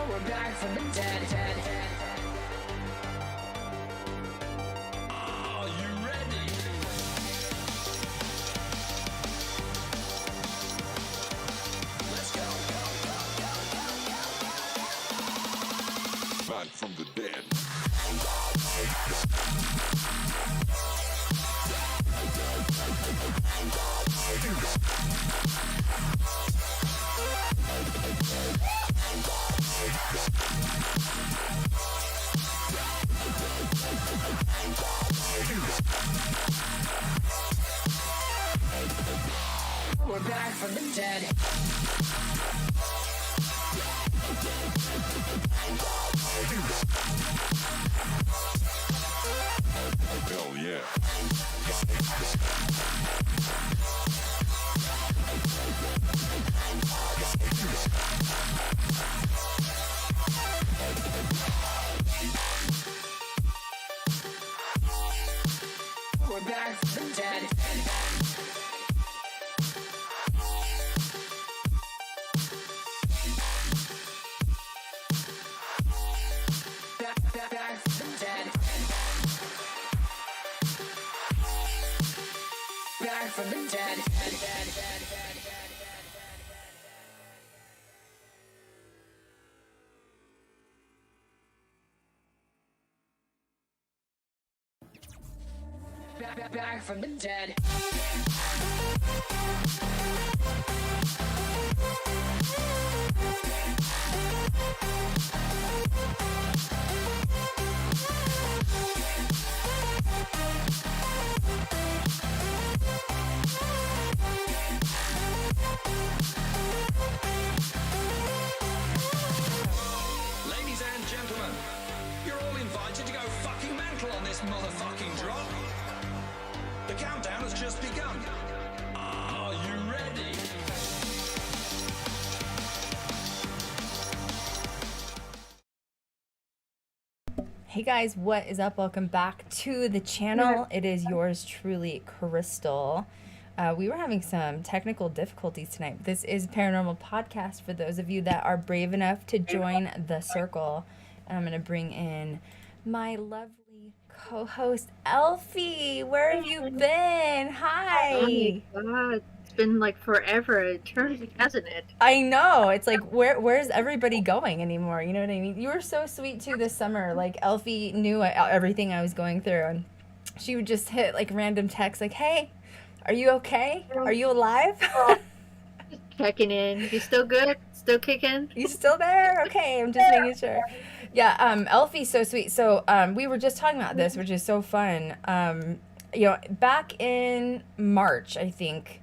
We're back from the dead. Are you ready? Let's go. Back from the dead. We're back from the dead. Hell yeah. We're back from the dead. Back from the dead. Back from the dead. Back from the dead. Ladies and gentlemen, you're all invited to go fucking mental on this motherfucking drop. The countdown has just begun. Are you ready? Hey guys, what is up? Welcome back to the channel. It is yours truly, Krystal. We were having some technical difficulties tonight. This is Paranormal Podcast for those of you that are brave enough to join the circle. And I'm going to bring in my lovely co-host, Elfie. Where have you been? Hi. Oh my god, it's been like forever, eternity, hasn't it? I know. It's like, where's everybody going anymore? You know what I mean? You were so sweet too this summer. Like, Elfie knew everything I was going through, and she would just hit like random texts like, hey, are you okay? Are you alive? Just checking in. You still good? Still kicking? You still there? Okay, I'm just making sure. Yeah, Elfie's so sweet. So we were just talking about this, which is so fun. You know, back in March, I think,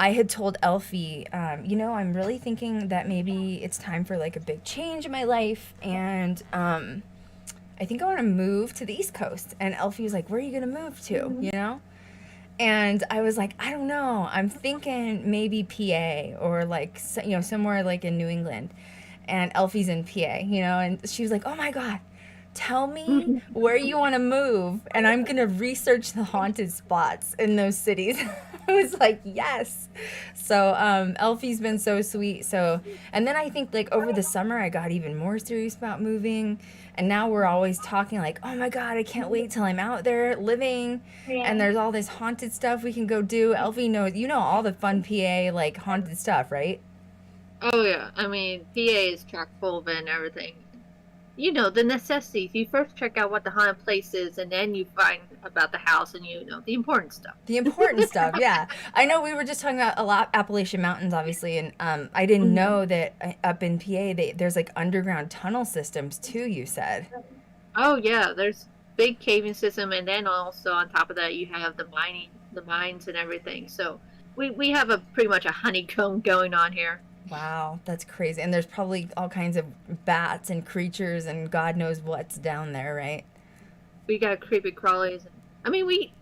I had told Elfie, you know, I'm really thinking that maybe it's time for like a big change in my life, and I think I want to move to the East Coast. And Elfie was like, where are you gonna move to? You know? And I was like, I don't know. I'm thinking maybe PA or like, you know, somewhere like in New England. And Elfie's in PA, you know, and she was like, oh my God, tell me where you want to move, and I'm going to research the haunted spots in those cities. I was like, yes. So Elfie's been so sweet. So, and then I think like over the summer, I got even more serious about moving. And now we're always talking like, oh my God, I can't wait till I'm out there living. And there's all this haunted stuff we can go do. Elfie knows, you know, all the fun PA like haunted stuff, right? Oh yeah, I mean, PA is chock full of it and everything. You know, the necessities. You first check out what the haunted place is, and then you find about the house and, you know, the important stuff. The important stuff, yeah. I know we were just talking about a lot Appalachian Mountains, obviously, and I didn't know that up in PA, there's like underground tunnel systems too, you said. Oh yeah, there's big caving system, and then also on top of that, you have the mines and everything. So we have a pretty much a honeycomb going on here. Wow, that's crazy. And there's probably all kinds of bats and creatures and God knows what's down there, right? We got creepy crawlies. I mean,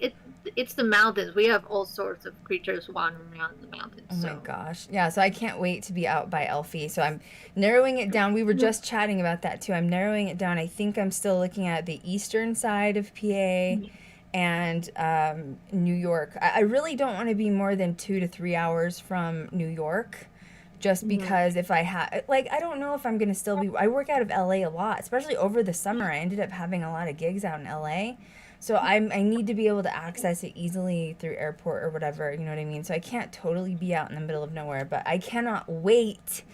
it's the mountains. We have all sorts of creatures wandering around the mountains. Oh my So. gosh. Yeah, so I can't wait to be out by Elfie. So I'm narrowing it down. We were just chatting about that too. I'm narrowing it down. I think I'm still looking at the eastern side of PA and New York. I really don't want to be more than 2 to 3 hours from New York. Just because if I have, like, I don't know if I'm going to still be, I work out of LA a lot, especially over the summer. I ended up having a lot of gigs out in LA. So I need to be able to access it easily through airport or whatever, you know what I mean? So I can't totally be out in the middle of nowhere, but I cannot wait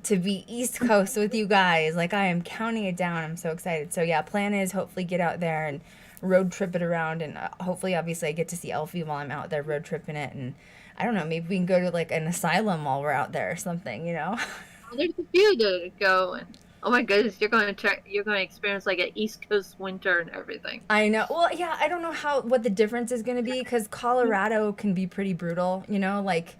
to be East Coast with you guys. Like, I am counting it down. I'm so excited. So yeah, plan is hopefully get out there and road trip it around, and hopefully obviously I get to see Elfie while I'm out there road tripping it, and I don't know, maybe we can go to like an asylum while we're out there or something, you know? There's a few to go, and oh my goodness, you're going to experience like an East Coast winter and everything. I know. Well, yeah, I don't know what the difference is going to be, because Colorado can be pretty brutal, you know, like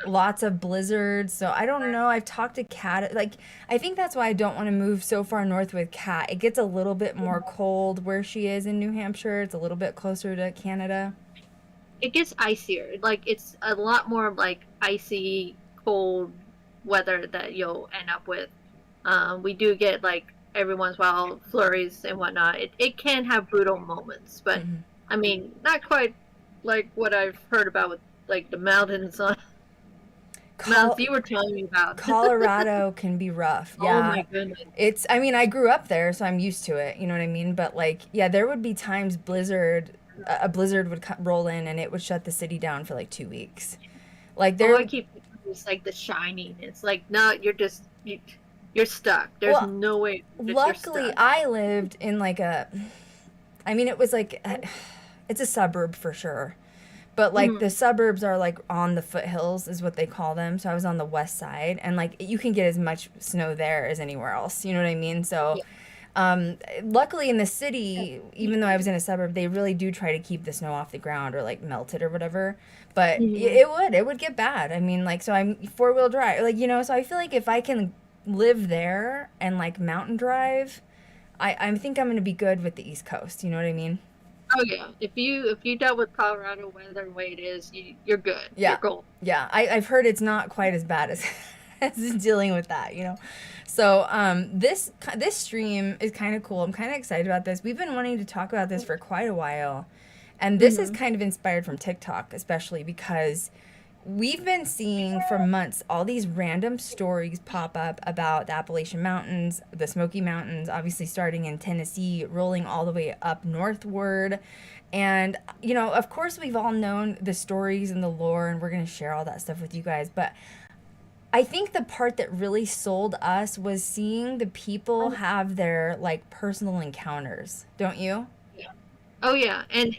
lots of blizzards. So I don't know. I've talked to Kat. Like, I think that's why I don't want to move so far north with Kat. It gets a little bit more cold where she is in New Hampshire. It's a little bit closer to Canada. It gets icier. Like, it's a lot more like icy, cold weather that you'll end up with. We do get like every once in a while flurries and whatnot. It can have brutal moments, but I mean, not quite like what I've heard about with like the mountains on mountains you were telling me about. Colorado can be rough. Yeah. Oh my goodness. I mean, I grew up there, so I'm used to it. You know what I mean? But like, yeah, there would be times a blizzard would roll in and it would shut the city down for like 2 weeks. Like there. I keep it's like The Shining. It's like no, you're stuck. There's no way. Luckily, I lived in like I mean, it was like it's a suburb for sure, but like the suburbs are like on the foothills is what they call them. So I was on the west side, and like you can get as much snow there as anywhere else. You know what I mean? So. Luckily in the city, even though I was in a suburb, they really do try to keep the snow off the ground or like melt it or whatever. But it would get bad. I mean, like, so I'm 4-wheel drive, like, you know, so I feel like if I can live there and like mountain drive, I think I'm going to be good with the East Coast. You know what I mean? Oh yeah. If you dealt with Colorado weather the way it is, you're good. Yeah. You're gold. Yeah. I've heard it's not quite as bad as dealing with that, you know? So this stream is kind of cool. I'm kind of excited about this. We've been wanting to talk about this for quite a while. And this is kind of inspired from TikTok, especially because we've been seeing for months all these random stories pop up about the Appalachian Mountains, the Smoky Mountains, obviously starting in Tennessee, rolling all the way up northward. And, you know, of course, we've all known the stories and the lore, and we're going to share all that stuff with you guys. But I think the part that really sold us was seeing the people have their like personal encounters, don't you? Yeah. Oh yeah, and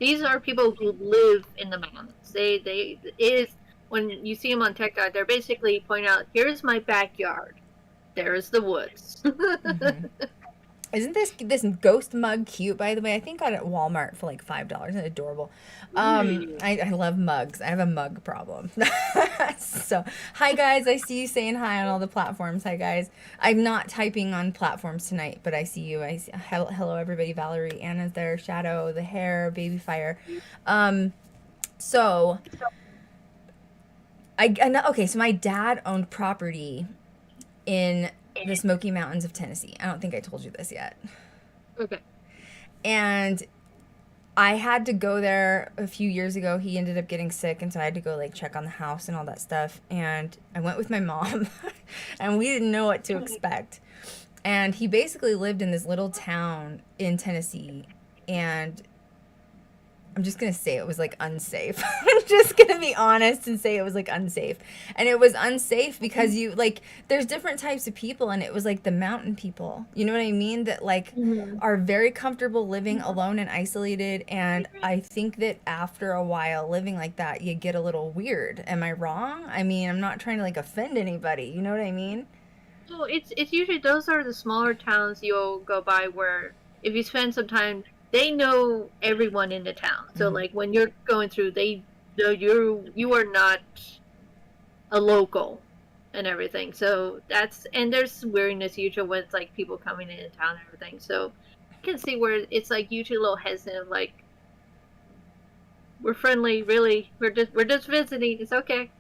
these are people who live in the mountains. It is when you see them on TikTok, they're basically pointing out, "Here's my backyard. There's the woods." Isn't this ghost mug cute, by the way? I think I got it at Walmart for like $5. It's adorable. I love mugs. I have a mug problem. So, hi guys. I see you saying hi on all the platforms. Hi guys. I'm not typing on platforms tonight, but I see you. Hello everybody. Valerie, Anna's there. Shadow, the hair, baby fire. So my dad owned property in the Smoky Mountains of Tennessee. I don't think I told you this yet. Okay. And I had to go there a few years ago. He ended up getting sick, and so I had to go like check on the house and all that stuff. And I went with my mom, and we didn't know what to expect. And he basically lived in this little town in Tennessee, and I'm just going to say it was like unsafe. I'm just going to be honest and say it was like unsafe. And it was unsafe because there's different types of people, and it was like the mountain people, you know what I mean? That like are very comfortable living alone and isolated. And I think that after a while living like that, you get a little weird. Am I wrong? I mean, I'm not trying to like offend anybody. You know what I mean? Well, it's usually those are the smaller towns you'll go by where if you spend some time, they know everyone in the town. So like when you're going through, they know you are not a local. and everything. So and there's weirdness usually with like people coming in town and everything. So I can see where it's like usually a little hesitant, like we're friendly, really. We're just visiting. It's okay.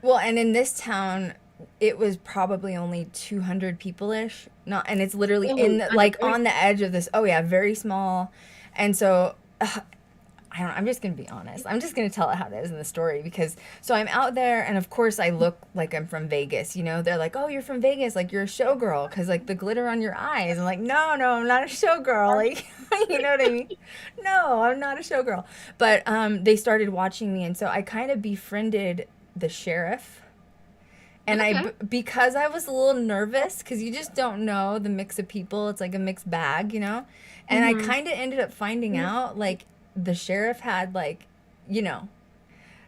Well, and in this town, it was probably only 200 people-ish. Not, and it's literally in the, like on the edge of this. Oh yeah, very small. And so I don't know, I'm just going to be honest. I'm just going to tell it how it is in the story because so I'm out there and of course I look like I'm from Vegas, you know. They're like, "Oh, you're from Vegas, like you're a showgirl cuz like the glitter on your eyes." I'm like, "No, I'm not a showgirl." Like, you know what I mean? No, I'm not a showgirl. But they started watching me and so I kind of befriended the sheriff. And Okay. because I was a little nervous cuz you just don't know the mix of people. It's like a mixed bag, you know? And I kind of ended up finding out like the sheriff had like, you know,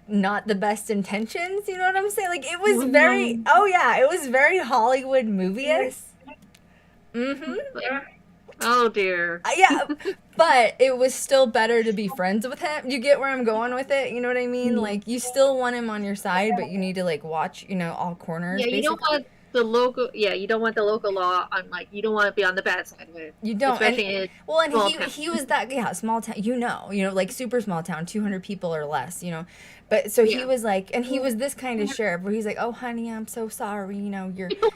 not the best intentions, you know what I'm saying? Like it was very, oh yeah, it was very Hollywood movie-ish. Oh dear. Yeah, but it was still better to be friends with him. You get where I'm going with it? You know what I mean? Like you still want him on your side, but you need to like watch, you know, all corners. Yeah, you don't basically. want the local. Yeah, you don't want the local law on like you don't want to be on the bad side of it. You don't. Especially And, in well, and small he town. he was that, yeah, small town, you know, like super small town, 200 people or less, you know. But so he Yeah. was like, and he was this kind of sheriff where he's like, "Oh honey, I'm so sorry, you know,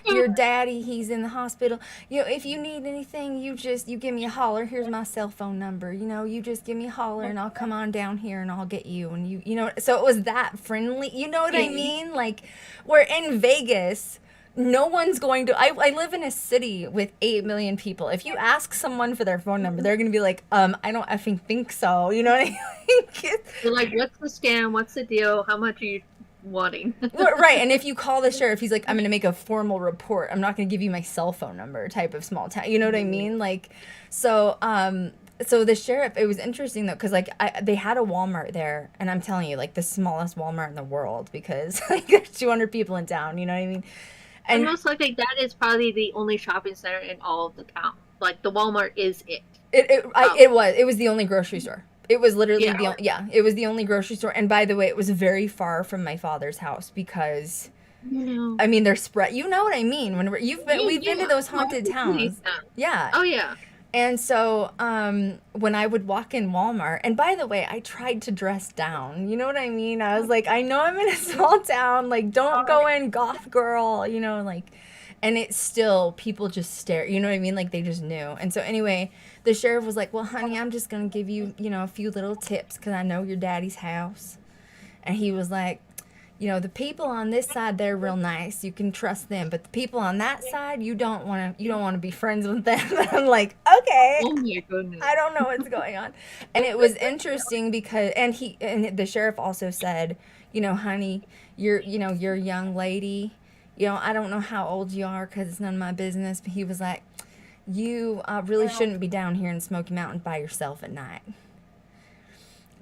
your daddy, he's in the hospital. You know, if you need anything, you give me a holler. Here's my cell phone number. You know, you just give me a holler and I'll come on down here and I'll get you." And you know, so it was that friendly, you know what I mean? Like we're in Vegas. No one's going to. I live in a city with 8 million people. If you ask someone for their phone number, they're going to be like, I don't effing think so. You know what I mean? You're like, what's the scam? What's the deal? How much are you wanting? Right. And if you call the sheriff, he's like, "I'm going to make a formal report. I'm not going to give you my cell phone number," type of small town. You know what I mean? Like, so the sheriff, it was interesting though, because like they had a Walmart there, and I'm telling you, like the smallest Walmart in the world because like there's 200 people in town. You know what I mean? And most likely that is probably the only shopping center in all of the town. Like the Walmart is it. It was the only grocery store. It was literally Yeah. it was the only grocery store. And by the way, it was very far from my father's house because I mean they're spread. You know what I mean? When we've been to those haunted towns. Yeah. Oh yeah. And so when I would walk in Walmart, and by the way, I tried to dress down. You know what I mean? I was like, I know I'm in a small town. Like, don't go in goth girl, you know, like, and it's still, people just stare. You know what I mean? Like, they just knew. And so anyway, the sheriff was like, "Well, honey, I'm just going to give you, you know, a few little tips because I know your daddy's house." And he was like, "You know, the people on this side, they're real nice. You can trust them. But the people on that side, you don't want to be friends with them." I'm like, "Okay. Oh my goodness. I don't know what's going on." And it was interesting because and the sheriff also said, "You know, honey, you're a young lady. You know, I don't know how old you are cuz it's none of my business." But he was like, "You really shouldn't be down here in Smoky Mountain by yourself at night."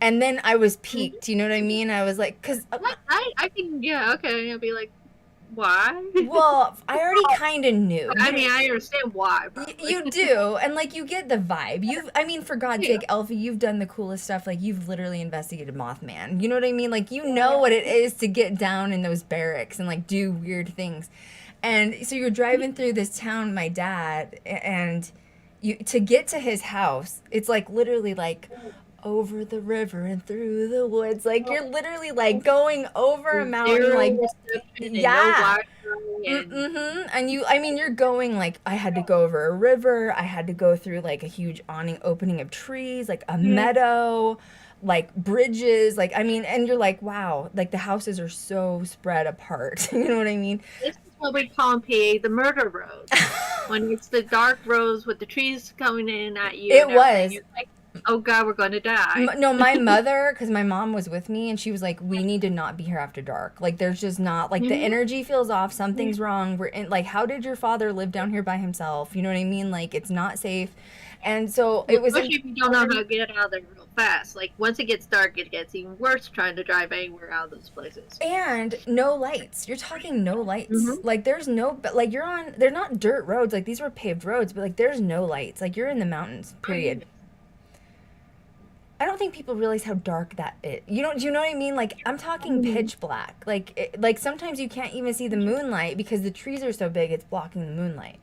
And then I was piqued, you know what I mean? I was like, because, I can, yeah, okay. I'll be like, why? well, I already kind of knew. I mean, I understand why. Probably. You do, and like you get the vibe. I mean, for God's sake, Elfie, you've done the coolest stuff. Like you've literally investigated Mothman. You know what I mean? Like you know what it is to get down in those barracks and like do weird things. And so you're driving through this town, my dad, and to get to his house, it's like literally like over the river and through the woods. Like you're literally like going over a mountain, like yeah. And you're going like, I had to go over a river. I had to go through like a huge opening of trees, like a meadow, like bridges. Like, I mean, and you're like, wow, like the houses are so spread apart. You know what I mean? This is what we call in PA the murder road. When it's the dark roads with the trees coming in at you. It was. You're like, oh God, we're going to die. No, my mother, because my mom was with me, and she was like, "We need to not be here after dark. Like, there's just not, like, the energy feels off. Something's wrong. We're in, like, how did your father live down here by himself? You know what I mean? Like, it's not safe." And so it was. Especially if you don't know how to get out of there real fast. Like, once it gets dark, it gets even worse trying to drive anywhere out of those places. And no lights. You're talking no lights. Like, there's no, but like, they're not dirt roads. Like, these were paved roads, but like, there's no lights. Like, you're in the mountains, period. I don't think people realize how dark that is. You know, do you know what I mean? Like, I'm talking pitch black. Like sometimes you can't even see the moonlight because the trees are so big it's blocking the moonlight.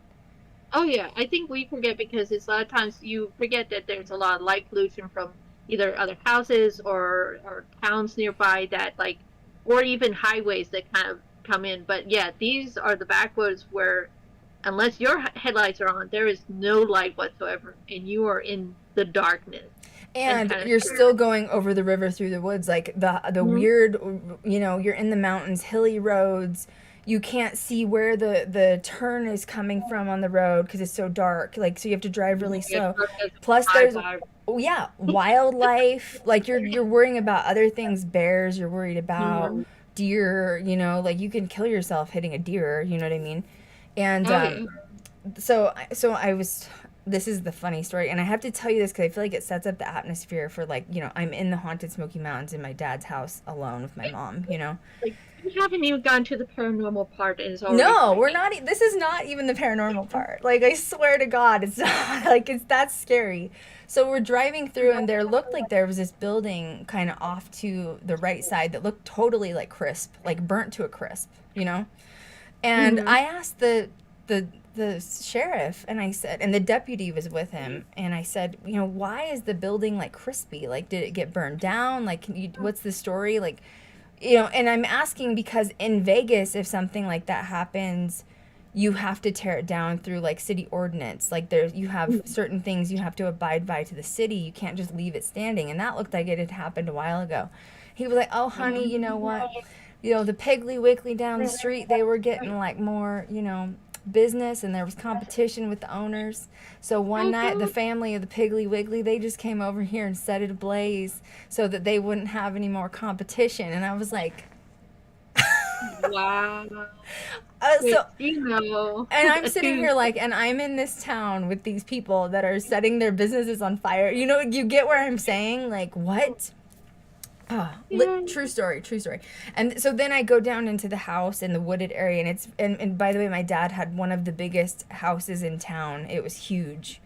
Oh yeah, I think we forget because it's a lot of times you forget that there's a lot of light pollution from either other houses or towns nearby that like, or even highways that kind of come in. But yeah, these are the backwoods where, unless your headlights are on, there is no light whatsoever, and you are in the darkness. And you're still going over the river through the woods, like the weird, you know, you're in the mountains, hilly roads. You can't see where the turn is coming from on the road because it's so dark. Like, so you have to drive really slow. Plus, there's wildlife. Like you're worrying about other things, bears. You're worried about deer. You know, like you can kill yourself hitting a deer. You know what I mean? And so I was. This is the funny story, and I have to tell you this because I feel like it sets up the atmosphere for, like, you know, I'm in the haunted Smoky Mountains in my dad's house alone with my mom, you know? Like, you haven't even gone to the paranormal part, and it's already... No, we're not, this is not even the paranormal part. Like, I swear to God, it's not, like, it's that scary. So we're driving through, and there looked like there was this building kind of off to the right side that looked totally, like, crisp, like burnt to a crisp, you know? And I asked the sheriff, and I said, and the deputy was with him, and I said, you know, why is the building like crispy? Like, did it get burned down? Like, what's the story? Like, you know, and I'm asking because in Vegas, if something like that happens, you have to tear it down through like city ordinance. Like, you have certain things you have to abide by to the city. You can't just leave it standing. And that looked like it had happened a while ago. He was like, oh, honey, you know what? You know, the Piggly Wiggly down the street, they were getting like more, you know, business, and there was competition with the owners. So one night the family of the Piggly Wiggly, they just came over here and set it ablaze so that they wouldn't have any more competition. And I was like, wow. So, you know, and I'm sitting here like, and I'm in this town with these people that are setting their businesses on fire. You know, you get where I'm saying? Like, what? Oh, true story. And so then I go down into the house in the wooded area, and it's, and by the way, my dad had one of the biggest houses in town. It was huge.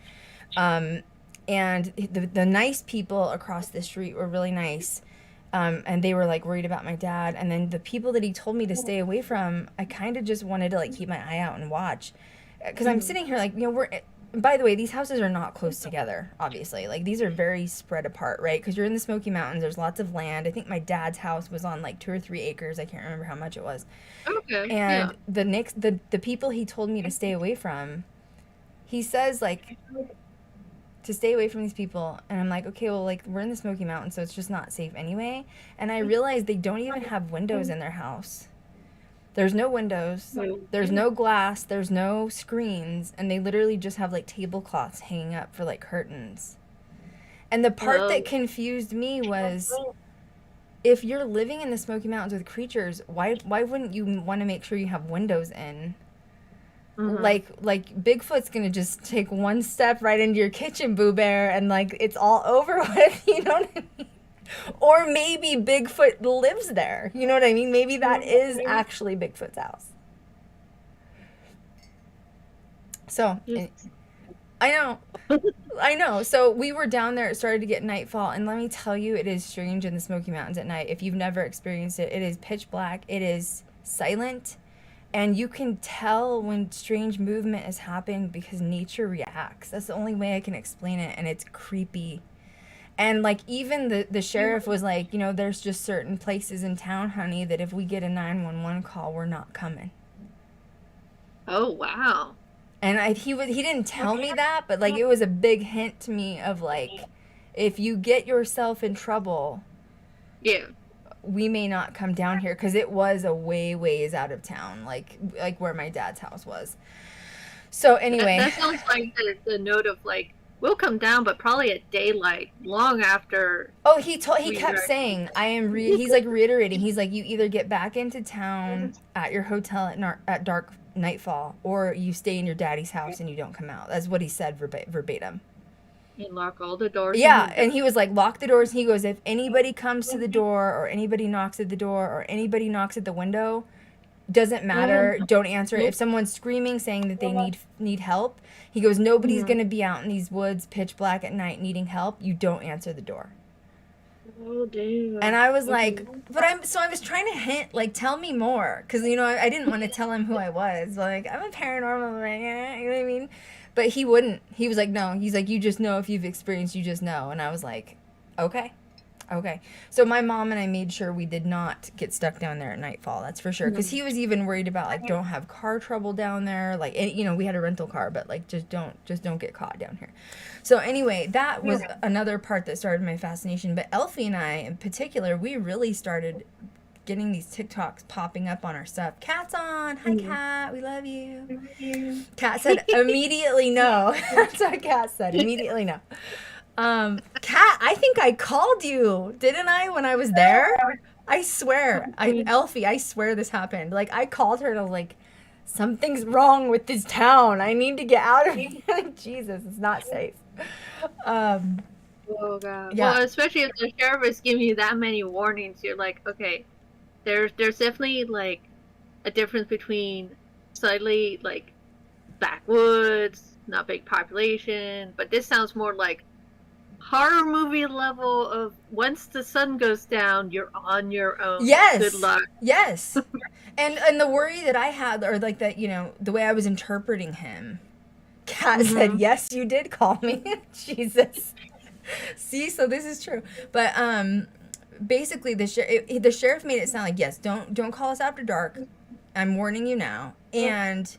And the nice people across the street were really nice. And they were like worried about my dad. And then the people that he told me to stay away from, I kind of just wanted to like keep my eye out and watch. Cause I'm sitting here like, you know, by the way, these houses are not close together, obviously. Like, these are very spread apart, right? Because you're in the Smoky Mountains. There's lots of land. I think my dad's house was on, like, 2 or 3 acres. I can't remember how much it was. Okay, and the people he told me to stay away from, he says, like, to stay away from these people. And I'm like, okay, well, like, we're in the Smoky Mountains, so it's just not safe anyway. And I realized they don't even have windows in their house. There's no windows, there's no glass, there's no screens, and they literally just have, like, tablecloths hanging up for, like, curtains. And the part that confused me was, if you're living in the Smoky Mountains with creatures, why wouldn't you want to make sure you have windows in? Like Bigfoot's gonna just take one step right into your kitchen, Boo Bear, and, like, it's all over with, you know what I mean? Or maybe Bigfoot lives there. You know what I mean? Maybe that is actually Bigfoot's house. So, I know. So we were down there. It started to get nightfall. And let me tell you, it is strange in the Smoky Mountains at night. If you've never experienced it, it is pitch black. It is silent. And you can tell when strange movement is happening because nature reacts. That's the only way I can explain it. And it's creepy. And, like, even the sheriff was like, you know, there's just certain places in town, honey, that if we get a 911 call, we're not coming. Oh, wow. And he didn't tell me that, but, like, it was a big hint to me of, like, if you get yourself in trouble, yeah, we may not come down here, because it was a ways out of town, like where my dad's house was. So, anyway. That sounds like the note of, like, we'll come down, but probably at daylight, long after. Oh, he kept saying, he's like reiterating, he's like, you either get back into town at your hotel at dark nightfall, or you stay in your daddy's house and you don't come out. That's what he said verbatim. And lock all the doors. Yeah, and he was like, lock the doors. He goes, if anybody comes to the door, or anybody knocks at the door, or anybody knocks at the window, doesn't matter, don't answer it. If someone's screaming saying that they need help, he goes, nobody's gonna be out in these woods pitch black at night needing help, you don't answer the door. Oh damn. And I was like, but I was trying to hint, like, tell me more. Because, you know, I didn't want to tell him who I was. Like, I'm a paranormal, right? You know what I mean? But he wouldn't. He was like, no. He's like, you just know if you've experienced, you just know. And I was like, okay. Okay. So my mom and I made sure we did not get stuck down there at nightfall. That's for sure. Because he was even worried about, like, don't have car trouble down there. Like, and, you know, we had a rental car, but, like, just don't get caught down here. So anyway, that was another part that started my fascination. But Elfie and I, in particular, we really started getting these TikToks popping up on our stuff. Cat's on. Hi, Cat. We love you. Cat said immediately no. That's what Cat said. Immediately no. Kat, I think I called you, didn't I, when I was there? I swear. Elfie, I swear this happened. Like, I called her and I was like, something's wrong with this town. I need to get out of here. Jesus, it's not safe. Oh god. Yeah. Well, especially if the sheriff is giving you that many warnings, you're like, okay, there's definitely like a difference between slightly like backwoods, not big population, but this sounds more like horror movie level of once the sun goes down, you're on your own. Yes. Good luck. Yes. And the worry that I had, or like that, you know, the way I was interpreting him, Kat said, yes, you did call me. Jesus. See, so this is true. But basically the sheriff made it sound like, yes, don't call us after dark. I'm warning you now. And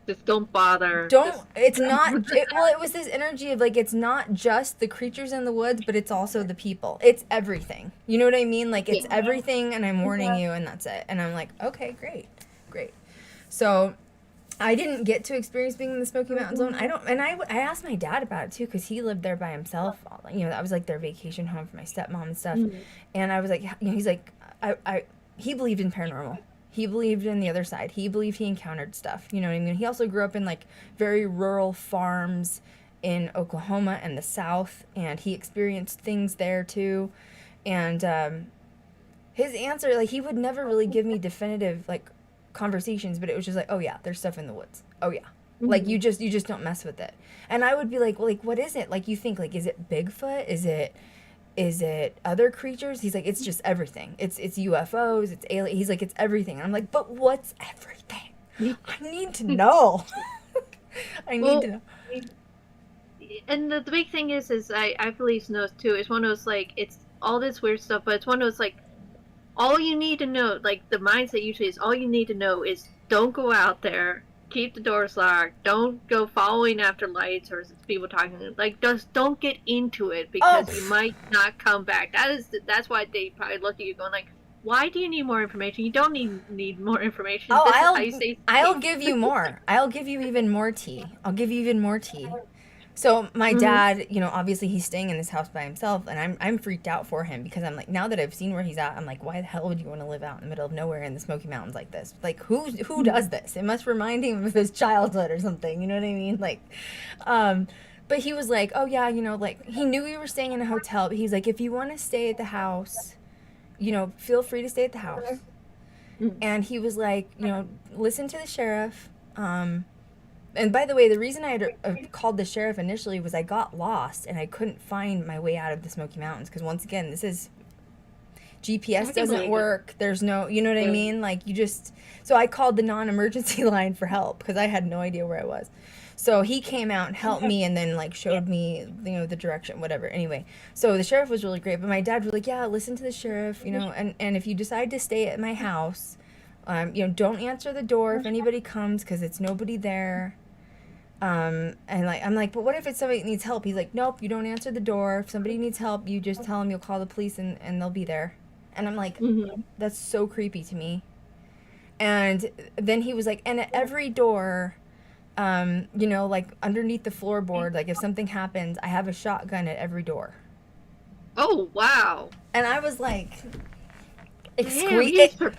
just don't bother. It's not, it was this energy of like, it's not just the creatures in the woods, but it's also the people. It's everything. You know what I mean? Like, it's everything, and I'm warning you, and that's it. And I'm like, okay, great. So I didn't get to experience being in the Smoky Mountains alone. I asked my dad about it too, because he lived there by himself. You know, that was like their vacation home for my stepmom and stuff. And I was like, you know, he's like, he believed in paranormal. He believed in the other side. He believed he encountered stuff. You know what I mean? He also grew up in like very rural farms in Oklahoma and the South, and he experienced things there too. And his answer, like, he would never really give me definitive like conversations, but it was just like, oh yeah, there's stuff in the woods. Oh yeah. Like, you just don't mess with it. And I would be like, well, like, what is it? Like, you think, like, is it Bigfoot? Is it other creatures? He's like, it's just everything. It's UFOs, it's alien. He's like, it's everything. And I'm like, but what's everything? I need to know. I need to know. And the big thing is I believe knows too. It's one of those, like, it's all this weird stuff, but it's one of those, like, all you need to know, like, the mindset usually is all you need to know is don't go out there, keep the doors locked, don't go following after lights or people talking, like, just don't get into it, because you might not come back. That's why they probably look at you going like, why do you need more information? You don't need more information. I'll give you more. I'll give you even more tea. So my dad, you know, obviously he's staying in this house by himself, and I'm freaked out for him, because I'm like, now that I've seen where he's at, I'm like, why the hell would you want to live out in the middle of nowhere in the Smoky Mountains like this? Like, who does this? It must remind him of his childhood or something. You know what I mean? Like, but he was like, oh yeah, you know, like, he knew we were staying in a hotel, but he's like, if you want to stay at the house, you know, feel free to stay at the house. And he was like, you know, listen to the sheriff. And by the way, the reason I had called the sheriff initially was I got lost and I couldn't find my way out of the Smoky Mountains, because once again, this is GPS doesn't work. There's no, you know what I mean? Like, so I called the non-emergency line for help, because I had no idea where I was. So he came out and helped me, and then like showed me, you know, the direction, whatever. Anyway, so the sheriff was really great, but my dad was like, yeah, listen to the sheriff, you know, and if you decide to stay at my house, you know, don't answer the door if anybody comes, because it's nobody there. And like, I'm like, but what if it's somebody that needs help? He's like, nope, you don't answer the door. If somebody needs help, you just tell them you'll call the police and they'll be there. And I'm like, that's so creepy to me. And then he was like, and at every door, you know, like underneath the floorboard, like if something happens, I have a shotgun at every door. Oh, wow. And I was like, Excuse me? Like,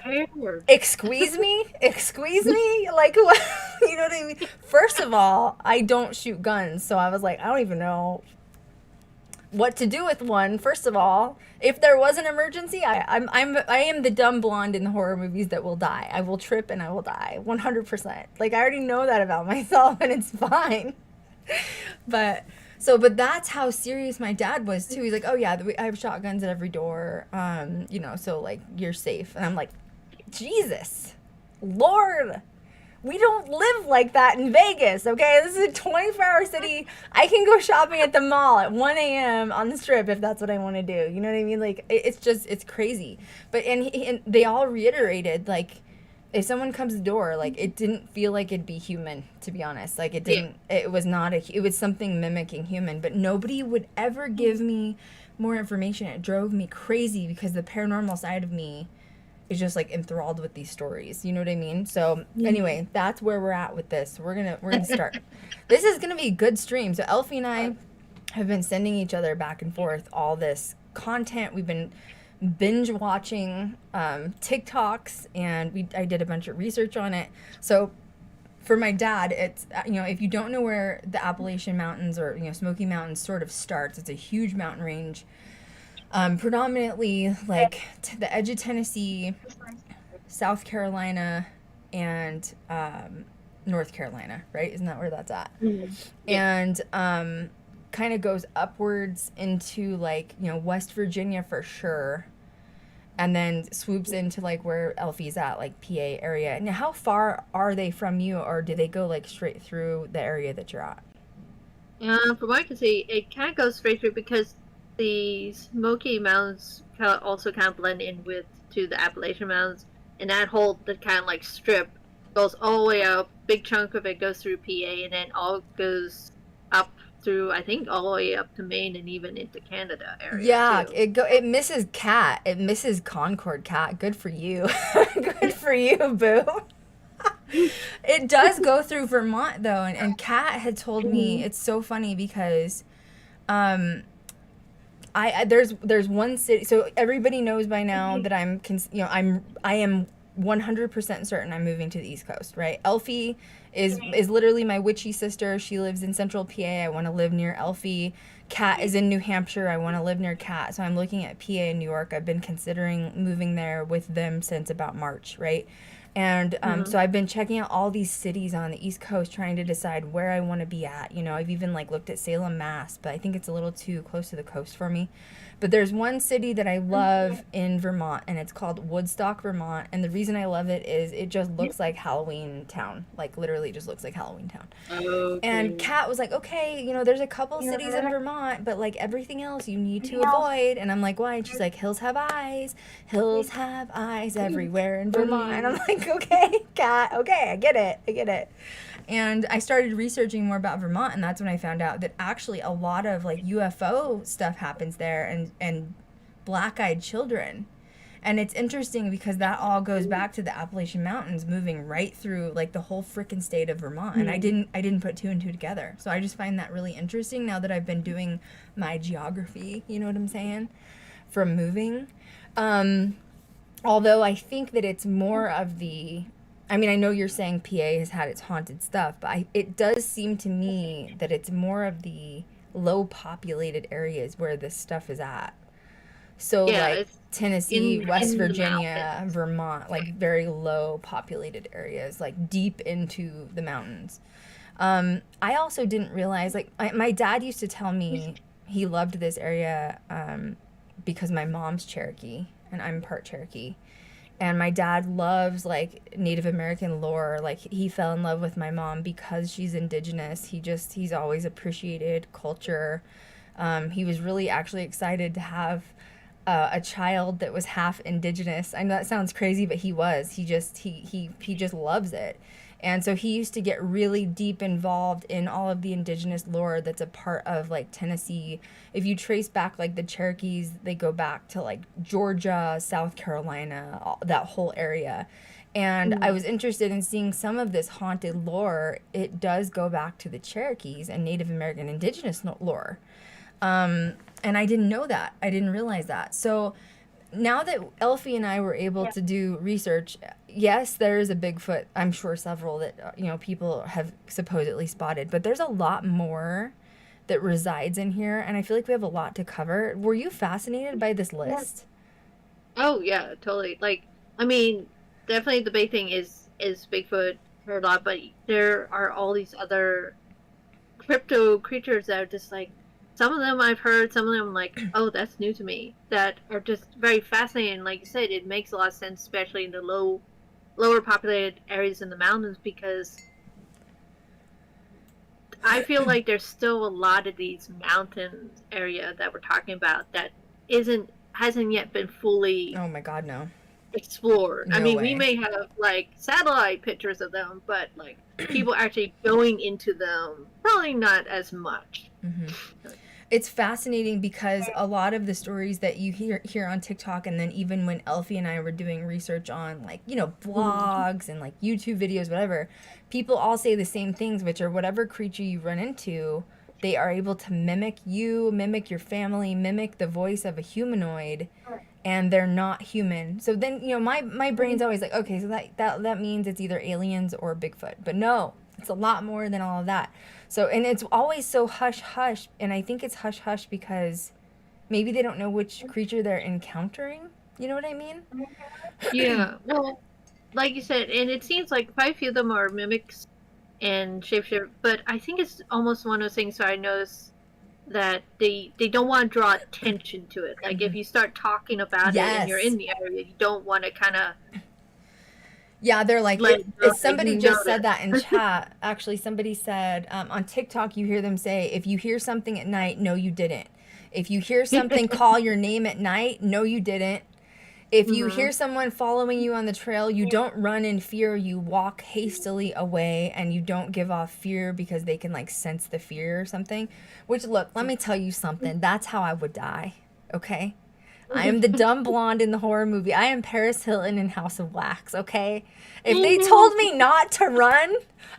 what? You know what I mean? First of all, I don't shoot guns, so I was like, I don't even know what to do with one. First of all, if there was an emergency, I am the dumb blonde in the horror movies that will die. I will trip and I will die 100%. Like, I already know that about myself, and it's fine. But So, but that's how serious my dad was too. He's like, oh yeah, I have shotguns at every door. You know, so like you're safe. And I'm like, Jesus, Lord, we don't live like that in Vegas, okay? This is a 24-hour city. I can go shopping at the mall at 1 a.m. on the strip if that's what I want to do. You know what I mean? Like, it's crazy. But, and they all reiterated, like, if someone comes to the door, like, it didn't feel like it'd be human, to be honest. Like, it didn't, it was not it was something mimicking human. But nobody would ever give me more information. It drove me crazy because the paranormal side of me is just like enthralled with these stories. You know what I mean? So anyway, that's where we're at with this. We're gonna start. This is gonna be a good stream. So Elfie and I have been sending each other back and forth all this content. We've been binge watching TikToks, and I did a bunch of research on it. So for my dad, it's, you know, if you don't know where the Appalachian Mountains or, you know, Smoky Mountains sort of starts, it's a huge mountain range. Predominantly like the edge of Tennessee, South Carolina, and North Carolina, right? Isn't that where that's at? Mm-hmm. And kind of goes upwards into like, you know, West Virginia for sure, and then swoops into like where Elfie's at, like PA area. Now, how far are they from you, or do they go like straight through the area that you're at? From what I can see, it kind of goes straight through because the Smoky Mountains also kind of blend in to the Appalachian Mountains, and that whole kind of like strip goes all the way up. Big chunk of it goes through PA, and then all goes up through, I think, all the way up to Maine and even into Canada area. Yeah, too. It misses Cat. It misses Concord, Cat. Good for you. Good for you, boo. It does go through Vermont though, and Kat had told me, it's so funny because there's one city, so everybody knows by now that I am 100% certain I'm moving to the East Coast, right? Elfie is literally my witchy sister. She lives in central PA. I want to live near Elfie. Kat is in New Hampshire. I want to live near Kat. So I'm looking at PA and New York. I've been considering moving there with them since about March, right? And so I've been checking out all these cities on the East Coast, trying to decide where I want to be at. You know, I've even like looked at Salem, Mass, but I think it's a little too close to the coast for me. But there's one city that I love in Vermont, and it's called Woodstock, Vermont. And the reason I love it is it just looks like Halloween town. Like, literally just looks like Halloween town. Okay. And Kat was like, okay, you know, there's a couple cities in Vermont, but, like, everything else you need to avoid. And I'm like, why? And she's like, hills have eyes. Hills have eyes everywhere in Vermont. And I'm like, okay, Kat, okay, I get it. And I started researching more about Vermont, and that's when I found out that actually a lot of like UFO stuff happens there, and black-eyed children. And it's interesting because that all goes back to the Appalachian Mountains moving right through like the whole frickin' state of Vermont. And I didn't put two and two together. So I just find that really interesting now that I've been doing my geography, you know what I'm saying, from moving. Although I think that it's more of the, I mean, I know you're saying PA has had its haunted stuff, but it does seem to me that it's more of the low populated areas where this stuff is at. So like Tennessee, West Virginia, Vermont, like very low populated areas, like deep into the mountains. I also didn't realize, like my dad used to tell me he loved this area because my mom's Cherokee and I'm part Cherokee. And my dad loves, like, Native American lore. Like, he fell in love with my mom because she's indigenous. He's always appreciated culture. He was really actually excited to have a child that was half indigenous. I know that sounds crazy, but he was. He just loves it. And so he used to get really deep involved in all of the indigenous lore that's a part of, like, Tennessee. If you trace back, like, the Cherokees, they go back to, like, Georgia, South Carolina, that whole area. And I was interested in seeing some of this haunted lore. It does go back to the Cherokees and Native American indigenous lore. And I didn't know that. I didn't realize that. So now that Elfie and I were able to do research, yes, there is a Bigfoot. I'm sure several that, you know, people have supposedly spotted, but there's a lot more that resides in here, and I feel like we have a lot to cover. Were you fascinated by this list? Oh yeah, totally. Like, I mean, definitely the big thing is Bigfoot, heard a lot, but there are all these other crypto creatures that are just like, some of them I've heard, some of them I'm like, oh, that's new to me. That are just very fascinating. Like you said, it makes a lot of sense, especially in the lower populated areas in the mountains, because I feel like there's still a lot of these mountain area that we're talking about that hasn't yet been fully Oh my God, no. explored. I No mean, way. we may have like satellite pictures of them, but like people actually going into them, probably not as much. It's fascinating because a lot of the stories that you hear on TikTok, and then even when Elfie and I were doing research on, like, you know, blogs and like YouTube videos, whatever, people all say the same things, which are whatever creature you run into, they are able to mimic you, mimic your family, mimic the voice of a humanoid, and they're not human. So then, you know, my brain's always like, okay, so that means it's either aliens or Bigfoot. But no, it's a lot more than all of that. So, and it's always so hush-hush, and I think it's hush-hush because maybe they don't know which creature they're encountering. You know what I mean? Yeah, well, like you said, and it seems like quite a few of them are mimics and shapeshift, but I think it's almost one of those things where I notice that they don't want to draw attention to it. Like, if you start talking about it and you're in the area, you don't want to kind of... Yeah, they're like, Like, somebody you just know said that in chat. Actually, somebody said on TikTok, you hear them say, if you hear something at night, no, you didn't. If you hear something call your name at night, no, you didn't. If you hear someone following you on the trail, you don't run in fear. You walk hastily away, and you don't give off fear because they can like sense the fear or something. Which, look, let me tell you something. That's how I would die. Okay? I am the dumb blonde in the horror movie. I am Paris Hilton in House of Wax, okay? If they told me not to run,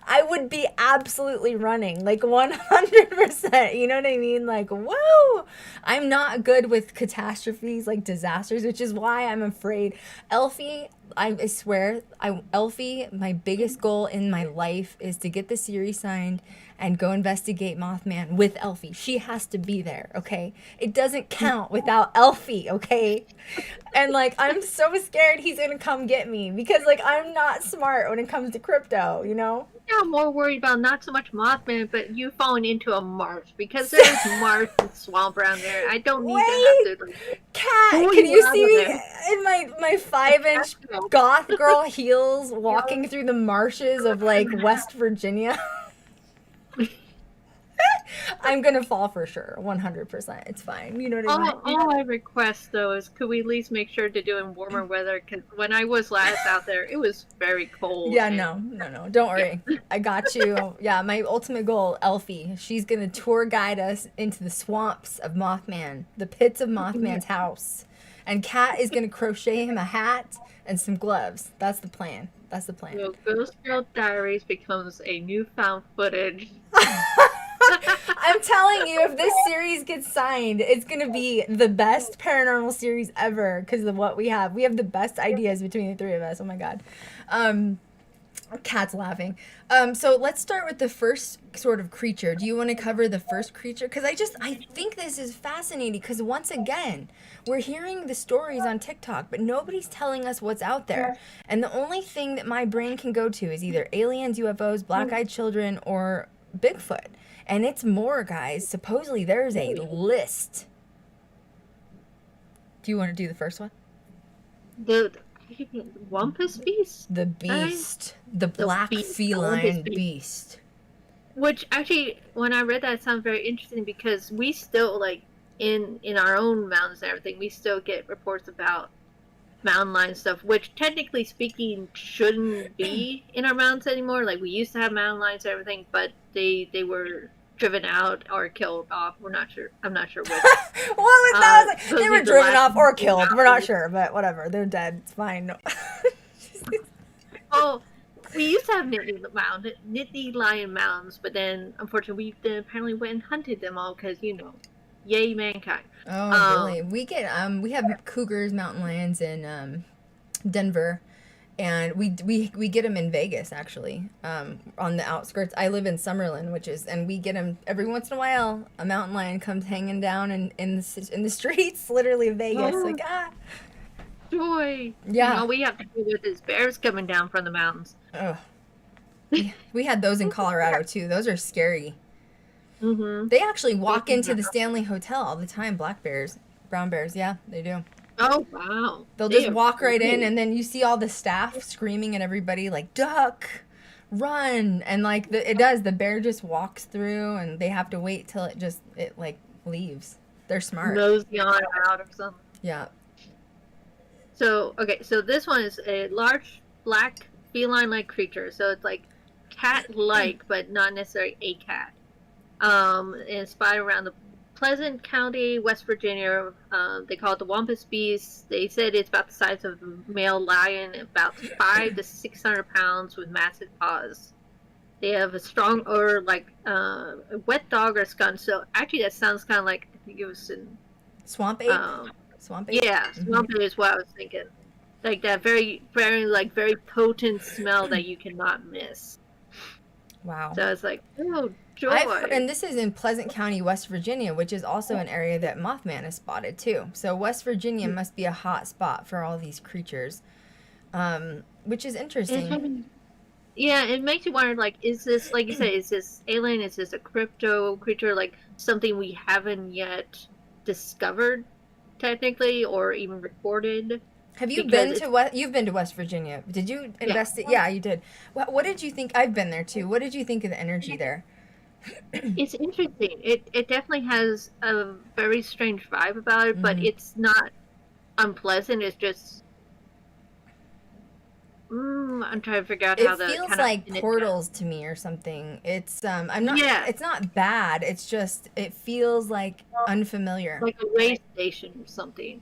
I would be absolutely running, like 100%. You know what I mean? Like, whoa! I'm not good with catastrophes, like disasters, which is why I'm afraid. Elfie, I swear, Elfie, my biggest goal in my life is to get the series signed and go investigate Mothman with Elfie. She has to be there, okay? It doesn't count without Elfie, okay? And, like, I'm so scared he's gonna come get me because, like, I'm not smart when it comes to crypto, you know? Yeah, I'm more worried about not so much Mothman, but you falling into a marsh, because there's marsh and swamp around there. I don't need to have to... Like, Cat, pull can you out see of me there. in my 5-inch goth girl heels walking through the marshes of, like, West Virginia? I'm gonna fall for sure, 100%. It's fine. You know what I mean? All I request, though, is could we at least make sure to do it in warmer weather? Because when I was last out there, it was very cold. Yeah, and- no. Don't worry. I got you. Yeah, my ultimate goal, Elfie. She's gonna tour guide us into the swamps of Mothman, the pits of Mothman's house. And Kat is gonna crochet him a hat and some gloves. That's the plan. So Ghost Girl Diaries becomes a newfound footage. I'm telling you, if this series gets signed, it's going to be the best paranormal series ever because of what we have. We have the best ideas between the three of us. Oh my God. Cat's laughing. So let's start with the first sort of creature. Do you want to cover the first creature? Because I think this is fascinating because once again, we're hearing the stories on TikTok, but nobody's telling us what's out there. And the only thing that my brain can go to is either aliens, UFOs, black-eyed children, or Bigfoot. And it's more, guys. Supposedly there's a list. Do you want to do the first one? The Wampus Beast? The beast. The black beast, feline Wampus beast. Which actually, when I read that, it sounds very interesting because we still, like, in our own mountains and everything, we still get reports about mountain lion stuff, which technically speaking shouldn't be in our mountains anymore. Like, we used to have mountain lions and everything, but they were driven out or killed off. We're not sure. I'm not sure which. What was that? I was like, so they were these are driven last off or killed. mountains. We're not sure, but whatever. They're dead. It's fine. No. Oh, we used to have Nittany Lion Mountains, but then unfortunately we then apparently went and hunted them all because, you know, yay mankind. Oh, really? We get we have cougars, mountain lions in Denver, and we get them in Vegas actually, on the outskirts. I live in Summerlin, and we get them every once in a while. A mountain lion comes hanging down in the streets, literally of Vegas. Oh. Like Joy. Yeah. All we have to do with is bears coming down from the mountains. oh, we had those in Colorado too. Those are scary. Mm-hmm. They actually walk into the Stanley Hotel all the time. Black bears, brown bears, yeah, they do. Oh wow. They'll They just are walk right in, great. and then you see all the staff screaming at everybody like duck, run, and like it does. The bear just walks through, and they have to wait till it like leaves. They're smart. Mosey on out or something. Yeah. So okay, so this one is a large black feline-like creature. So it's like cat-like, but not necessarily a cat. And it's spotted around the Pleasant County, West Virginia. They call it the Wampus Beast. They said it's about the size of a male lion, about 500 to 600 pounds, with massive paws. They have a strong odor, like a wet dog or skunk. So actually, that sounds kind of like, I think it was in Swamp ape. Swamp ape. yeah, swamp ape is what I was thinking. Like that very, very, like very potent smell that you cannot miss. Wow. So it's like, oh, joy. And this is in Pleasant County, West Virginia, which is also an area that Mothman is spotted too. So West Virginia must be a hot spot for all these creatures, which is interesting. Yeah, it makes you wonder, like, is this, like you said, is this alien? Is this a crypto creature? Like, something we haven't yet discovered, technically, or even recorded? Have you Because you've been to West Virginia? Did you investigate? Yeah, you did. What did you think? I've been there too. What did you think of the energy there? It's interesting. It definitely has a very strange vibe about it, but it's not unpleasant. It's just I'm trying to figure out how It to feels kind like of portals to me or something. It's I'm not. Yeah. It's not bad. It's just it feels like unfamiliar. like a way station or something.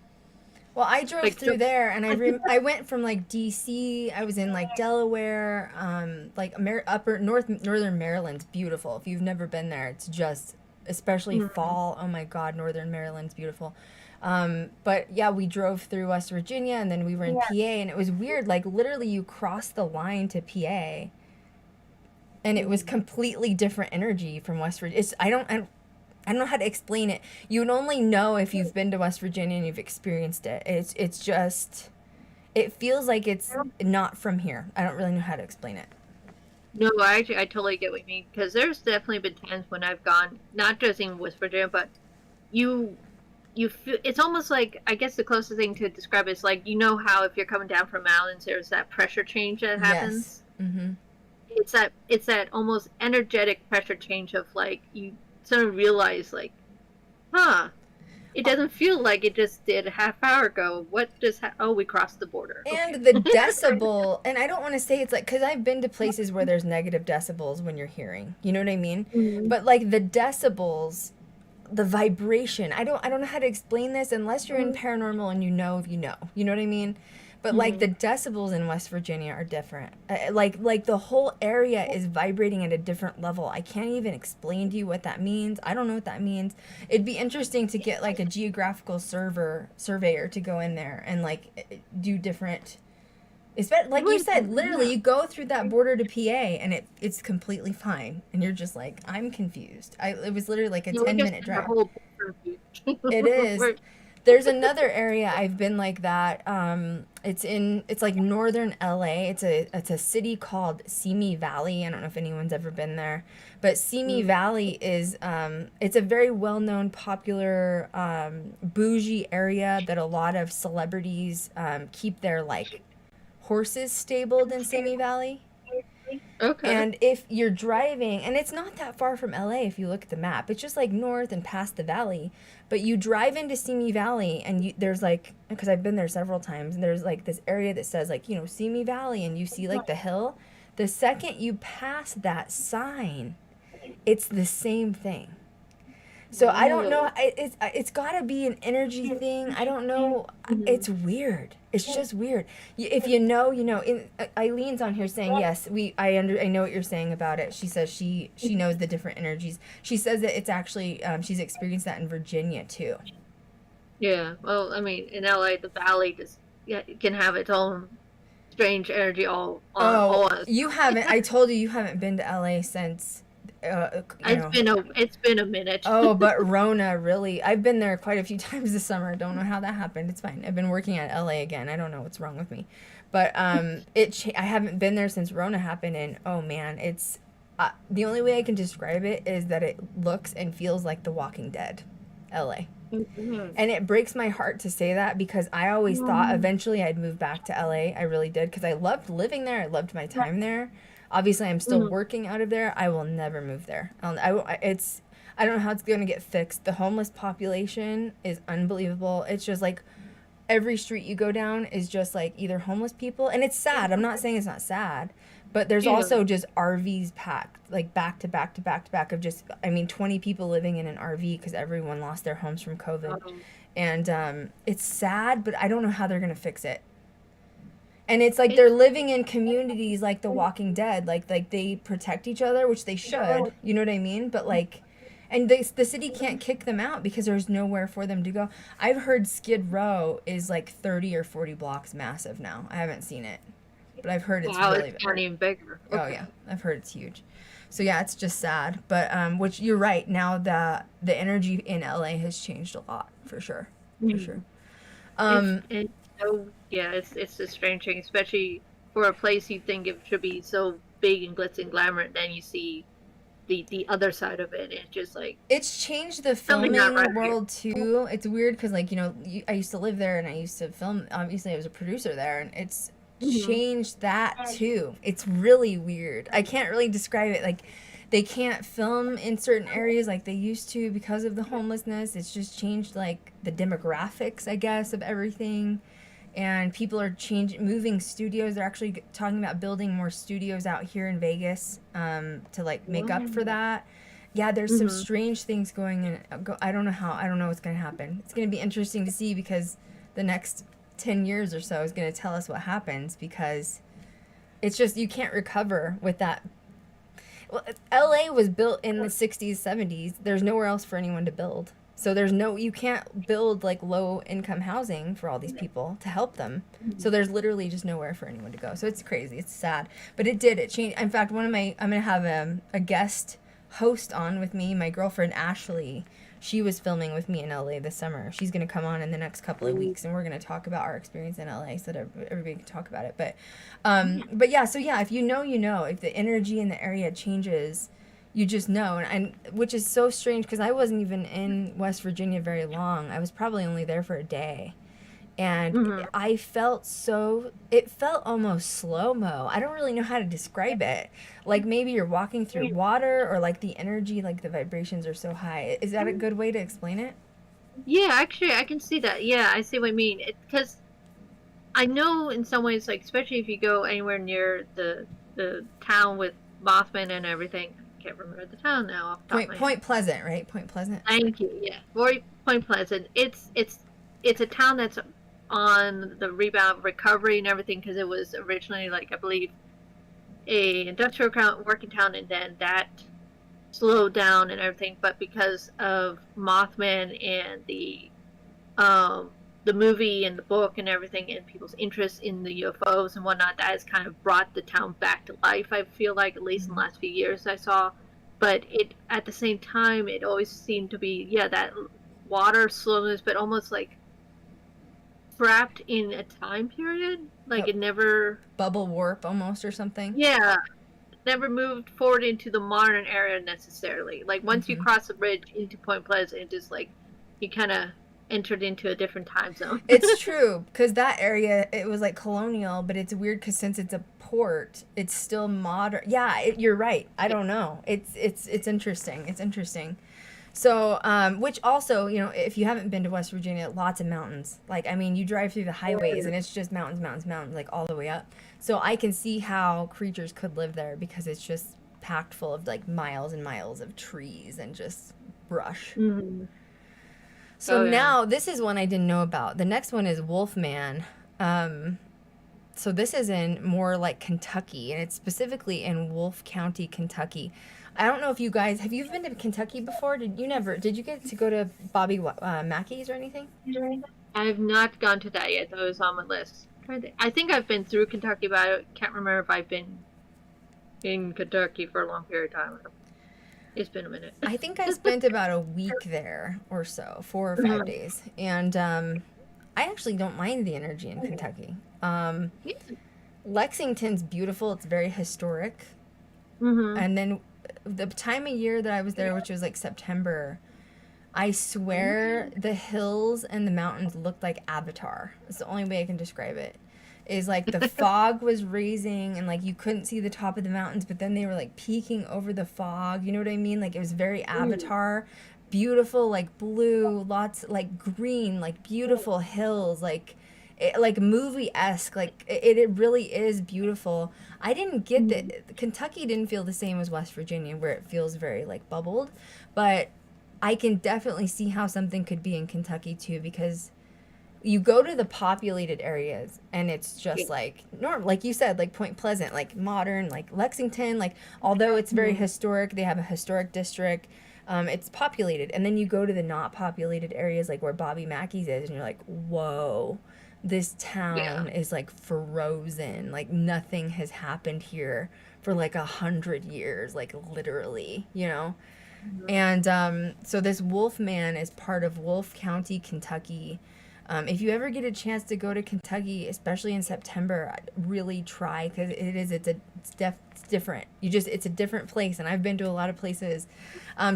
Well, I drove Like, through so- there, and I went from like DC. I was in like Delaware, like northern Maryland's beautiful. If you've never been there, it's just especially fall. Oh my God, northern Maryland's beautiful. But yeah, we drove through West Virginia, and then we were in PA, and it was weird. Like literally, you crossed the line to PA, and it was completely different energy from West Virginia. I don't know how to explain it. You would only know if you've been to West Virginia and you've experienced it. It's just, it feels like it's not from here. I don't really know how to explain it. No, I totally get what you mean, because there's definitely been times when I've gone, not just in West Virginia, but you feel, it's almost like, I guess the closest thing to describe it is like, you know how if you're coming down from mountains, there's that pressure change that happens. Yes. Mm-hmm. It's that almost energetic pressure change of like, you suddenly realize like, it doesn't feel like it just did a half hour ago. What just we crossed the border. And the decibel, and I don't want to say it's like, because I've been to places where there's negative decibels when you're hearing, you know what I mean? Mm-hmm. But like the decibels, the vibration, I don't know how to explain this unless you're in paranormal and you know what I mean? But like the decibels in West Virginia are different. Like the whole area is vibrating at a different level. I can't even explain to you what that means. I don't know what that means. It'd be interesting to get like a geographical surveyor to go in there and like do different. Like you said, literally you go through that border to PA and it's completely fine, and you're just like, I'm confused. It was literally like a 10-minute drive. It is. There's another area I've been like that. It's like northern LA. It's a city called Simi Valley. I don't know if anyone's ever been there, but Simi Valley is it's a very well-known, popular bougie area that a lot of celebrities keep their like horses stabled in Simi Valley. Okay. And if you're driving, and it's not that far from LA if you look at the map, it's just like north and past the valley. But you drive into Simi Valley, and there's like, because I've been there several times, and there's like this area that says like, Simi Valley, and you see like the hill. The second you pass that sign, it's the same thing. So I don't know. It's got to be an energy thing. I don't know. It's weird. It's just weird. If you know, you know. Eileen's on here saying yes. I know what you're saying about it. She says she knows the different energies. She says that it's actually she's experienced that in Virginia too. Yeah. Well, I mean, in LA, the valley just can have its own strange energy all you haven't. I told you haven't been to LA since. It's been a minute. Oh, but Rona, really. I've been there quite a few times this summer. Don't know how that happened. It's fine. I've been working at LA again. I don't know what's wrong with me. But I haven't been there since Rona happened, and oh man, the only way I can describe it is that it looks and feels like The Walking Dead, LA. Mm-hmm. And it breaks my heart to say that because I always thought eventually I'd move back to LA. I really did because I loved living there. I loved my time there. Obviously, I'm still working out of there. I will never move there. I don't know how it's going to get fixed. The homeless population is unbelievable. It's just like every street you go down is just like either homeless people. And it's sad. I'm not saying it's not sad. But there's also just RVs packed, like back to back to back to back of just, 20 people living in an RV because everyone lost their homes from COVID. And it's sad, but I don't know how they're going to fix it. And it's like they're living in communities like The Walking Dead. Like they protect each other, which they should. You know what I mean? But like, and the city can't kick them out because there's nowhere for them to go. I've heard Skid Row is like 30 or 40 blocks massive now. I haven't seen it. But I've heard it's really it's even bigger. Oh yeah, I've heard it's huge. So yeah, it's just sad. But which you're right. Now the energy in LA has changed a lot for sure. For sure. It's a strange thing, especially for a place you think it should be so big and glitz and glamour, and then you see the other side of it. It's just like it's changed the filming world too. It's weird because like I used to live there and I used to film. Obviously, I was a producer there, and it's changed that too. It's really weird. I can't really describe it. Like they can't film in certain areas like they used to because of the homelessness. It's just changed like the demographics, I guess, of everything. And people are moving studios. They're actually talking about building more studios out here in Vegas to like make up for that. Yeah, there's some strange things going in. I don't know what's going to happen. It's going to be interesting to see because the next 10 years or so is going to tell us what happens because it's just you can't recover with that. Well, LA was built in the 60s, 70s. There's nowhere else for anyone to build. So you can't build like low income housing for all these people to help them. So there's literally just nowhere for anyone to go. So it's crazy. It's sad. But it changed. In fact, I'm going to have a guest host on with me, my girlfriend Ashley. She was filming with me in LA this summer. She's going to come on in the next couple of weeks, and we're going to talk about our experience in LA so that everybody can talk about it. But yeah, so yeah, if you know, if the energy in the area changes, you just know. And which is so strange because I wasn't even in West Virginia very long. I was probably only there for a day. And I felt it felt almost slow-mo. I don't really know how to describe it. Like maybe you're walking through water or like the energy, like the vibrations are so high. Is that a good way to explain it? Yeah, actually, I can see that. Yeah, I see what you mean. Because I know in some ways, like especially if you go anywhere near the town with Mothman and everything. I can't remember the town now. Off the top of my head. Point Pleasant, right? Point Pleasant. Thank you. Yeah, Point Pleasant. It's a town that's on the rebound recovery and everything because it was originally like I believe a industrial working town and then that slowed down and everything, but because of Mothman and the movie and the book and everything and people's interest in the UFOs and whatnot, that has kind of brought the town back to life. I feel like at least in the last few years I saw, but it at the same time it always seemed to be that water slowness, but almost like trapped in a time period, like it never bubble warp almost or something. Yeah, never moved forward into the modern era necessarily. Like once you cross the bridge into Point Pleasant, it just like you kind of entered into a different time zone. It's true because that area it was like colonial, but it's weird because since it's a port, it's still modern. Yeah, you're right. I don't know. It's interesting. It's interesting. So, which also, if you haven't been to West Virginia, lots of mountains. Like, you drive through the highways and it's just mountains, like all the way up. So I can see how creatures could live there because it's just packed full of like miles and miles of trees and just brush. So now this is one I didn't know about. The next one is Wolfman. So this is in more like Kentucky, and it's specifically in Wolfe County, Kentucky. I don't know if you guys have you been to Kentucky before? Did you get to go to Bobby Mackey's or anything? I have not gone to that yet. That was on my list. I think I've been through Kentucky, but I can't remember if I've been in Kentucky for a long period of time. It's been a minute. I think I spent about a week there or so, 4 or 5 days, and I actually don't mind the energy in Kentucky. Lexington's beautiful. It's very historic. And then the time of year that I was there, which was like September, I swear the hills and the mountains looked like Avatar. It's the only way I can describe it. Is like the fog was raising and like you couldn't see the top of the mountains, but then they were like peeking over the fog. You know what I mean? Like it was very Avatar. Beautiful, like blue, lots like green, like beautiful hills, like like movie-esque. Like it really is beautiful. I didn't get that. Kentucky didn't feel the same as West Virginia, where it feels very like bubbled, but I can definitely see how something could be in Kentucky too, because you go to the populated areas and it's just like like you said, like Point Pleasant, like modern, like Lexington, like although it's very historic, they have a historic district. It's populated, and then you go to the not populated areas like where Bobby Mackey's is, and you're like, whoa, this town is like frozen. Like nothing has happened here for like 100 years, like literally, you know. And so this Wolf Man is part of Wolf County, Kentucky. If you ever get a chance to go to Kentucky, especially in September, really try, because it's different. It's a different place, and I've been to a lot of places.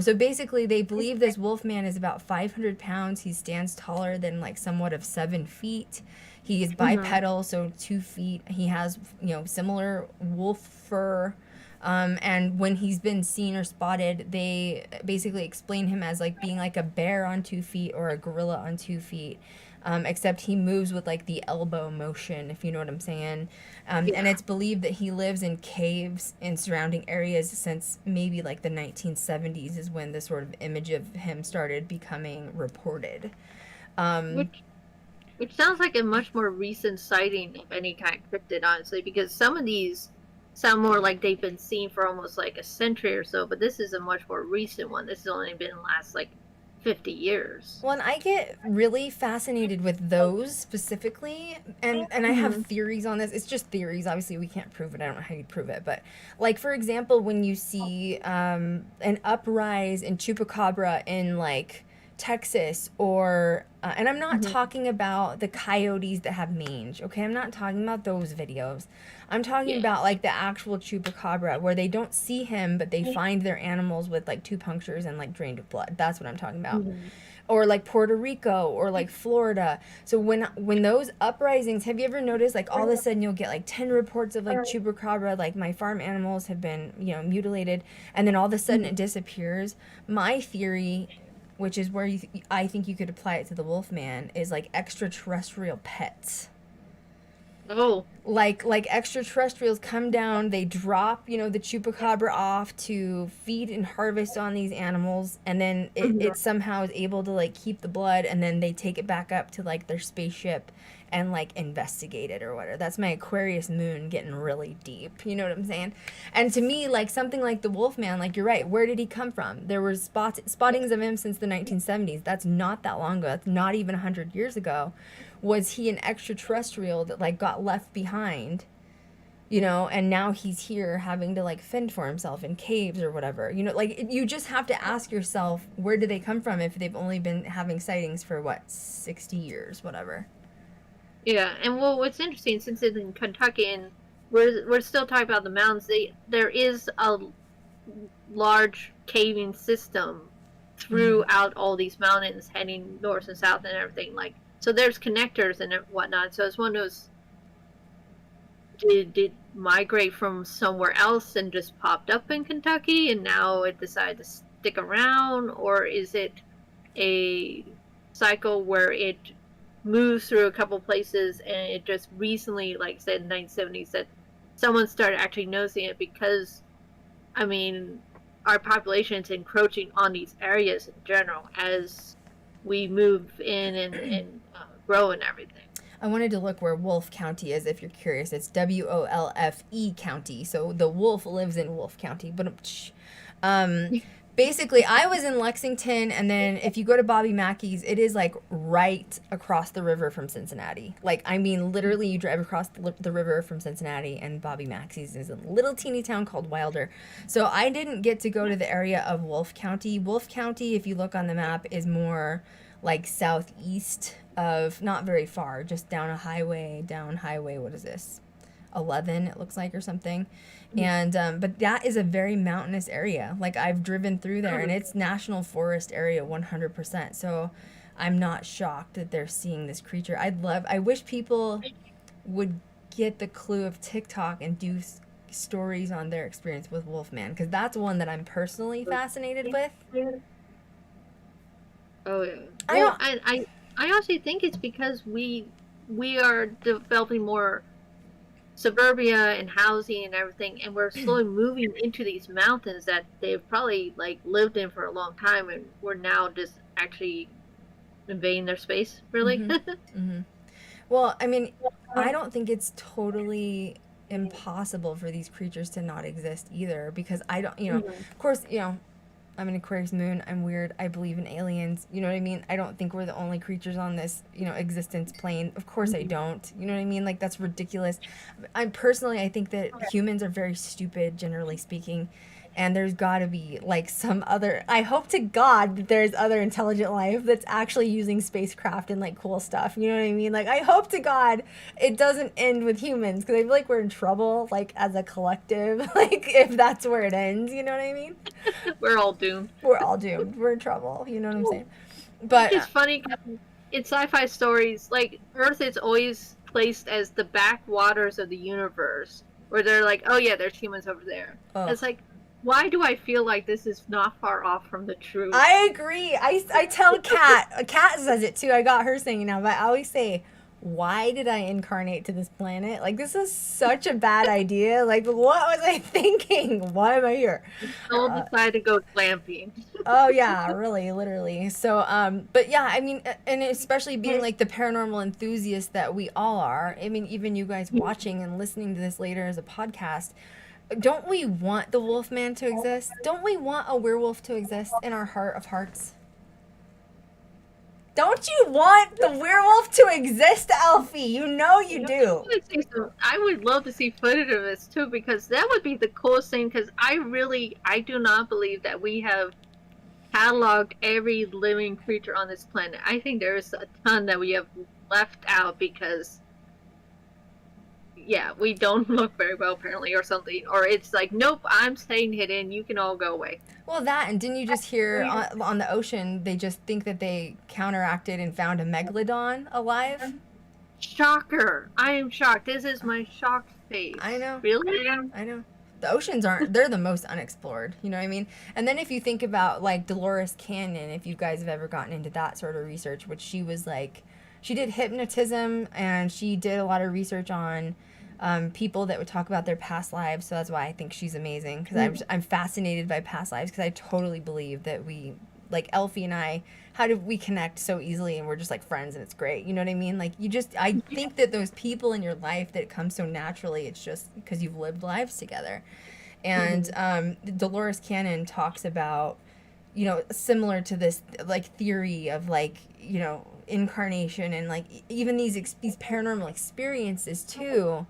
So basically, they believe this wolf man is about 500 pounds. He stands taller than like somewhat of 7 feet. He is bipedal, so 2 feet. He has, similar wolf fur. And when he's been seen or spotted, they basically explain him as like being like a bear on 2 feet or a gorilla on 2 feet. Except he moves with like the elbow motion, if you know what I'm saying. And it's believed that he lives in caves in surrounding areas since maybe like the 1970s is when this sort of image of him started becoming reported. Which sounds like a much more recent sighting of any kind of cryptid, honestly, because some of these sound more like they've been seen for almost like a century or so, but this is a much more recent one. This has only been the last like 50 years. Well, and I get really fascinated with those specifically, and I have theories on this. It's just theories. Obviously, we can't prove it. I don't know how you'd prove it. But, like, for example, when you see an uprise in Chupacabra in, like, Texas or... and I'm not talking about the coyotes that have mange, okay? I'm not talking about those videos. I'm talking about, like, the actual Chupacabra, where they don't see him, but they find their animals with, like, 2 punctures and, like, drained of blood. That's what I'm talking about. Or, like, Puerto Rico or, like, Florida. So when those uprisings, have you ever noticed, like, all of a sudden you'll get, like, 10 reports of, like, Chupacabra, like, my farm animals have been, mutilated, and then all of a sudden it disappears? My theory, which is where I think you could apply it to the Wolfman, is, like, extraterrestrial pets. Oh. Like extraterrestrials come down, they drop, the Chupacabra off to feed and harvest on these animals, and then it somehow is able to, like, keep the blood, and then they take it back up to, like, their spaceship and, like, investigate it or whatever. That's my Aquarius moon getting really deep, you know what I'm saying? And to me, like, something like the Wolfman, like, you're right, where did he come from? There were spottings of him since the 1970s. That's not that long ago. That's not even 100 years ago. Was he an extraterrestrial that, like, got left behind, and now he's here having to, like, fend for himself in caves or whatever? Like, you just have to ask yourself, where do they come from if they've only been having sightings for, 60 years, whatever? Yeah, and well, what's interesting, since it's in Kentucky, and we're still talking about the mountains, there is a large caving system throughout all these mountains heading north and south and everything, like, so there's connectors and whatnot. So it's one of those, did migrate from somewhere else and just popped up in Kentucky and now it decided to stick around? Or is it a cycle where it moves through a couple places and it just recently, like said in the 1970s, that someone started actually noticing it because, I mean, our population is encroaching on these areas in general as we move in and grow and everything. I wanted to look where Wolf County is, if you're curious. It's WOLFE County, so the wolf lives in Wolf County. But basically, I was in Lexington, and then if you go to Bobby Mackey's, it is, like, right across the river from Cincinnati. Like, I mean, literally, you drive across the river from Cincinnati, and Bobby Mackey's is a little teeny town called Wilder. So I didn't get to go to the area of Wolf County. Wolf County, if you look on the map, is more, like, southeast of, not very far, just down highway, what is this? 11, it looks like, or something. And but that is a very mountainous area. Like, I've driven through there, and it's national forest area 100%. So I'm not shocked that they're seeing this creature. I wish people would get the clue of TikTok and do stories on their experience with Wolfman, because that's one that I'm personally fascinated with. Oh yeah. I Well, don't- I honestly think it's because we are developing more suburbia and housing and everything, and we're slowly moving into these mountains that they've probably like lived in for a long time, and we're now just actually invading their space, really. Mm-hmm. Well, I mean, I don't think it's totally impossible for these creatures to not exist either, because I don't, of course, I'm an Aquarius moon, I'm weird, I believe in aliens, you know what I mean? I don't think we're the only creatures on this, existence plane. Of course I don't, you know what I mean? Like, that's ridiculous. I think that humans are very stupid, generally speaking, and there's gotta be, like, some other, I hope to God that there's other intelligent life that's actually using spacecraft and, like, cool stuff, you know what I mean? Like, I hope to God it doesn't end with humans, because I feel like we're in trouble, like, as a collective, like, if that's where it ends, you know what I mean? We're all doomed. We're all doomed. We're in trouble, you know what I'm saying? But It's funny 'cause in sci-fi stories, like Earth is always placed as the backwaters of the universe, where they're like, oh yeah, there's humans over there. Oh. It's like, why do I feel like this is not far off from the truth? I agree. I tell Kat says it too. I got her saying it now, but I always say, why did I incarnate to this planet? Like, this is such a bad idea. Like, what was I thinking? Why am I here? Soul decided to go glamping. Oh yeah, really, literally. So, but yeah, I mean, and especially being like the paranormal enthusiast that we all are. I mean, even you guys watching and listening to this later as a podcast, don't we want the Wolfman to exist? Don't we want a werewolf to exist in our heart of hearts? Don't you want the werewolf to exist, Alfie? You know you do. I would love to see footage of this too, because that would be the coolest thing, because I do not believe that we have cataloged every living creature on this planet. I think there's a ton that we have left out because, yeah, we don't look very well apparently, or something, or it's like, nope, I'm staying hidden, you can all go away. Well, that, and didn't you just hear on the ocean, they just think that they counteracted and found a megalodon alive? Shocker. I am shocked. This is my shocked face. I know. Really? I know. The oceans they're the most unexplored, you know what I mean? And then if you think about, like, Dolores Cannon, if you guys have ever gotten into that sort of research, which she was like, she did hypnotism, and she did a lot of research on people that would talk about their past lives. So that's why I think she's amazing, because I'm fascinated by past lives, because I totally believe that we, like Elfie and I, how did we connect so easily, and we're just like friends, and it's great, you know what I mean? Like, I think that those people in your life that come so naturally, it's just because you've lived lives together. And Dolores Cannon talks about, similar to this, like, theory of, like, incarnation, and, like, even these paranormal experiences too.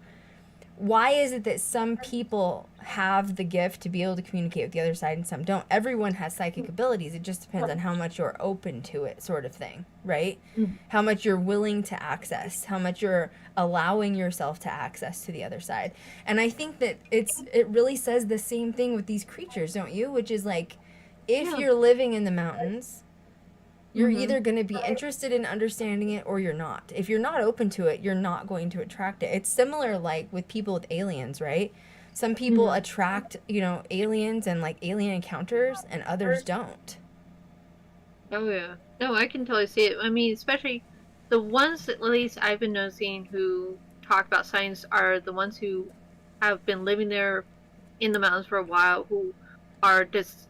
Why is it that some people have the gift to be able to communicate with the other side and some don't? Everyone has psychic abilities. It just depends on how much you're open to it, sort of thing, right? How much you're willing to access, how much you're allowing yourself to access to the other side. And I think that it really says the same thing with these creatures, don't you? Which is like, if you're living in the mountains, you're either going to be interested in understanding it or you're not. If you're not open to it, you're not going to attract it. It's similar, like, with people with aliens, right? Some people attract, aliens and, like, alien encounters, and others don't. Oh, yeah. No, I can totally see it. I mean, especially the ones that, at least I've been noticing, who talk about science are the ones who have been living there in the mountains for a while, who are just,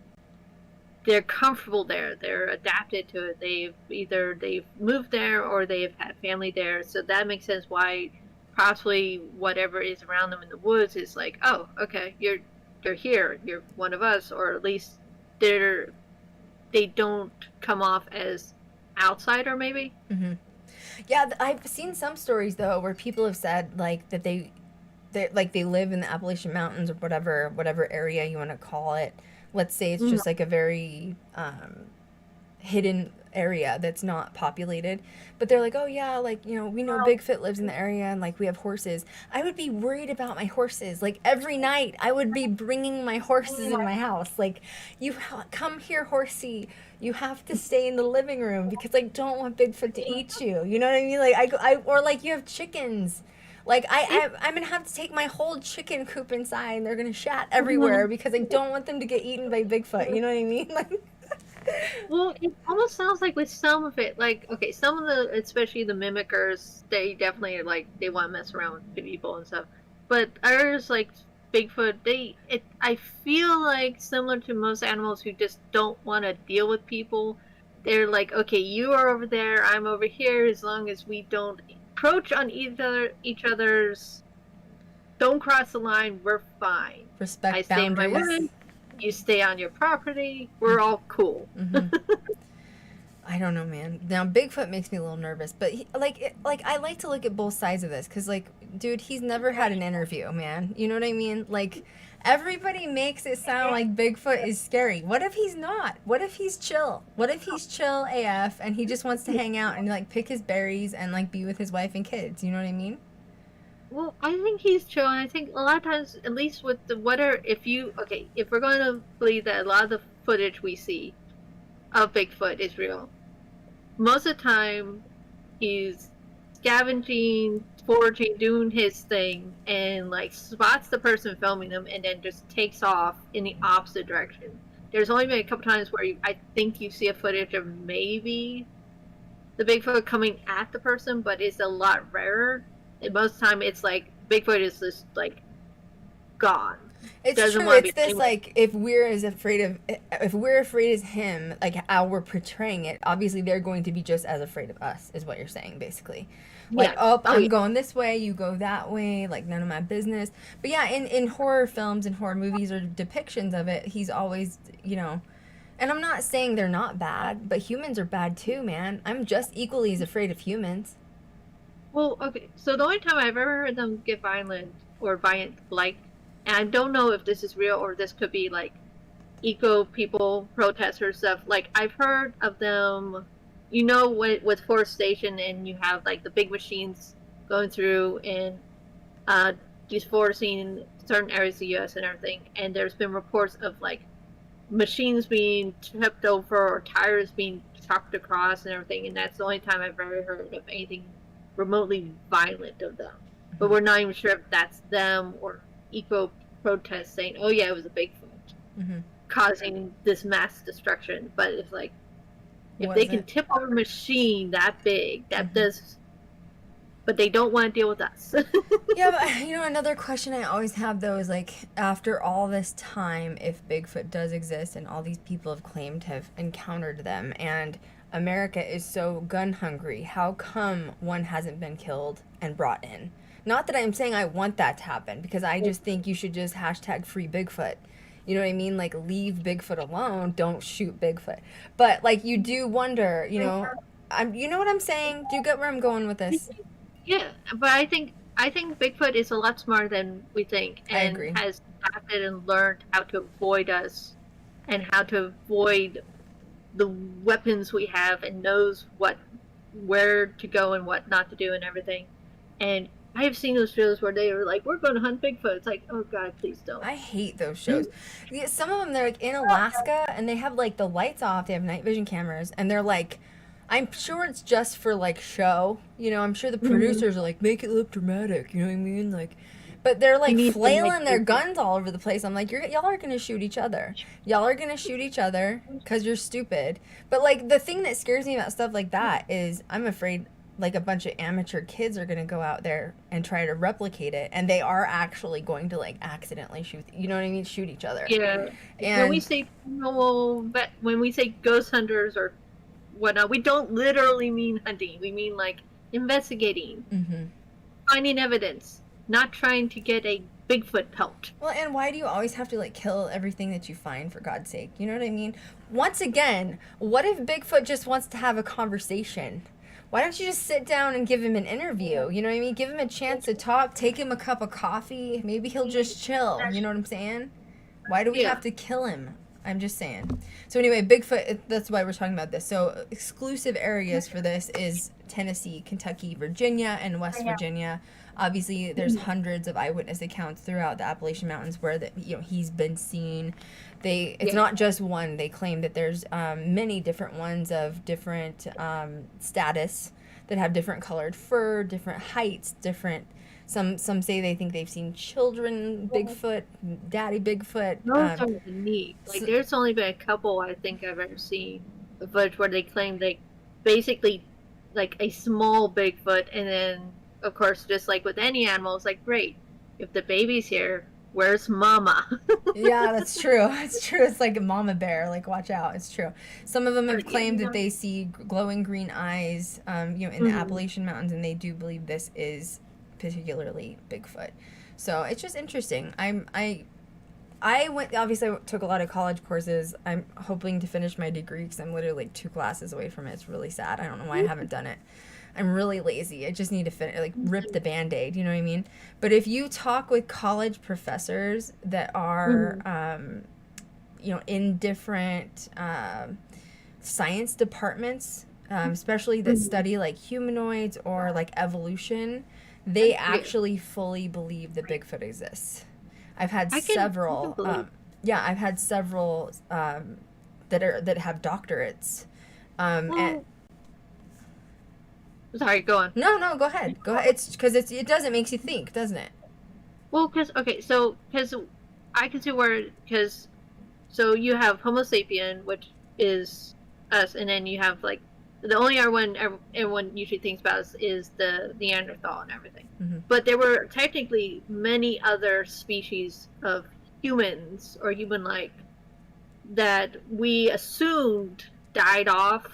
they're comfortable there. They're adapted to it. They've moved there, or they've had family there. So that makes sense why possibly whatever is around them in the woods is like, oh, okay, you're here. You're one of us, or at least they don't come off as outsider, maybe. Yeah, I've seen some stories though where people have said, like, that they live in the Appalachian Mountains, or whatever area you want to call it. Let's say it's just like a very hidden area that's not populated, but they're like, oh yeah, like, you know, we know Bigfoot lives in the area and like we have horses. I would be worried about my horses. Like every night I would be bringing my horses in my house. Like, come here, horsey. You have to stay in the living room because I don't want Bigfoot to eat you. You know what I mean? Like or like you have chickens. Like I'm gonna have to take my whole chicken coop inside, and they're gonna shat everywhere because I don't want them to get eaten by Bigfoot. You know what I mean? Like, Well, it almost sounds like with some of it, like, okay, some of the, especially the mimickers, they definitely like they want to mess around with people and stuff. But others, like Bigfoot, I feel like similar to most animals who just don't want to deal with people. They're like, okay, you are over there, I'm over here. As long as we don't approach on each other's, don't cross the line, we're fine. Respect I stay in my boundaries. woods, you stay on your property, we're all cool. I don't know, man. Now Bigfoot makes me a little nervous, but I like to look at both sides of this because, like, dude, he's never had an interview, man. You know what I mean? Like, everybody makes it sound like Bigfoot is scary. What if he's not? What if he's chill? What if he's chill AF and he just wants to hang out and like pick his berries and like be with his wife and kids? You know what I mean? Well, I think he's chill, and I think a lot of times, at least with the if we're going to believe that a lot of the footage we see of Bigfoot is real, most of the time he's scavenging, foraging, doing his thing, and like spots the person filming him, and then just takes off in the opposite direction. There's only been a couple times where I think you see a footage of maybe the Bigfoot coming at the person, but it's a lot rarer. And most of the time, it's like Bigfoot is just like gone. It's Doesn't true. wanna It's be this seen. like if we're afraid as him, like how we're portraying it. Obviously, they're going to be just as afraid of us, is what you're saying, basically. Like, Yeah. oh, I'm yeah. going this way, you go that way, like none of my business. But yeah, in horror films and horror movies or depictions of it, he's always, you know. And I'm not saying they're not bad, but humans are bad too, man. I'm just equally as afraid of humans. Well, okay. So the only time I've ever heard them get violent, like, and I don't know if this is real or this could be like eco people, protesters stuff. Like I've heard of them, you know, with forestation and you have like the big machines going through and deforesting certain areas of the U.S. and everything. And there's been reports of like machines being tipped over or tires being trucked across and everything. And that's the only time I've ever heard of anything remotely violent of them. But we're not even sure if that's them or eco protests saying, oh yeah, it was a Bigfoot causing this mass destruction. But it's like, if they can tip over a machine that big, that does, but they don't want to deal with us. Yeah, but you know, another question I always have though is like, after all this time, if Bigfoot does exist and all these people have claimed to have encountered them, and America is so gun hungry, how come one hasn't been killed and brought in? Not that I'm saying I want that to happen, because I just think you should just hashtag free Bigfoot. You know what I mean? Like, leave Bigfoot alone. Don't shoot Bigfoot. But like, you do wonder, you know, you know what I'm saying? Do you get where I'm going with this? Yeah, but I think Bigfoot is a lot smarter than we think, I and agree. has adapted and learned how to avoid us, and how to avoid the weapons we have, and knows where to go and what not to do and everything. And I have seen those shows where they were like, "We're going to hunt Bigfoot." It's like, oh God, please don't. I hate those shows. Yeah, some of them, they're like in Alaska and they have like the lights off, they have night vision cameras, and they're like, I'm sure it's just for like show, you know, I'm sure the producers are like, make it look dramatic, you know what I mean? Like, but they're like need to flailing make their it- guns all over the place. I'm like, y'all are gonna shoot each other. Y'all are gonna shoot each other because you're stupid. But like, the thing that scares me about stuff like that is I'm afraid like a bunch of amateur kids are gonna go out there and try to replicate it, and they are actually going to like accidentally shoot, you know what I mean, shoot each other. Yeah. And When we say when we say ghost hunters or whatnot, we don't literally mean hunting. We mean like investigating, finding evidence, not trying to get a Bigfoot pelt. Well, and why do you always have to like kill everything that you find, for God's sake? You know what I mean? Once again, what if Bigfoot just wants to have a conversation? Why don't you just sit down and give him an interview? You know what I mean? Give him a chance to talk, take him a cup of coffee. Maybe he'll just chill. You know what I'm saying? Why do we Yeah. have to kill him? I'm just saying. So anyway, Bigfoot, that's why we're talking about this. So exclusive areas for this is Tennessee, Kentucky, Virginia, and West Virginia. Obviously, there's hundreds of eyewitness accounts throughout the Appalachian Mountains where he's been seen. It's not just one. They claim that there's many different ones of different status that have different colored fur, different heights, different. Some say they think they've seen children Bigfoot, daddy Bigfoot. Those are neat. Like, there's only been a couple I think I've ever seen the footage where they claim they basically like a small Bigfoot, and then of course, just like with any animal, it's like, great, if the baby's here, where's mama? Yeah, that's true. It's true. It's like a mama bear. Like, watch out. It's true. Some of them have claimed that they see glowing green eyes, in the Appalachian Mountains, and they do believe this is particularly Bigfoot. So it's just interesting. I took a lot of college courses. I'm hoping to finish my degree because I'm literally like 2 classes away from it. It's really sad. I don't know why I haven't done it. I'm really lazy. I just need to rip the Band-Aid, you know what I mean? But if you talk with college professors that are, in different science departments, especially that study like humanoids or like evolution, they actually fully believe that Bigfoot exists. I've had several that have doctorates. And sorry, go on. No, go ahead. It's because it does, it makes you think, doesn't it? Well, because I can see so you have Homo sapien, which is us, and then you have like the only other one everyone usually thinks about is the Neanderthal and everything. Mm-hmm. But there were technically many other species of humans or human-like that we assumed died off,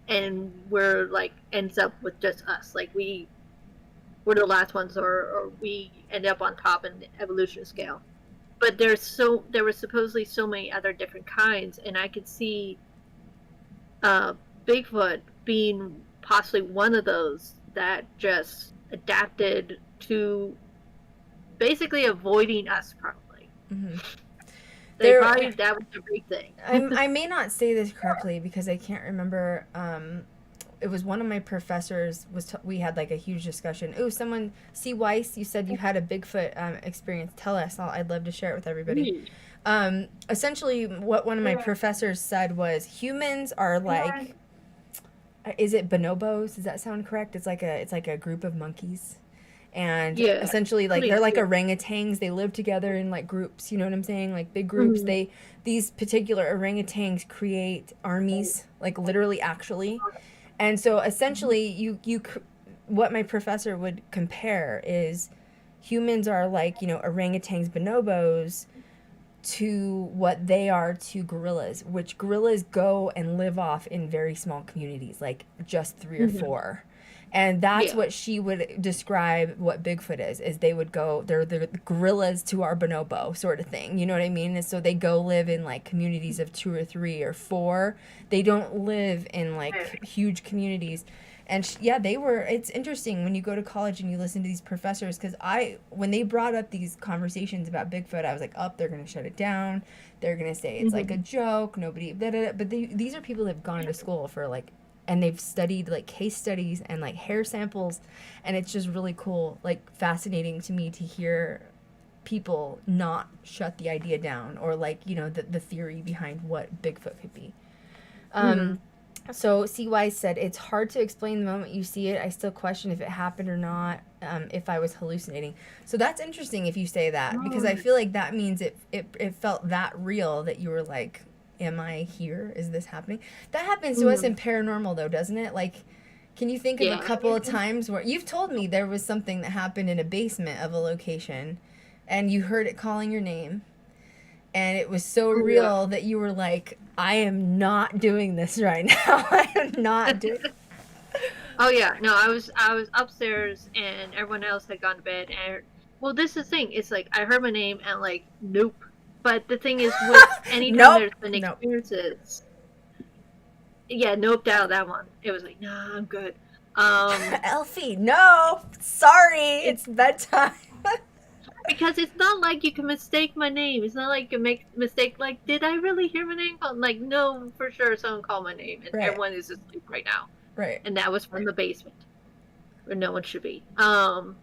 and we're like ends up with just us. Like we're the last ones, or we end up on top in the evolution scale. But there were supposedly so many other different kinds, and I could see Bigfoot being possibly one of those that just adapted to basically avoiding us, probably. Mm-hmm. That was a big thing. I may not say this correctly because I can't remember. It was one of my professors we had like a huge discussion. Oh, someone, C. Weiss, you said you had a Bigfoot experience. Tell us. I'd love to share it with everybody. Essentially, what one of my professors said was humans are like, is it bonobos? Does that sound correct? It's like a group of monkeys. And essentially, like, they're like orangutans. They live together in like groups. You know what I'm saying? Like big groups. Mm-hmm. These particular orangutans create armies, like literally, actually. And so essentially, what my professor would compare is humans are like, orangutans, bonobos, to what they are to gorillas, which gorillas go and live off in very small communities, like just 3 or 4. And that's what she would describe what Bigfoot is they would go, they're the gorillas to our bonobo sort of thing. You know what I mean? And so they go live in like communities of 2 or 3 or 4. They don't live in like huge communities. And it's interesting when you go to college and you listen to these professors, because when they brought up these conversations about Bigfoot, I was like, they're going to shut it down. They're going to say it's like a joke. Nobody, blah, blah, blah. But these are people that have gone to school for like, and they've studied like case studies and like hair samples. And it's just really cool, like fascinating to me to hear people not shut the idea down or like, the theory behind what Bigfoot could be. So CY said, it's hard to explain the moment you see it. I still question if it happened or not, if I was hallucinating. So that's interesting if you say that, because I feel like that means it felt that real that you were like, am I here? Is this happening? That happens to us in paranormal though, doesn't it? Like, can you think of a couple of times where you've told me there was something that happened in a basement of a location and you heard it calling your name? And it was so real that you were like, I am not doing this right now. I am not doing it. Oh, yeah. No, I was upstairs and everyone else had gone to bed. And, well, this is the thing. It's like, I heard my name and like, nope. But the thing is, with anytime there's been experiences, noped out that one. It was like, nah, I'm good. Elfie, no. Sorry. It's bedtime. Because it's not like you can mistake my name. It's not like you make mistake like, did I really hear my name called? Like, no, for sure someone called my name and Right. everyone is asleep right now. Right. And that was from the basement. Where no one should be. But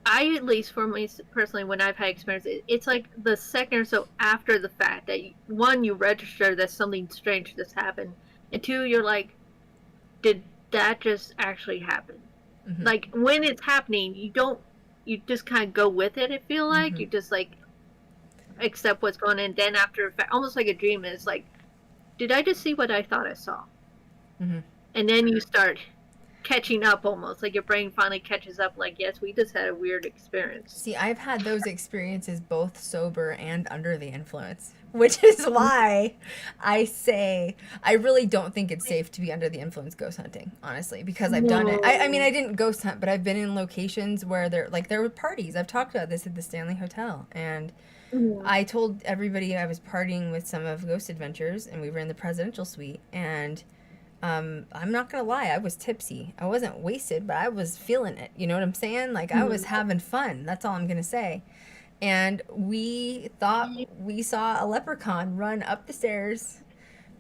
I, at least for me personally, when I've had experience, it's like the second or so after the fact that one, you register that something strange just happened, and two, you're like, did that just actually happen? Mm-hmm. Like when it's happening, you just kind of go with it. I feel like you just like accept what's going on. And then after, almost like a dream, it's like, did I just see what I thought I saw? Mm-hmm. And then you start catching up almost. Like your brain finally catches up. Like, yes, we just had a weird experience. See, I've had those experiences both sober and under the influence, which is why I say I really don't think it's safe to be under the influence ghost hunting, honestly, because I've done it. I mean, I didn't ghost hunt, but I've been in locations where there were parties. I've talked about this at the Stanley Hotel, and I told everybody I was partying with some of Ghost Adventures, and we were in the presidential suite, and I'm not gonna lie, I was tipsy. I wasn't wasted, but I was feeling it. You know what I'm saying? Like, I was having fun. That's all I'm gonna say. And we thought we saw a leprechaun run up the stairs,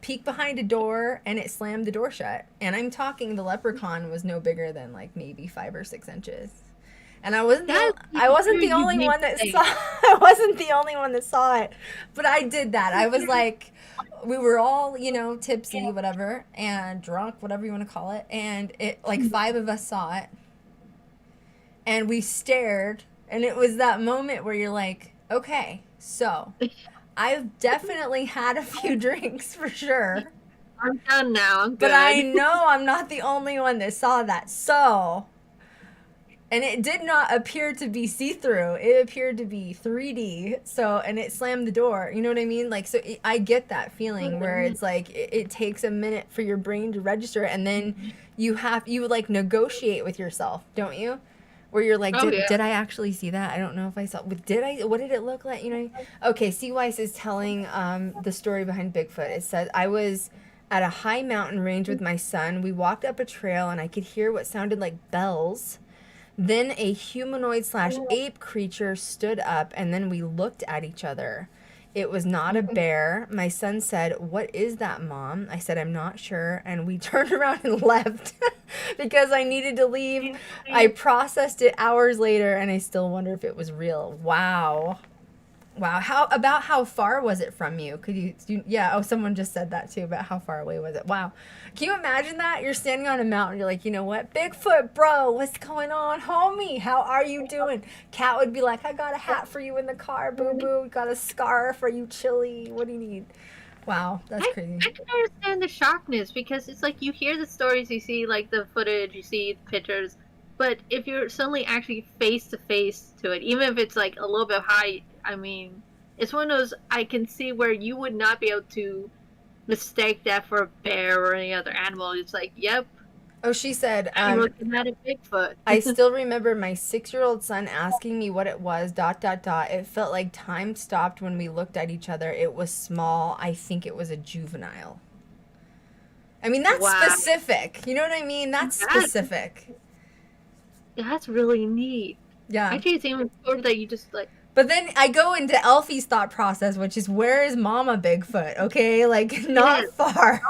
peek behind a door, and it slammed the door shut. And I'm talking, the leprechaun was no bigger than like maybe 5 or 6 inches. And I wasn't the only one that saw I wasn't the only one that saw it. But I did that. I was like, we were all, you know, tipsy, whatever, and drunk, whatever you want to call it. And it, like, 5 of us saw it. And we stared. And it was that moment where you're like, okay, so I've definitely had a few drinks for sure. I'm done now. I'm good. But I know I'm not the only one that saw that. So, and it did not appear to be see-through. It appeared to be 3D. So, and it slammed the door. You know what I mean? Like, so I get that feeling where it's like it takes a minute for your brain to register, and then you like negotiate with yourself, don't you? Where you're like, did I actually see that? I don't know if I saw. What did it look like? You know? Okay, C. Weiss is telling the story behind Bigfoot. It says, I was at a high mountain range with my son. We walked up a trail, and I could hear what sounded like bells. Then a humanoid/ape creature stood up, and then we looked at each other. It was not a bear. My son said, "What is that, Mom?" I said, "I'm not sure." And we turned around and left because I needed to leave. I processed it hours later, and I still wonder if it was real. Wow. How far was it from you? Could you someone just said that too, about how far away was it? Wow. Can you imagine that? You're standing on a mountain, you're like, you know what? Bigfoot, bro, what's going on, homie? How are you doing? Cat would be like, I got a hat for you in the car, boo-boo. Got a scarf. Are you chilly? What do you need? Wow, that's crazy. I can understand the shockness, because it's like you hear the stories, you see like the footage, you see the pictures, but if you're suddenly actually face to face to it, even if it's like a little bit high, I mean, it's one of those, I can see where you would not be able to mistake that for a bear or any other animal. It's like, yep. Oh, she said, I'm looking at a Bigfoot. I still remember my 6-year-old son asking me what it was, ... It felt like time stopped when we looked at each other. It was small. I think it was a juvenile. I mean, that's specific. You know what I mean? That's specific. That's really neat. Yeah. Actually, it's even sort of that you just like. But then I go into Elfie's thought process, which is, where is Mama Bigfoot? Okay, like, not far.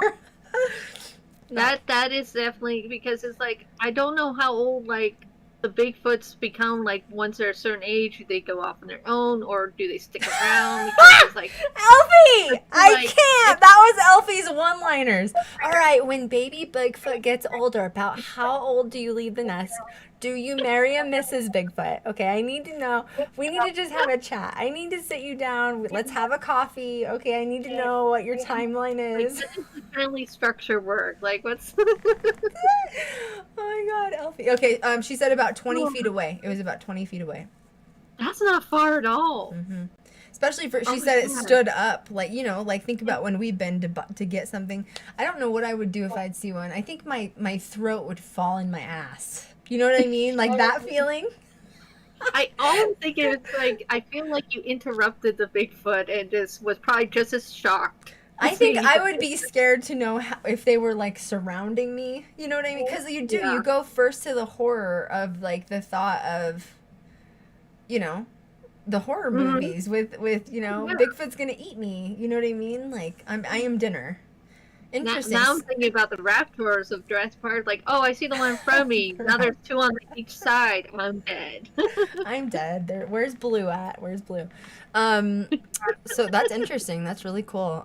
That is definitely, because it's like, I don't know how old like the Bigfoots become. Like, once they're a certain age, do they go off on their own, or do they stick around? Because it's like, Elfie! I can't! That was Elfie's one-liners. All right, when baby Bigfoot gets older, about how old do you leave the nest? Do you marry a Mrs. Bigfoot? Okay, I need to know. We need to just have a chat. I need to sit you down. Let's have a coffee. Okay, I need to know what your timeline is. Like, this is family structure work. Like, what's... Oh my God, Elfie. Okay, she said about 20 feet away. It was about 20 feet away. That's not far at all. Mm-hmm. Especially for, she said it stood up. Like, you know, like, think about when we've been to get something. I don't know what I would do if I'd see one. I think my throat would fall in my ass. You know what I mean? Like, that feeling? I always think it's like, I feel like you interrupted the Bigfoot and just was probably just as shocked. I think I would be scared to know if they were, like, surrounding me. You know what I mean? Because you do. Yeah. You go first to the horror of, like, the thought of you know, the horror movies with you know, Yeah. Bigfoot's gonna eat me. You know what I mean? Like I am dinner. Interesting. Now I'm thinking about the raptors of Jurassic Park. Like, oh, I see the one in front of me. Now there's two on each side. I'm dead. I'm dead. There. Where's Blue at? Where's Blue? So that's interesting. That's really cool.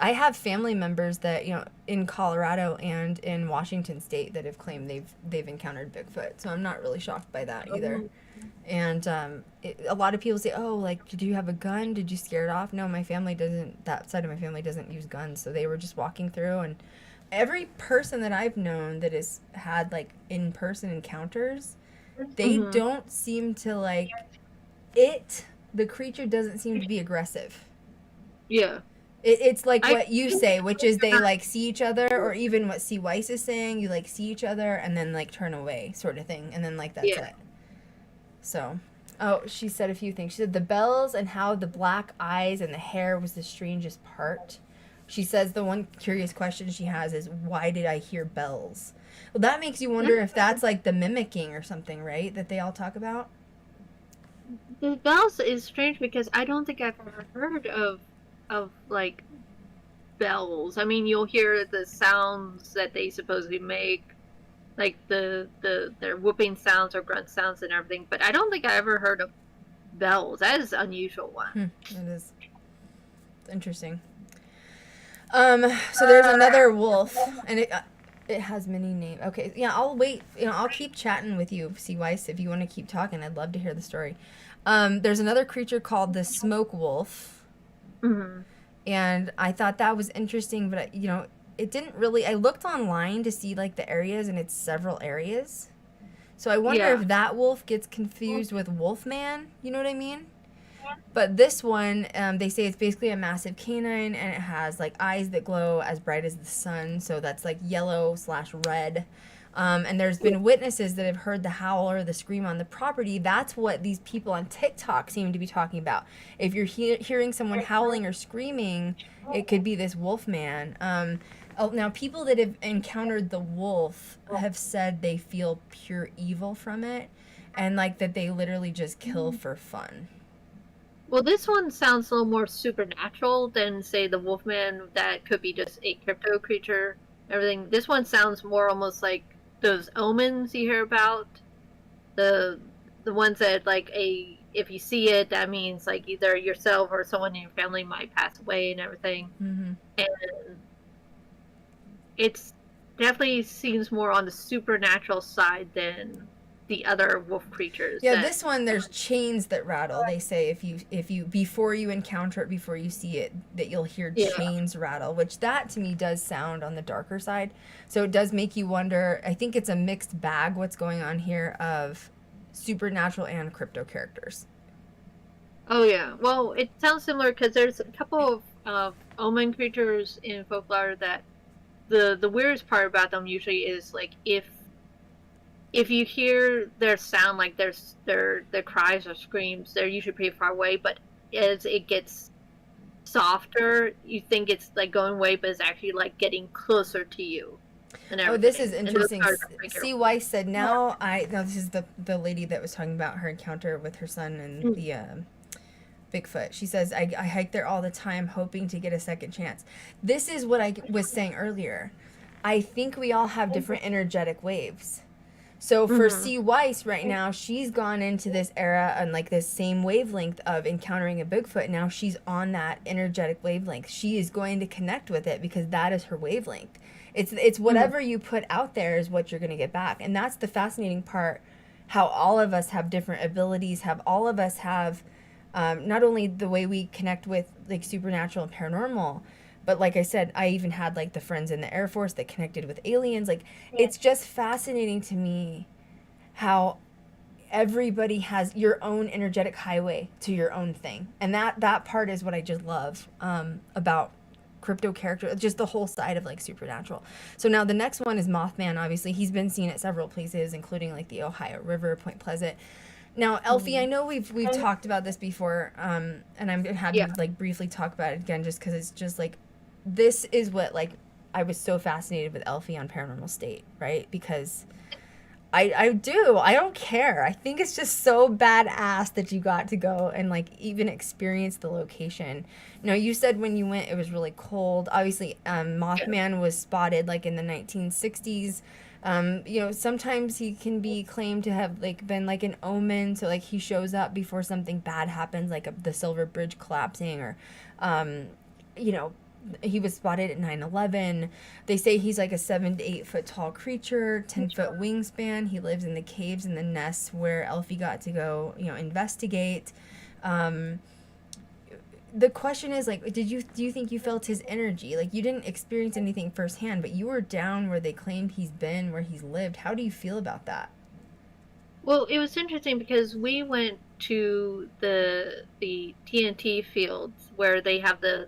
I have family members that, you know, in Colorado and in Washington State that have claimed they've encountered Bigfoot. So I'm not really shocked by that either. And a lot of people say, "Oh, like, did you have a gun? Did you scare it off?" No, my family doesn't. That side of my family doesn't use guns. So they were just walking through, and every person that I've known that has had like in-person encounters, they don't seem to like it. The creature doesn't seem to be aggressive. Yeah. It's like what you say, which is they like see each other, or even what C. Weiss is saying, you like see each other and then like turn away, sort of thing, and then like that's it. So, oh, she said a few things. She said the bells and how the black eyes and the hair was the strangest part. She says the one curious question she has is, why did I hear bells? Well, that makes you wonder if that's like the mimicking or something, right? That they all talk about. The bells is strange because I don't think I've ever heard of like bells. I mean, you'll hear the sounds that they supposedly make, like their whooping sounds or grunt sounds and everything, but I don't think I ever heard of bells. That is an unusual one. It is. It's interesting. So there's another wolf, and it has many names. Okay, yeah, I'll wait. You know, I'll keep chatting with you, C. Weiss, if you want to keep talking. I'd love to hear the story. There's another creature called the smoke wolf. And I thought that was interesting, but you know, it didn't really. I looked online to see like the areas, and it's several areas. So I wonder if that wolf gets confused with Wolfman. You know what I mean? But this one, they say it's basically a massive canine, and it has like eyes that glow as bright as the sun. So that's like yellow/red. And there's been witnesses that have heard the howl or the scream on the property. That's what these people on TikTok seem to be talking about. If you're hearing someone howling or screaming, it could be this wolf man. Now, people that have encountered the wolf have said they feel pure evil from it, and like that they literally just kill for fun. Well, this one sounds a little more supernatural than, say, the Wolfman that could be just a crypto creature. Everything. This one sounds more almost like those omens you hear about. The ones that like if you see it, that means like either yourself or someone in your family might pass away and everything. And it's definitely seems more on the supernatural side than the other wolf creatures. Yeah, this one, there's chains that rattle. They say if you before you encounter it, before you see it, that you'll hear chains rattle, which that to me does sound on the darker side. So it does make you wonder. I think it's a mixed bag what's going on here of supernatural and crypto characters. Oh yeah, well it sounds similar because there's a couple of omen creatures in folklore that the weirdest part about them usually is like if you hear their sound, like their cries or screams, they're usually pretty far away, but as it gets softer, you think it's like going away, but it's actually like getting closer to you. Oh, this is interesting. C. Weiss said, now this is the lady that was talking about her encounter with her son and the Bigfoot. She says, I hike there all the time hoping to get a second chance. This is what I was saying earlier. I think we all have different energetic waves. So for C. Weiss right now, she's gone into this era on like this same wavelength of encountering a Bigfoot. Now she's on that energetic wavelength. She is going to connect with it because that is her wavelength. It's whatever you put out there is what you're going to get back. And that's the fascinating part, how all of us have different abilities, all of us have not only the way we connect with like supernatural and paranormal, but like I said, I even had like the friends in the Air Force that connected with aliens. Like, it's just fascinating to me how everybody has your own energetic highway to your own thing. And that part is what I just love about crypto character, just the whole side of like supernatural. So now the next one is Mothman. Obviously, he's been seen at several places, including like the Ohio River, Point Pleasant. Now, Elfie, I know we've talked about this before, and I'm happy to like briefly talk about it again, just because it's just like, this is what like I was so fascinated with Elfie on Paranormal State, right? Because I do. I don't care. I think it's just so badass that you got to go and like even experience the location. You said when you went it was really cold. Obviously, Mothman was spotted like in the 1960s. Sometimes he can be claimed to have like been like an omen, so like he shows up before something bad happens, like the Silver Bridge collapsing, or you know, he was spotted at 9/11. They say he's like a 7 to 8 foot tall creature, 10-foot wingspan. He lives in the caves and the nests where Elfie got to go, investigate. The question is like, do you think you felt his energy? Like, you didn't experience anything firsthand, but you were down where they claimed he's been, where he's lived. How do you feel about that? Well, it was interesting because we went to the TNT fields where they have the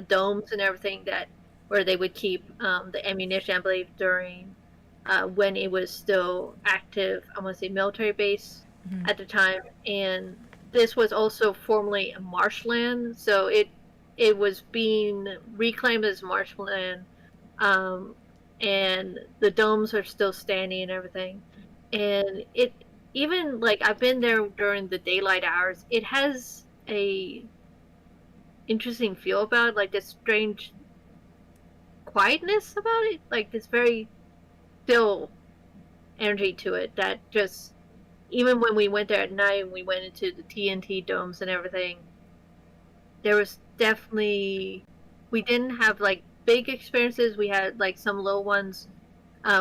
domes and everything, that where they would keep the ammunition, I believe, during when it was still active. I want to say military base at the time, and this was also formerly a marshland, so it was being reclaimed as marshland, and the domes are still standing and everything. And it, even like I've been there during the daylight hours, it has a interesting feel about it, like this strange quietness about it, like this very still energy to it that just, even when we went there at night and we went into the TNT domes and everything, there was definitely, we didn't have like big experiences. We had like some little ones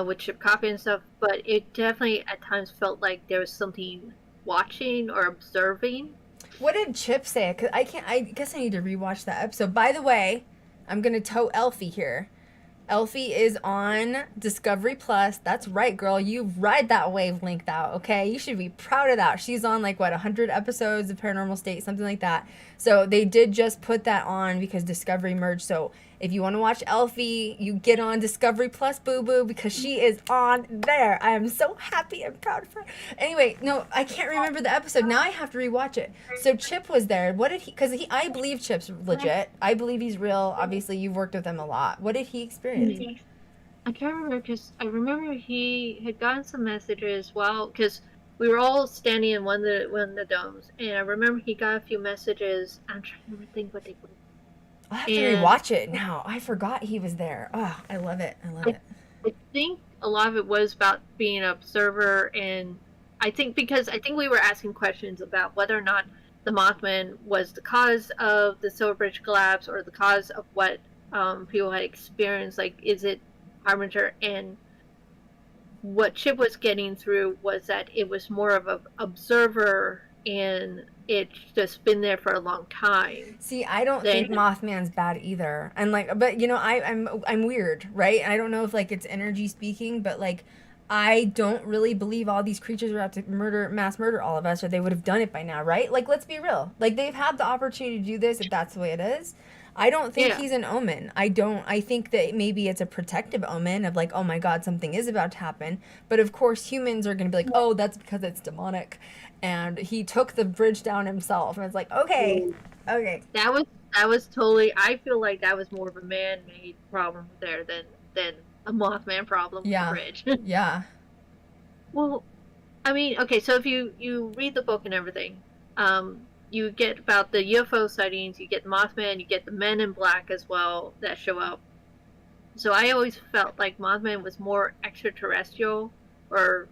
with chip coffee and stuff, but it definitely at times felt like there was something watching or observing. What did Chip say? 'Cause I guess I need to rewatch that episode. By the way, I'm gonna tow Elfie here. Elfie is on Discovery Plus. That's right, girl. You ride that wavelength out, okay? You should be proud of that. She's on like, what, 100 episodes of Paranormal State, something like that. So they did just put that on because Discovery merged. So if you want to watch Elfie, you get on Discovery Plus, boo-boo, because she is on there. I am so happy and proud of her. Anyway, no, I can't remember the episode. Now I have to rewatch it. So Chip was there. What did he, because I believe Chip's legit. I believe he's real. Obviously, you've worked with him a lot. What did he experience? I can't remember, because I remember he had gotten some messages while, because we were all standing in one of the domes, and I remember he got a few messages. I'm trying to think what they were. I'll have to rewatch it now. I forgot he was there. Oh, I love it. I love it. I think a lot of it was about being an observer, and I think we were asking questions about whether or not the Mothman was the cause of the Silver Bridge collapse or the cause of what people had experienced. Like, is it Harbinger? And what Chip was getting through was that it was more of an observer, and it's just been there for a long time. See, I don't think Mothman's bad either. And like, but I'm weird, right? And I don't know if like it's energy speaking, but like, I don't really believe all these creatures are out to mass murder all of us, or they would have done it by now, right? Like, let's be real. Like, they've had the opportunity to do this if that's the way it is. I don't think he's an omen. I think that maybe it's a protective omen of like, oh my God, something is about to happen. But of course, humans are going to be like, oh, that's because it's demonic. And he took the bridge down himself. And it's like, okay. That was totally, I feel like that was more of a man-made problem there than a Mothman problem with the bridge. Yeah. Well, I mean, okay, so if you read the book and everything, you get about the UFO sightings, you get Mothman, you get the Men in Black as well that show up. So I always felt like Mothman was more extraterrestrial or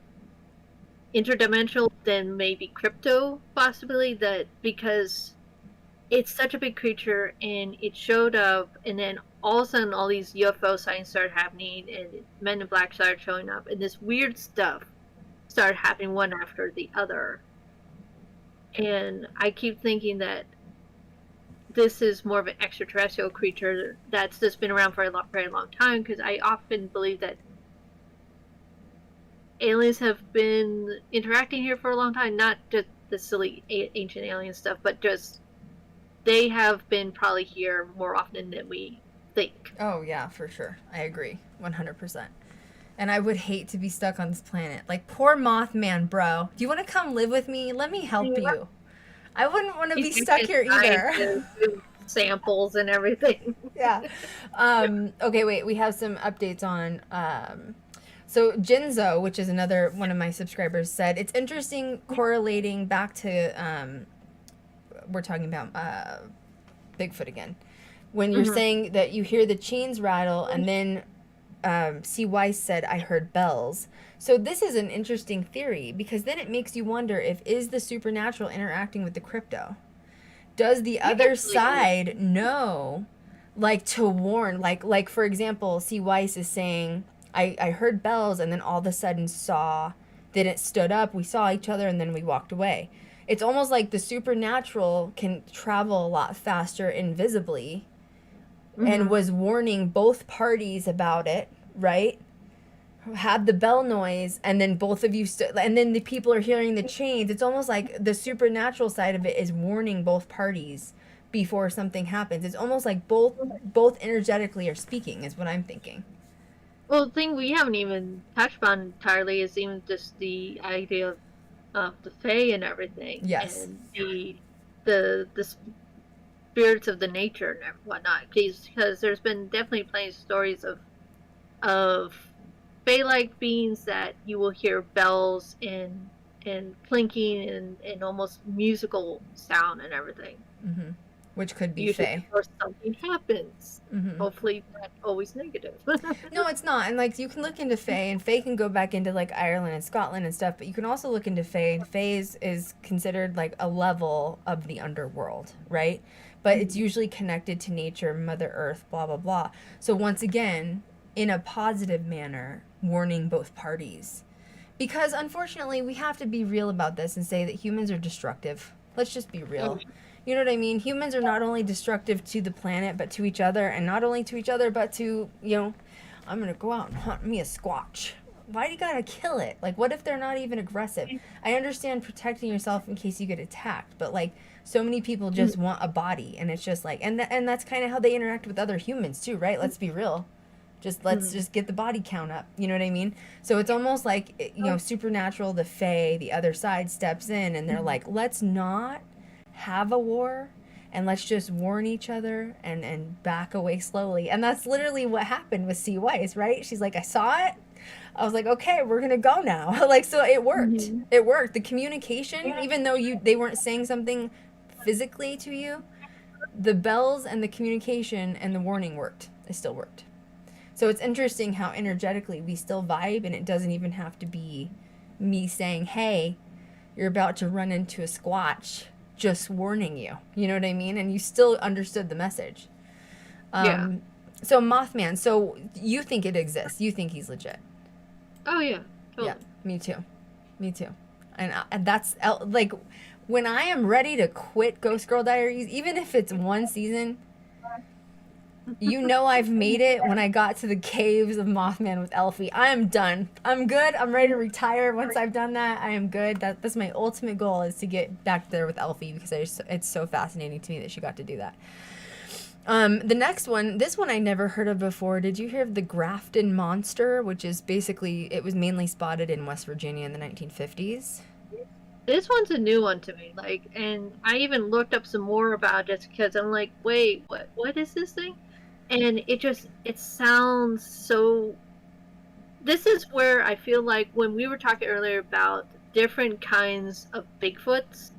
interdimensional than maybe crypto, possibly, that because it's such a big creature and it showed up, and then all of a sudden all these UFO sightings started happening and Men in Black started showing up, and this weird stuff started happening one after the other. And I keep thinking that this is more of an extraterrestrial creature that's just been around for a very long time, because I often believe that aliens have been interacting here for a long time, not just the silly ancient alien stuff, but just they have been probably here more often than we think. Oh, yeah, for sure. I agree. 100%. And I would hate to be stuck on this planet. Like, poor Mothman, bro. Do you want to come live with me? Let me help you. I wouldn't want to be stuck here either. Samples and everything. Yeah. Okay, wait. We have some updates on So Jinzo, which is another one of my subscribers, said it's interesting correlating back to we're talking about Bigfoot again. When you're saying that you hear the chains rattle, and then C. Weiss said, I heard bells. So this is an interesting theory, because then it makes you wonder if is the supernatural interacting with the crypto? Does the other side know, like, to warn? Like for example, C. Weiss is saying, I heard bells, and then all of a sudden then it stood up, we saw each other, and then we walked away. It's almost like the supernatural can travel a lot faster invisibly, and was warning both parties about it, right? Had the bell noise, and then both of you and then the people are hearing the chains. It's almost like the supernatural side of it is warning both parties before something happens. It's almost like both energetically are speaking, is what I'm thinking. Well, the thing we haven't even touched on entirely is even just the idea of the Fae and everything. Yes. And the spirits of the nature and whatnot. Because there's been definitely plenty of stories of Fae-like beings that you will hear bells and clinking and almost musical sound and everything. Mm-hmm. Which could be Usually Fae. before something happens. Mm-hmm. Hopefully not always negative. No, it's not. And like, you can look into Fae, and Fae can go back into like Ireland and Scotland and stuff, but you can also look into Fae, and Fae is considered like a level of the underworld, right? But it's usually connected to nature, Mother Earth, blah, blah, blah. So once again, in a positive manner, warning both parties. Because unfortunately, we have to be real about this and say that humans are destructive. Let's just be real. You know what I mean? Humans are not only destructive to the planet, but to each other, and not only to each other, but to, I'm going to go out and hunt me a squatch. Why do you got to kill it? Like, what if they're not even aggressive? I understand protecting yourself in case you get attacked, but like, so many people just want a body, and it's just like, and that's kind of how they interact with other humans too, right? Let's be real. Let's just get the body count up. You know what I mean? So it's almost like, supernatural, the Fae, the other side steps in, and they're like, let's not have a war, and let's just warn each other and back away slowly. And that's literally what happened with C. Weiss, right? She's like, I saw it. I was like, okay, we're gonna go now. Like, so it worked. It worked. The communication, even though they weren't saying something physically to you, the bells and the communication and the warning worked. It still worked. So it's interesting how energetically we still vibe, and it doesn't even have to be me saying, hey, you're about to run into a squatch, just warning you. You know what I mean? And you still understood the message. Yeah. So Mothman, so you think it exists. You think he's legit. Oh, yeah. Totally. Yeah, me too. Me too. And that's, like, when I am ready to quit Ghost Girl Diaries, even if it's one season, I've made it when I got to the caves of Mothman with Elfie. I am done. I'm good. I'm ready to retire. Once I've done that, I am good. That's my ultimate goal, is to get back there with Elfie, because it's so fascinating to me that she got to do that. The next one, this one I never heard of before. Did you hear of the Grafton Monster, which is basically, it was mainly spotted in West Virginia in the 1950s? This one's a new one to me, and I even looked up some more about it because I'm like, wait, what is this thing? And it sounds so... This is where I feel like when we were talking earlier about different kinds of Bigfoots,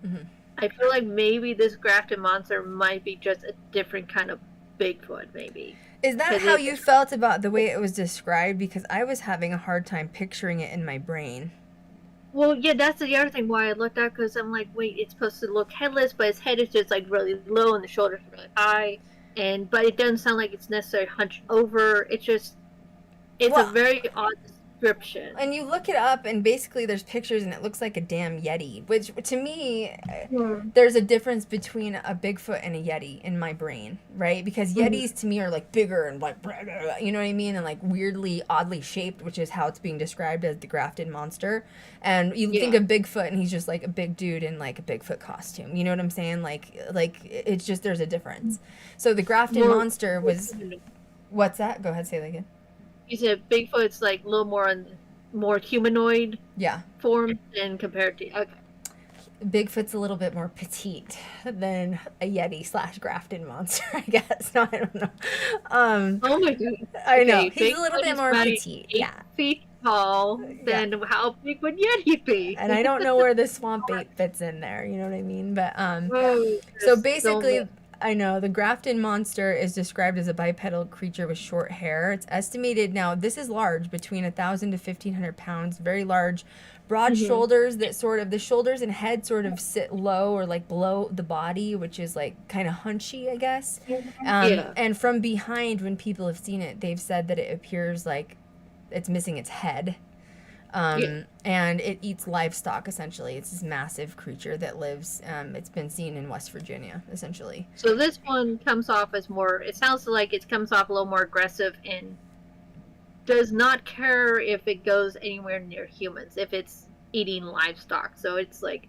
I feel like maybe this Grafton Monster might be just a different kind of Bigfoot, maybe. Is that how you felt about the way it was described? Because I was having a hard time picturing it in my brain. Well, yeah, that's the other thing why I looked at, because I'm like, wait, it's supposed to look headless, but its head is just like really low and the shoulders are really high. But it doesn't sound like it's necessarily hunched over. It's a very odd description. And you look it up, and basically there's pictures, and it looks like a damn Yeti. Which, to me, there's a difference between a Bigfoot and a Yeti in my brain, right? Because Yetis, to me, are like bigger and like, you know what I mean? And like weirdly, oddly shaped, which is how it's being described as the Grafton Monster. And you think of Bigfoot, and he's just like a big dude in like a Bigfoot costume. You know what I'm saying? Like it's just, there's a difference. So the Grafton Monster was... What's that? Go ahead, say that again. You said Bigfoot's like a little more humanoid form than compared to... Okay. Bigfoot's a little bit more petite than a Yeti / Grafton Monster, I guess. No, I don't know. Oh my god. I know. He's a little bit more petite. 8 feet? tall, then how big would Yeti be? And I don't know where the swamp bait fits in there. You know what I mean? But Oh, so there's basically, many. I know the Grafton monster is described as a bipedal creature with short hair. It's estimated now. This is large, between 1,000 to 1,500 pounds. Very large, broad shoulders that sort of the shoulders and head sort of sit low or like below the body, which is like kind of hunchy, I guess. Yeah. And from behind, when people have seen it, they've said that it appears like it's missing its head. And it eats livestock, essentially. It's this massive creature that lives, it's been seen in West Virginia, essentially. So this one comes off as more, it sounds like it comes off a little more aggressive and does not care if it goes anywhere near humans, if it's eating livestock. So it's like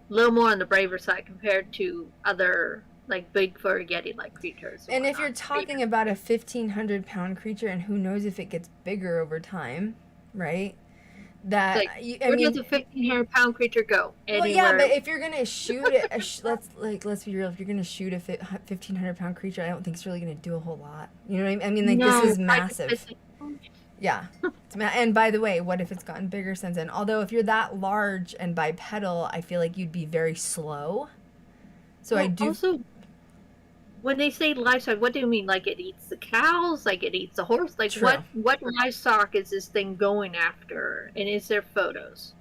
a little more on the braver side compared to other like Bigfoot Yeti-like creatures. And if you're talking about a 1,500-pound creature, and who knows if it gets bigger over time, right? That like, I where mean, does a 1,500-pound creature go? well, yeah, but if you're gonna shoot it, let's be real. If you're gonna shoot a 1,500-pound creature, I don't think it's really gonna do a whole lot. You know what I mean? I mean, like No, this is massive. Yeah. And by the way, what if it's gotten bigger since then? Although if you're that large and bipedal, I feel like you'd be very slow. So I do. Also, when they say livestock, what do you mean? Like it eats the cows? Like it eats the horse? Like True. what livestock is this thing going after? And is there photos?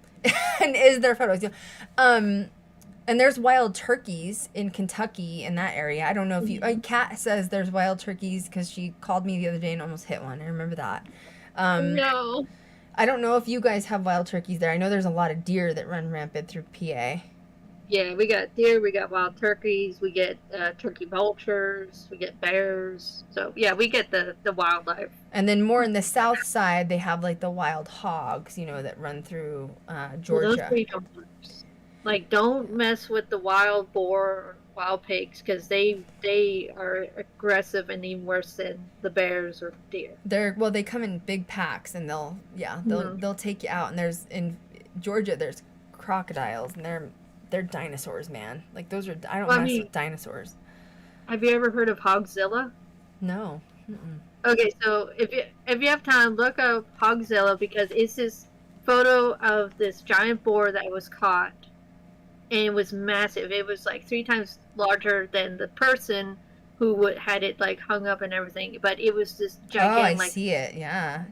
And is there photos? And there's wild turkeys in Kentucky in that area. I don't know if you. Kat says there's wild turkeys because she called me the other day and almost hit one. I remember that. No. I don't know if you guys have wild turkeys there. I know there's a lot of deer that run rampant through PA. Yeah, we got deer, we got wild turkeys, we get turkey vultures, we get bears. So yeah, we get the wildlife. And then more in the south side, they have like the wild hogs, you know, that run through Georgia. Those freedom hunters. Like, don't mess with the wild boar or wild pigs because they are aggressive and even worse than the bears or deer. They come in big packs and they'll take you out. And there's in Georgia, there's crocodiles and they're dinosaurs, man. Like those are I don't mess with dinosaurs. Have you ever heard of Hogzilla? No. Mm-mm. Okay, so if you have time, look up Hogzilla because it's this photo of this giant boar that was caught, and it was massive. It was like 3 times larger than the person who had it like hung up and everything. But it was this gigantic. Oh, I see it. Yeah.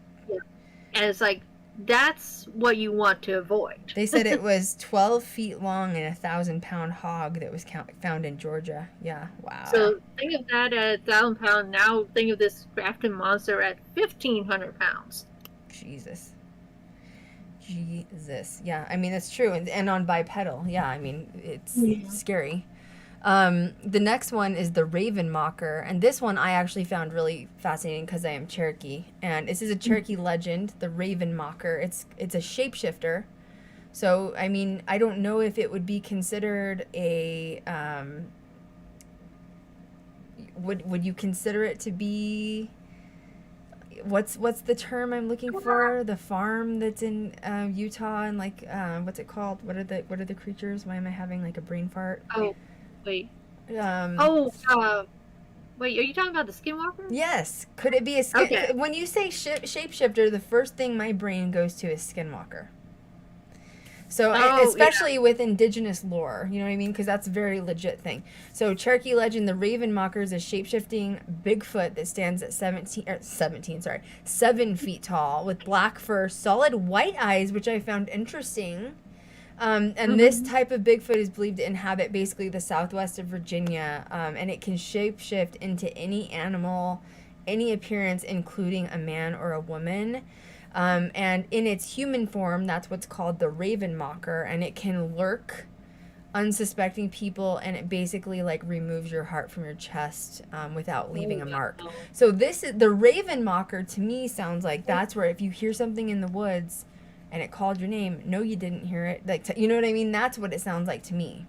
And it's like that's what you want to avoid. They said it was 12 feet long and 1,000-pound hog that was found in Georgia. Yeah. Wow. So think of that at 1,000 pounds. Now think of this Grafton monster at 1,500 pounds. Jesus. Yeah, I mean, it's true. And on bipedal. Yeah, I mean, it's scary. The next one is the Raven Mocker. And this one I actually found really fascinating because I am Cherokee. And this is a Cherokee legend, the Raven Mocker. It's a shapeshifter. So, I mean, I don't know if it would be considered a... Would you consider it to be... What's the term I'm looking for? The farm that's in Utah and like what's it called? What are the creatures? Why am I having like a brain fart? Oh, wait. Wait, are you talking about the Skinwalker? Yes. Could it be a Okay. When you say shapeshifter, the first thing my brain goes to is Skinwalker. So, especially with indigenous lore, you know what I mean? Because that's a very legit thing. So, Cherokee legend, the Raven Mocker is a shape-shifting Bigfoot that stands at 7 feet tall with black fur, solid white eyes, which I found interesting. And this type of Bigfoot is believed to inhabit basically the southwest of Virginia, and it can shape-shift into any animal, any appearance, including a man or a woman. And in its human form, that's what's called the Raven Mocker, and it can lurk unsuspecting people, and it basically like removes your heart from your chest without leaving a mark. So this is the Raven Mocker. To me, sounds like that's where if you hear something in the woods and it called your name, no, you didn't hear it. Like you know what I mean? That's what it sounds like to me.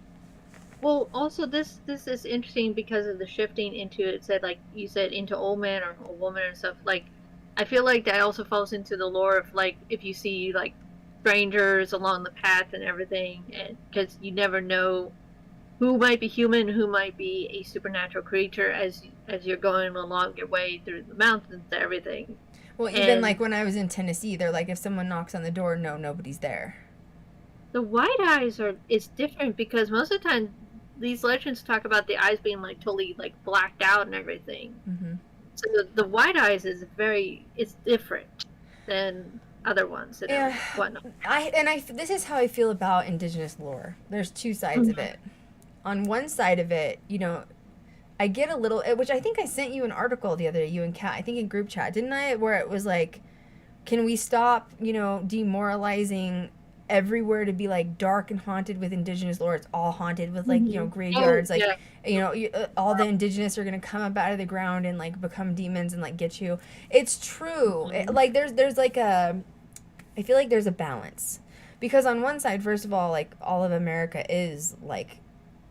Well, also this is interesting because of the shifting into it said like you said into old man or old woman and stuff like. I feel like that also falls into the lore of like if you see like strangers along the path and everything, and because you never know who might be human, who might be a supernatural creature as you're going along your way through the mountains and everything. Well, even And like when I was in Tennessee, they're like, if someone knocks on the door, no, nobody's there. the white eyes is different because most of the time these legends talk about the eyes being like totally like blacked out and everything. Mm-hmm. So the white eyes is it's different than other ones and Yeah. whatnot. This is how I feel about indigenous lore. There's two sides of it. On one side of it, you know, I get a little, which I think I sent you an article the other day, you and Kat, I think in group chat, didn't I? Where it was like, can we stop, you know, demoralizing everywhere to be like dark and haunted with indigenous lore? It's all haunted with like, you know, graveyards. Like, you know, all the indigenous are going to come up out of the ground and like become demons and like get you. It's true. Like there's like I feel like there's a balance. Because on one side, first of all, like all of America is like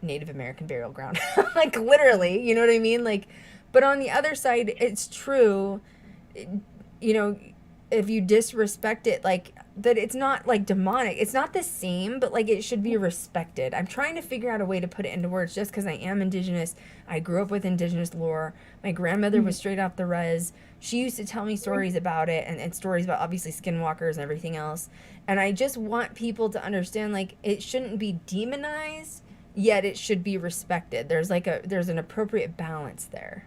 Native American burial ground. Like literally, you know what I mean? Like, but on the other side, it's true, you know, if you disrespect it, like that it's not like demonic. It's not the same, but like it should be respected. I'm trying to figure out a way to put it into words just because I am indigenous. I grew up with indigenous lore. My grandmother was straight off the res. She used to tell me stories about it and stories about obviously skinwalkers and everything else. And I just want people to understand like it shouldn't be demonized, yet it should be respected. There's an appropriate balance there.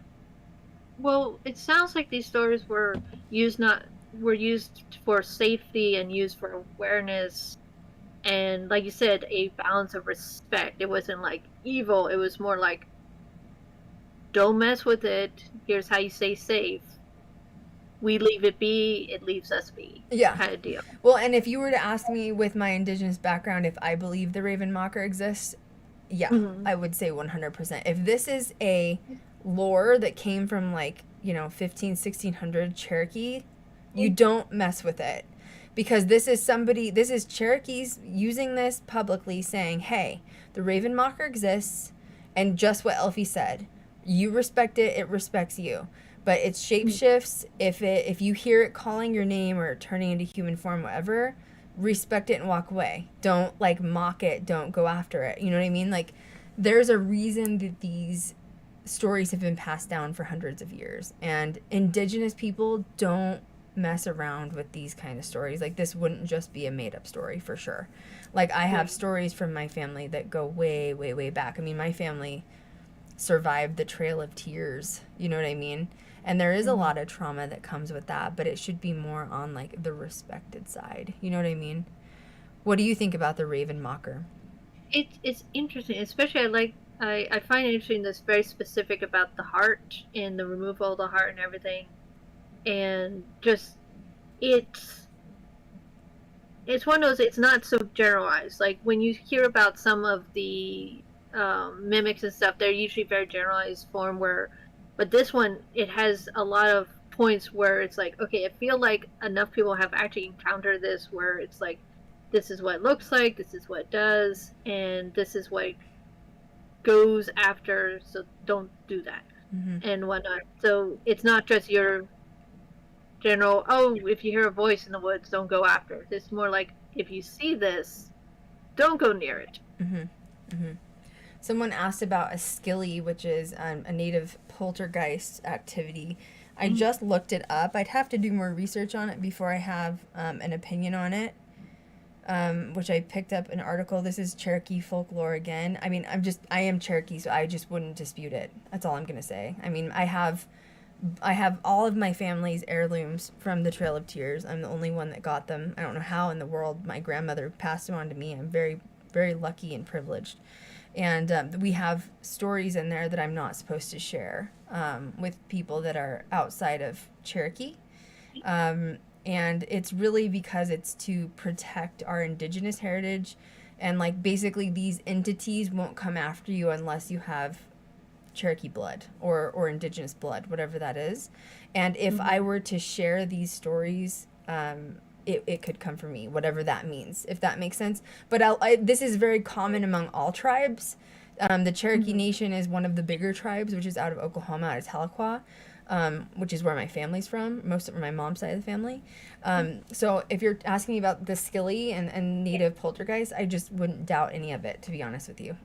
Well, it sounds like these stories were used for safety and used for awareness, and like you said, a balance of respect. It wasn't like evil. It was more like, don't mess with it. Here's how you stay safe. We leave it be. It leaves us be. Yeah. Kind of deal. Well, and if you were to ask me with my indigenous background if I believe the Raven Mocker exists, yeah, I would say 100%. If this is a lore that came from like, you know, 1600 Cherokee, you don't mess with it. Because this is Cherokees using this publicly saying, hey, the Raven Mocker exists, and just what Elfie said. You respect it, it respects you. But it shapeshifts. If you hear it calling your name or turning into human form, whatever, respect it and walk away. Don't like mock it. Don't go after it. You know what I mean? Like there's a reason that these stories have been passed down for hundreds of years, and indigenous people don't mess around with these kind of stories. Like this wouldn't just be a made up story for sure. Like I have stories from my family that go way, way, way back. I mean, my family survived the Trail of Tears. You know what I mean? And there is a lot of trauma that comes with that, but it should be more on like the respected side. You know what I mean? What do you think about the Raven Mocker? It's interesting, especially I find it interesting that's very specific about the heart and the removal of the heart and everything, and just it's one of those. It's not so generalized. Like when you hear about some of the mimics and stuff, they're usually very generalized form but this one, it has a lot of points where it's like, okay, I feel like enough people have actually encountered this where it's like, this is what it looks like, this is what it does, and this is what it goes after, so don't do that, and whatnot. So it's not just your general, oh, if you hear a voice in the woods, don't go after it. It's more like, if you see this, don't go near it. Someone asked about a skilly, which is a native poltergeist activity. I just looked it up. I'd have to do more research on it before I have an opinion on it, which I picked up an article. This is Cherokee folklore again. I mean, I am Cherokee, so I just wouldn't dispute it. That's all I'm going to say. I mean, I have all of my family's heirlooms from the Trail of Tears. I'm the only one that got them. I don't know how in the world my grandmother passed them on to me. I'm very, very lucky and privileged. And we have stories in there that I'm not supposed to share with people that are outside of Cherokee. And it's really because it's to protect our indigenous heritage. And like basically these entities won't come after you unless you have Cherokee blood or indigenous blood, whatever that is. And if I were to share these stories, it could come from me, whatever that means, if that makes sense. But this is very common among all tribes. The Cherokee Nation is one of the bigger tribes, which is out of Oklahoma, out of Tahlequah, which is where my family's from, most of my mom's side of the family. So if you're asking me about the skilly and native poltergeist, I just wouldn't doubt any of it, to be honest with you.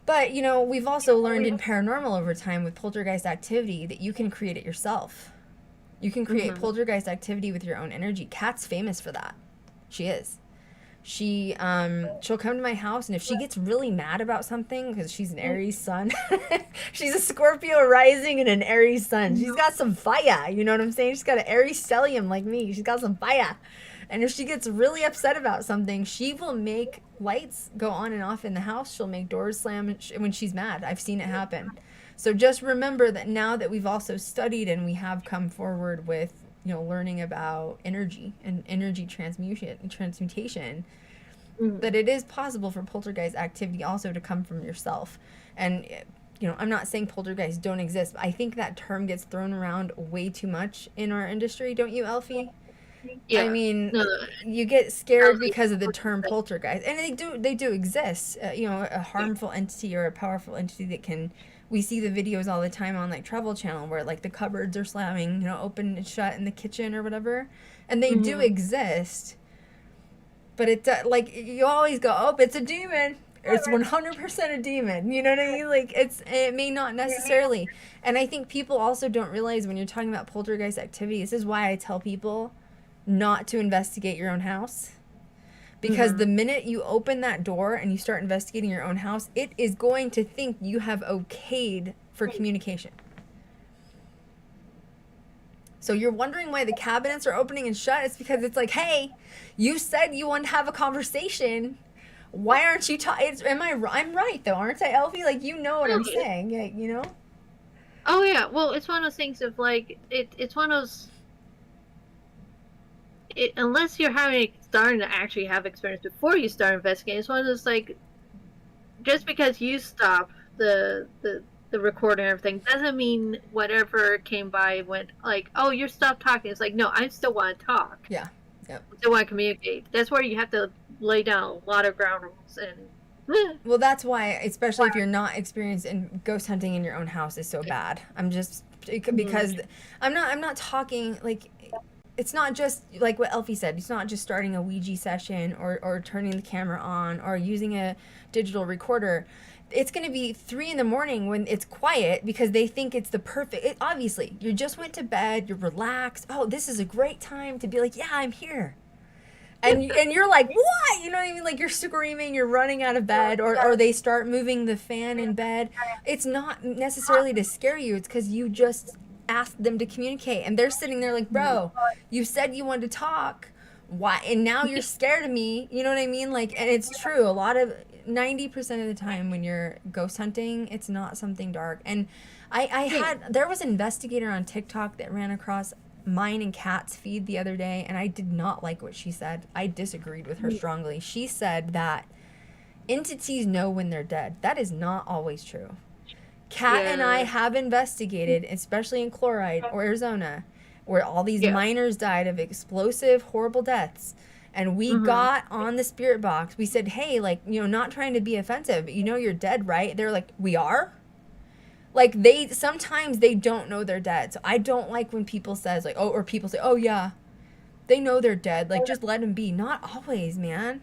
But, you know, we've also learned in paranormal over time with poltergeist activity that you can create it yourself. You can create poltergeist activity with your own energy. Kat's famous for that. She is. She'll come to my house, and if she gets really mad about something, because she's an Aries sun, she's a Scorpio rising and an Aries sun. She's got some fire, you know what I'm saying? She's got an Aries stellium like me. She's got some fire. And if she gets really upset about something, she will make lights go on and off in the house. She'll make doors slam when she's mad. I've seen it happen. So just remember that now that we've also studied and we have come forward with, learning about energy and energy transmutation, that it is possible for poltergeist activity also to come from yourself. And, I'm not saying poltergeists don't exist, but I think that term gets thrown around way too much in our industry. Don't you, Elfie? Yeah. I mean, you get scared because of the term poltergeist, and they do exist. A harmful entity or a powerful entity that can. We see the videos all the time on like Travel Channel where like the cupboards are slamming, open and shut in the kitchen or whatever, and they do exist. But it like you always go, oh, it's a demon. It's 100% a demon. You know what I mean? Like it may not necessarily. And I think people also don't realize when you're talking about poltergeist activity. This is why I tell people not to investigate your own house, because the minute you open that door and you start investigating your own house, it is going to think you have okayed for communication. So you're wondering why the cabinets are opening and shut. It's because it's like, hey, you said you wanted to have a conversation. Why aren't you talking? I'm right though, aren't I, Elfie? Like, what I'm saying, yeah, Oh yeah, well, it's one of those things of like it's one of those. Unless you're starting to actually have experience before you start investigating, it's one of those like, just because you stop the recording and everything doesn't mean whatever came by went like, oh, you stopped talking. It's like, no, I still want to talk. Yeah. Yep. I still want to communicate. That's where you have to lay down a lot of ground rules and. Well, that's why, especially if you're not experienced in ghost hunting in your own house, is so bad. I'm just because I'm not talking like. It's not just, like what Elfie said, it's not just starting a Ouija session or turning the camera on or using a digital recorder. It's going to be 3 a.m. when it's quiet because they think it's the perfect, obviously, you just went to bed, you're relaxed. Oh, this is a great time to be like, yeah, I'm here. And you're like, what? You know what I mean? Like you're screaming, you're running out of bed, or they start moving the fan in bed. It's not necessarily to scare you. It's because you just asked them to communicate, and they're sitting there like, bro, you said you wanted to talk, why? And now you're scared of me. You know what I mean? Like, and it's true. A lot of 90% of the time when you're ghost hunting, it's not something dark. And there was an investigator on TikTok that ran across mine and Kat's feed the other day, and I did not like what she said. I disagreed with her strongly. She said that entities know when they're dead. That is not always true. Kat and I have investigated, especially in Chloride or Arizona, where all these miners died of explosive, horrible deaths. And we got on the spirit box. We said, hey, like, not trying to be offensive, but you're dead, right? They're like, we are? Like, sometimes they don't know they're dead. So I don't like when people says, like, or people say, oh, yeah, they know they're dead. Like, just let them be. Not always, man.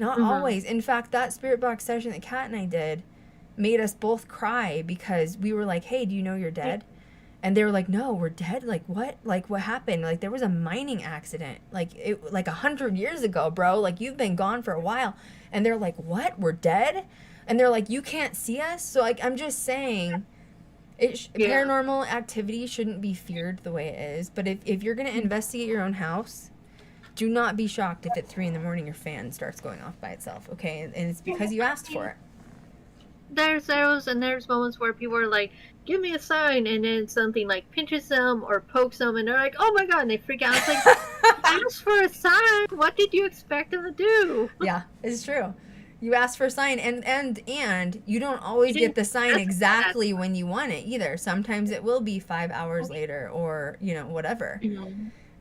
Not always. In fact, that spirit box session that Kat and I did made us both cry because we were like, hey, do you know you're dead? And they were like, no, we're dead. Like, what? Like, what happened? Like, there was a mining accident. Like, 100 years ago, bro. Like, you've been gone for a while. And they're like, what? We're dead? And they're like, you can't see us? So, like, I'm just saying, paranormal activity shouldn't be feared the way it is. But if you're going to investigate your own house, do not be shocked if at 3 a.m. your fan starts going off by itself, okay? And it's because you asked for it. There's moments where people are like, give me a sign, and then something like pinches them or pokes them, and they're like, oh my god, and they freak out. It's like, ask for a sign. What did you expect them to do? Yeah, it's true. You ask for a sign, and you don't always get the sign exactly when you want it either. Sometimes it will be 5 hours later, or whatever.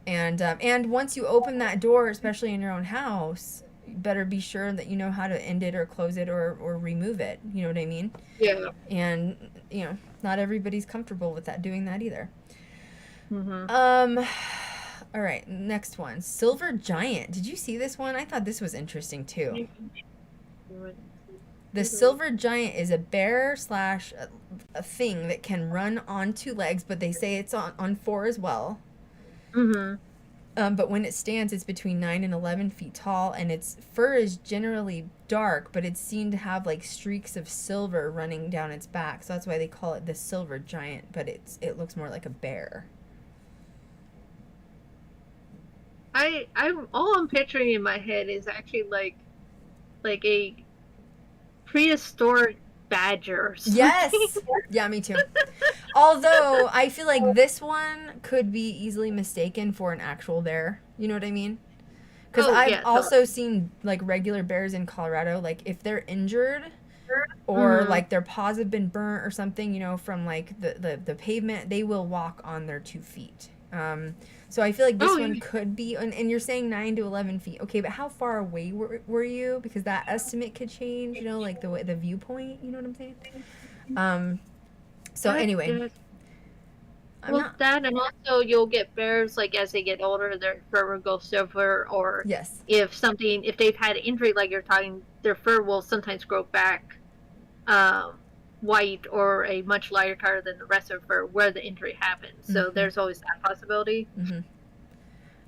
And once you open that door, especially in your own house, better be sure that you know how to end it or close it or remove it. You know what I mean? Yeah. And, not everybody's comfortable with doing that either. All right, next one. Silver Giant. Did you see this one? I thought this was interesting too. The Silver Giant is a bear / a thing that can run on 2 legs, but they say it's on 4 as well. Mm-hmm. But when it stands, it's between 9 and 11 feet tall, and its fur is generally dark, but it's seen to have like streaks of silver running down its back. So that's why they call it the silver giant, but it looks more like a bear. I'm all I'm picturing in my head is actually like a prehistoric badger or something. Yes. Yeah, me too. Although I feel like this one could be easily mistaken for an actual bear. You know what I mean? Because I've also seen like regular bears in Colorado. Like if they're injured or like their paws have been burnt or something, you know, from like the pavement, they will walk on their 2 feet. So I feel like this one could be, and you're saying 9 to 11 feet. Okay, but how far away were you? Because that estimate could change, you know, like the viewpoint, you know what I'm saying? So anyway. That, and also you'll get bears, like as they get older, their fur will go silver, or yes, if they've had an injury, like you're talking, their fur will sometimes grow back white or a much lighter color than the rest of the fur where the injury happened. So there's always that possibility.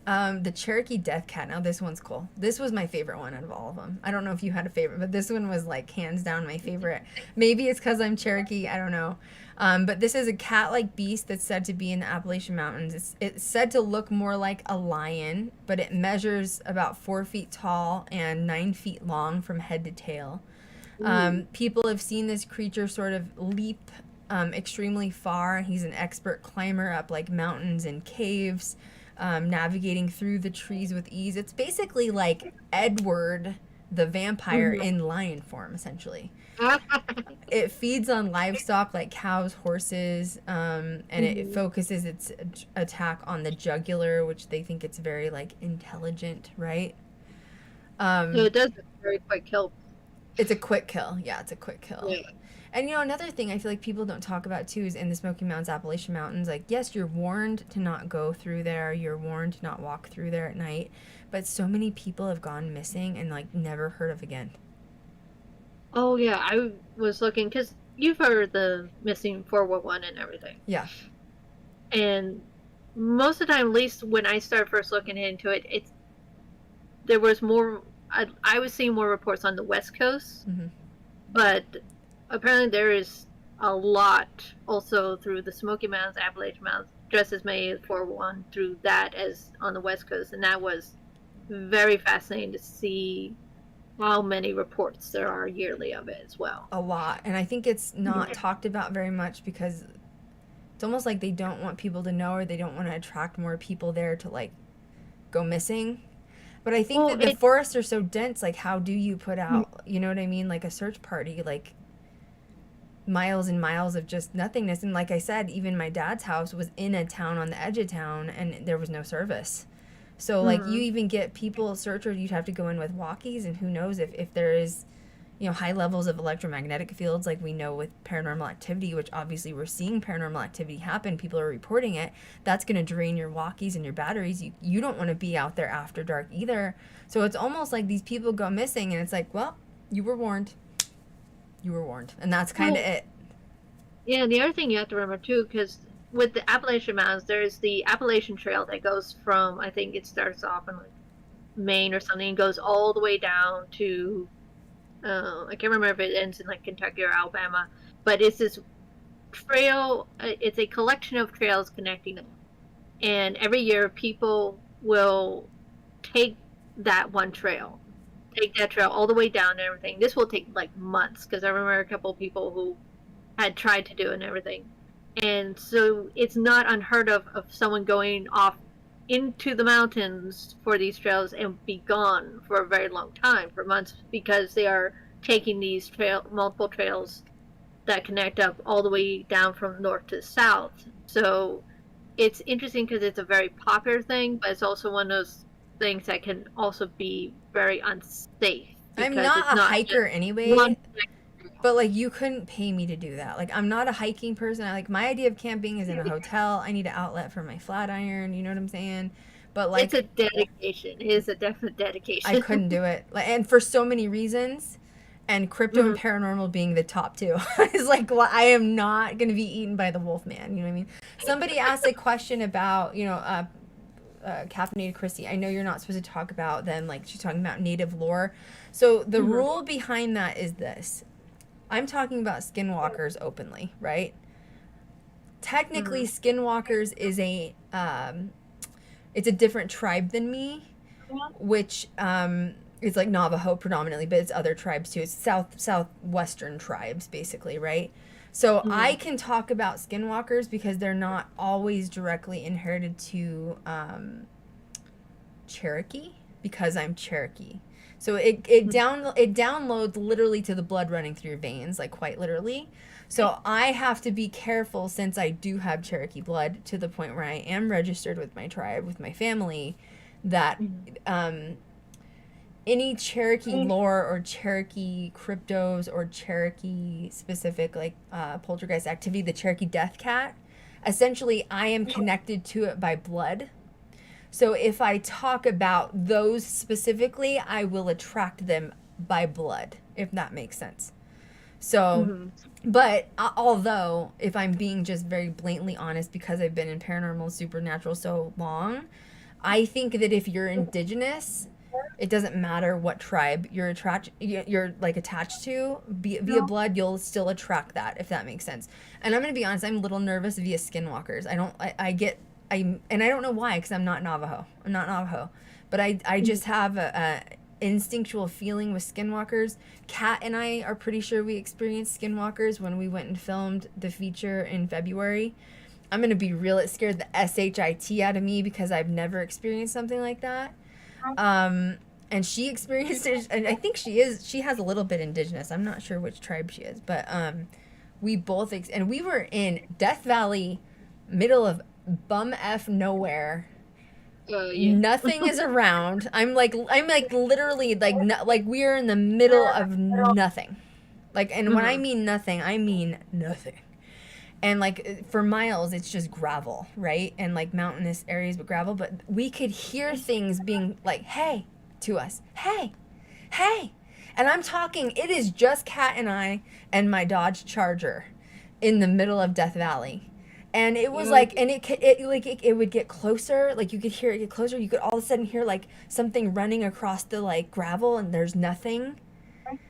The Cherokee Death Cat. Now this one's cool. This was my favorite one out of all of them. I don't know if you had a favorite, but this one was like hands down my favorite. Maybe it's because I'm Cherokee. I don't know. But this is a cat-like beast that's said to be in the Appalachian Mountains. It's said to look more like a lion, but it measures about 4 feet tall and 9 feet long from head to tail. People have seen this creature sort of leap extremely far. He's an expert climber up like mountains and caves, navigating through the trees with ease. It's basically like Edward the vampire in lion form, essentially. It feeds on livestock like cows, horses, and it focuses its attack on the jugular, which they think it's very like intelligent, right? So it does a very quick kill. It's a quick kill. Yeah, it's a quick kill. Yeah. And, you know, another thing I feel like people don't talk about, too, is in the Smoky Mountains, Appalachian Mountains, like, yes, you're warned to not go through there. You're warned to not walk through there at night. But so many people have gone missing and, like, never heard of again. Oh, yeah. I was looking, because you've heard the missing 411 and everything. Yeah. And most of the time, at least when I started first looking into it, there was more, I was seeing more reports on the West Coast. But apparently there is a lot also through the Smoky Mountains, Appalachian Mountains, just as many as 411 through that as on the West Coast. And that was very fascinating to see how many reports there are yearly of it as well. A lot. And I think it's not talked about very much because it's almost like they don't want people to know, or they don't want to attract more people there to, like, go missing. But I think that the forests are so dense, like, how do you put out, you know what I mean, like a search party, like, miles and miles of just nothingness? And like I said, even my dad's house was in a town on the edge of town, and there was no service. So, like, you even get people, searchers, you'd have to go in with walkies, and who knows if there is, you know, high levels of electromagnetic fields like we know with paranormal activity, which obviously we're seeing paranormal activity happen, people are reporting it, that's going to drain your walkies and your batteries. You don't want to be out there after dark either. So it's almost like these people go missing, and it's like, well, you were warned. You were warned. And that's kind of it. Yeah, and the other thing you have to remember, too, because with the Appalachian Mountains, there's the Appalachian Trail that goes from, I think it starts off in like Maine or something, and goes all the way down to I can't remember if it ends in like Kentucky or Alabama, but it's this trail. It's a collection of trails connecting them, and every year people will take that one trail, take that trail all the way down and everything. This will take like months, because I remember a couple of people who had tried to do it and everything, and so it's not unheard of someone going off into the mountains for these trails and be gone for a very long time, for months, because they are taking these multiple trails that connect up all the way down from north to south. So it's interesting because it's a very popular thing, but it's also one of those things that can also be very unsafe. I'm not a hiker anyway, but like, you couldn't pay me to do that. Like, I'm not a hiking person. My idea of camping is in a hotel. I need an outlet for my flat iron. You know what I'm saying? But like, it's a dedication. It is a definite dedication. I couldn't do it. And for so many reasons, and crypto and paranormal being the top two. It's like, well, I am not going to be eaten by the wolf man. You know what I mean? Somebody asked a question about, you know, Caffeinated Chrissy, I know you're not supposed to talk about them, like she's talking about native lore. So the rule behind that is this. I'm talking about skinwalkers openly, right? Technically, skinwalkers is it's a different tribe than me, which is like Navajo predominantly, but it's other tribes too. It's southwestern tribes, basically, right? So I can talk about skinwalkers because they're not always directly inherited to Cherokee, because I'm Cherokee. So it downloads literally to the blood running through your veins, like quite literally. So I have to be careful, since I do have Cherokee blood, to the point where I am registered with my tribe, with my family, that any Cherokee lore or Cherokee cryptos or Cherokee specific like poltergeist activity, the Cherokee death cat, essentially I am connected to it by blood. So if I talk about those specifically, I will attract them by blood, if that makes sense. So, but although, if I'm being just very blatantly honest, because I've been in paranormal supernatural so long, I think that if you're indigenous, it doesn't matter what tribe you're like attached to via blood, you'll still attract that, if that makes sense. And I'm gonna be honest, I'm a little nervous via skinwalkers. And I don't know why, because I'm not Navajo. But I just have a instinctual feeling with skinwalkers. Kat and I are pretty sure we experienced skinwalkers when we went and filmed the feature in February. I'm gonna be real, it scared the shit out of me because I've never experienced something like that. And she experienced it, and I think she has a little bit indigenous. I'm not sure which tribe she is, but we both and we were in Death Valley, middle of bum f nowhere. Nothing is around. I'm like literally like we're in the middle of nothing. Like, and when I mean nothing, I mean nothing. And like for miles, it's just gravel, right? And like mountainous areas, but gravel. But we could hear things being like, "Hey," to us, "Hey, hey," and I'm talking. It is just Kat and I and my Dodge Charger in the middle of Death Valley. And it was like, and it would get closer. Like you could hear it get closer. You could all of a sudden hear like something running across the like gravel, and there's nothing.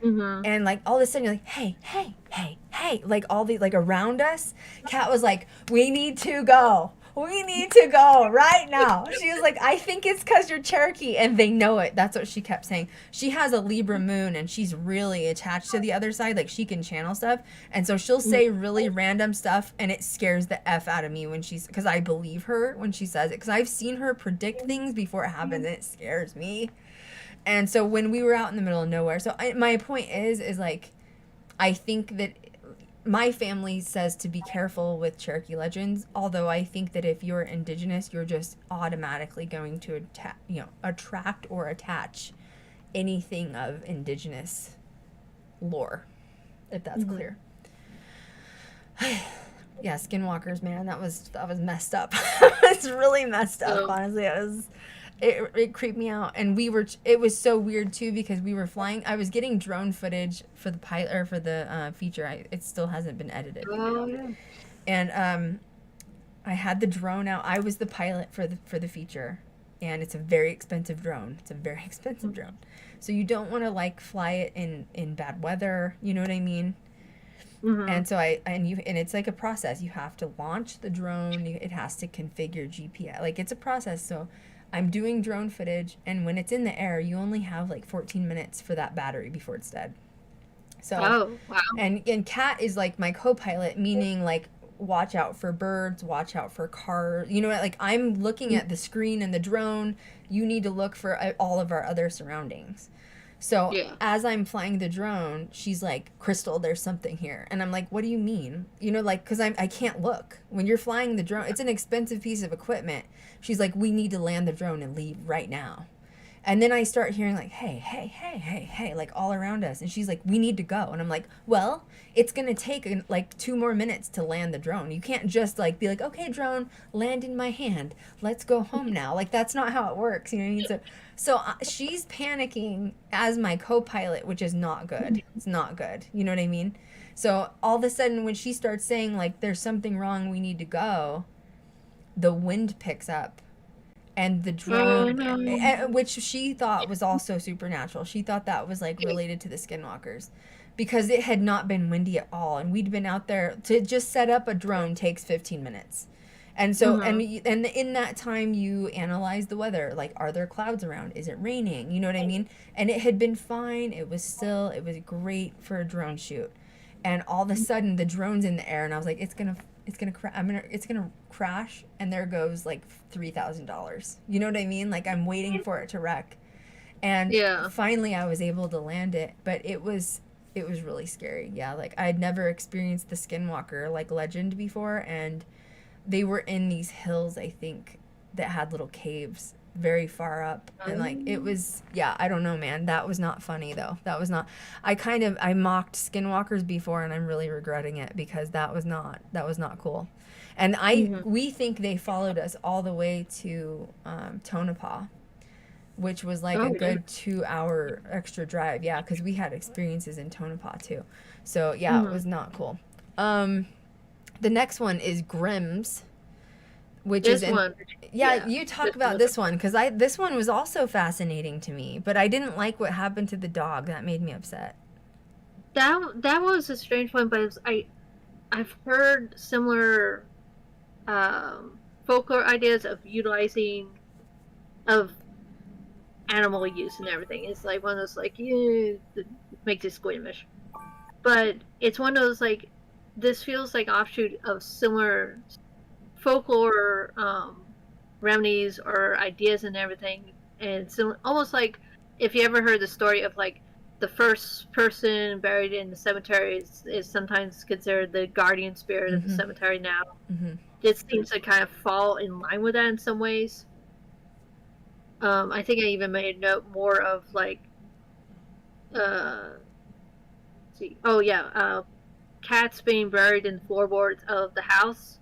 And like all of a sudden you're like, hey, hey, hey, hey, like all the like around us. Kat was like, we need to go right now. She was like, I think it's because you're Cherokee, and they know it. That's what she kept saying. She has a Libra moon, and she's really attached to the other side. Like she can channel stuff, and so she'll say really random stuff, and it scares the F out of me because I believe her when she says it, because I've seen her predict things before it happens, and it scares me. And so when we were out in the middle of nowhere, my point is like, I think that my family says to be careful with Cherokee legends, although I think that if you're indigenous, you're just automatically going to attract or attach anything of indigenous lore, if that's clear. Yeah, skinwalkers, man, that was messed up. It's really messed up, honestly. It creeped me out, and it was so weird too, because we were flying. I was getting drone footage for the pilot or for the feature. It still hasn't been edited. And I had the drone out. I was the pilot for the feature, and it's a very expensive drone. So you don't want to like fly it in bad weather. You know what I mean? And so and it's like a process. You have to launch the drone. It has to configure GPS. Like it's a process. So I'm doing drone footage, and when it's in the air, you only have like 14 minutes for that battery before it's dead. So, and Kat is like my co-pilot, meaning like watch out for birds, watch out for cars. You know what? Like I'm looking at the screen and the drone. You need to look for all of our other surroundings. So as I'm flying the drone, she's like, Krystal, there's something here. And I'm like, what do you mean? You know, like, because I can't look. When you're flying the drone, it's an expensive piece of equipment. She's like, we need to land the drone and leave right now. And then I start hearing like, hey, hey, hey, hey, hey, like all around us. And she's like, we need to go. And I'm like, well, it's going to take like 2 more minutes to land the drone. You can't just like be like, okay, drone, land in my hand. Let's go home now. Like, that's not how it works. You know what I mean? So she's panicking as my co-pilot, which is not good. It's not good. You know what I mean? So all of a sudden when she starts saying like, there's something wrong, we need to go, the wind picks up. and the drone, Oh, no. which she thought was also supernatural. She thought that was like related to the skinwalkers, because it had not been windy at all, and we'd been out there to just set up a drone takes 15 minutes. And so, and in that time, you analyze the weather. Like, are there clouds around? Is it raining? You know what I mean? And it had been fine. It was great for a drone shoot. And all of a sudden, the drone's in the air, and I was like, it's gonna crash, and there goes like $3,000. You know what I mean? Like, I'm waiting for it to wreck, and finally I was able to land it, but it was really scary. Yeah, like I'd never experienced the skinwalker like legend before, and they were in these hills, I think, that had little caves very far up, and like it was, yeah, I don't know, man. That was not funny though. That was not. I mocked skinwalkers before, and I'm really regretting it, because that was not cool. And we think they followed us all the way to Tonopah, which was like a good 2-hour extra drive. Yeah, because we had experiences in Tonopah too. So yeah, it was not cool. The next one is Grimm's, which This is one. yeah, you talk about this one, because this one was also fascinating to me, but I didn't like what happened to the dog. That made me upset. That was a strange one, but I've heard similar folklore ideas of utilizing of animal use and everything. It's like one of those like, yeah, it makes it squeamish, but it's one of those like, this feels like offshoot of similar folklore remedies or ideas and everything, and so almost like if you ever heard the story of like the first person buried in the cemetery is sometimes considered the guardian spirit of the cemetery now. This seems to kind of fall in line with that in some ways. I think I even made a note more of like cats being buried in the floorboards of the house,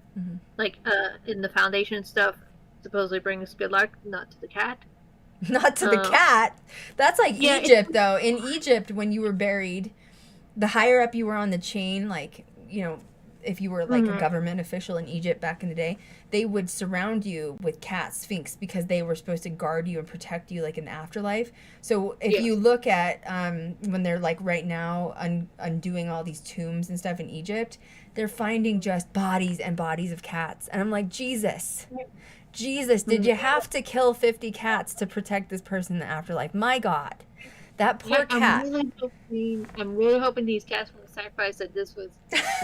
like in the foundation stuff, supposedly brings good luck, not to the cat. Not to the cat. That's like Egypt, though. In Egypt, when you were buried, the higher up you were on the chain, like, you know, if you were like a government official in Egypt back in the day, they would surround you with cat sphinx, because they were supposed to guard you and protect you like in the afterlife. So if you look at when they're like right now undoing all these tombs and stuff in Egypt, they're finding just bodies and bodies of cats. And I'm like, Jesus, did you have to kill 50 cats to protect this person in the afterlife? My God. That poor cat. I'm really hoping these cats were sacrificed, that this was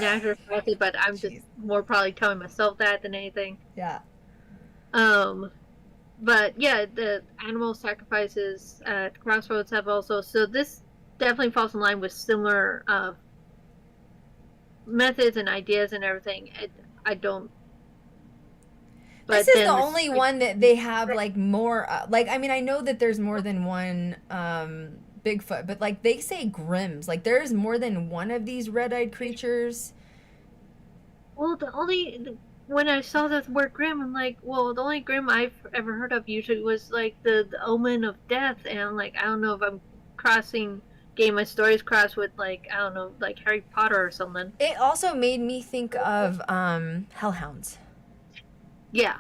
natural process, but I'm just more probably telling myself that than anything. Yeah. But yeah, the animal sacrifices at Crossroads have also, so this definitely falls in line with similar methods and ideas and everything. I don't. This is the only one that they have like more, like, I mean, I know that there's more than one Bigfoot, but like they say Grimms, like there's more than one of these red-eyed creatures. Well, when I saw the word Grimm, I'm like, well, the only Grimm I've ever heard of usually was like the omen of death, and I'm like, I don't know if I'm getting my stories crossed with like, I don't know, like Harry Potter or something. It also made me think of hellhounds. Yeah.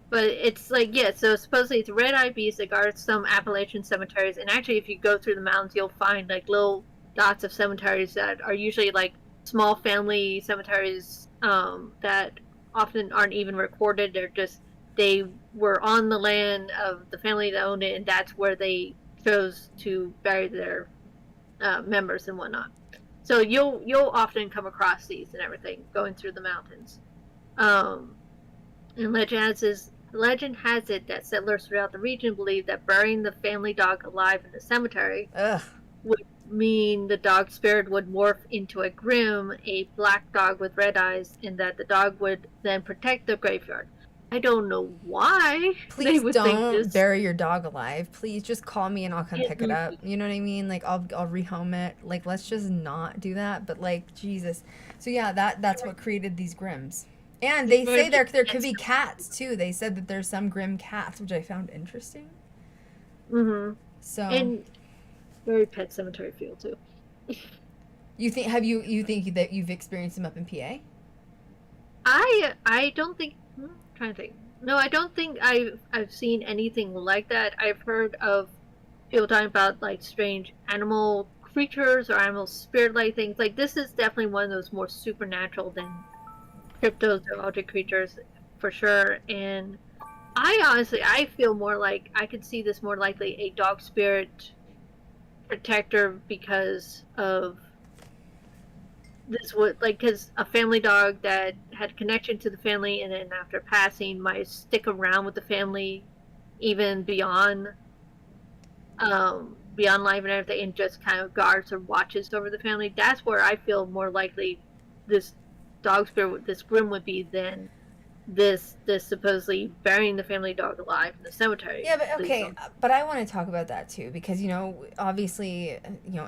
But it's like, yeah, so supposedly it's a red-eyed beast that guards some Appalachian cemeteries. And actually, if you go through the mountains, you'll find like little dots of cemeteries that are usually like small family cemeteries that often aren't even recorded. They were on the land of the family that owned it, and that's where they chose to bury their members and whatnot. So you'll often come across these and everything going through the mountains. And legend has it that settlers throughout the region believe that burying the family dog alive in the cemetery would mean the dog spirit would morph into a Grimm, a black dog with red eyes, and that the dog would then protect the graveyard. I don't know why. Please don't bury your dog alive. Please just call me and I'll come pick it up. You know what I mean? Like I'll rehome it. Like let's just not do that. But like Jesus. So yeah, that's what created these Grimms. And they say there could be cats too. They said that there's some Grimm cats, which I found interesting. So and very Pet Cemetery feel too. You think that you've experienced them up in PA? I don't think. I'm trying to think. No, I don't think I've seen anything like that. I've heard of people talking about like strange animal creatures or animal spirit-like things. Like this is definitely one of those more supernatural than cryptozoologic creatures for sure. And I honestly, I feel more like I could see this more likely a dog spirit protector because of this would like because a family dog that had connection to the family and then after passing might stick around with the family even beyond life and everything and just kind of guards or watches over the family. That's where I feel more likely this dog spirit, this grim would be than this supposedly burying the family dog alive in the cemetery. Yeah, but okay, but I want to talk about that too because obviously,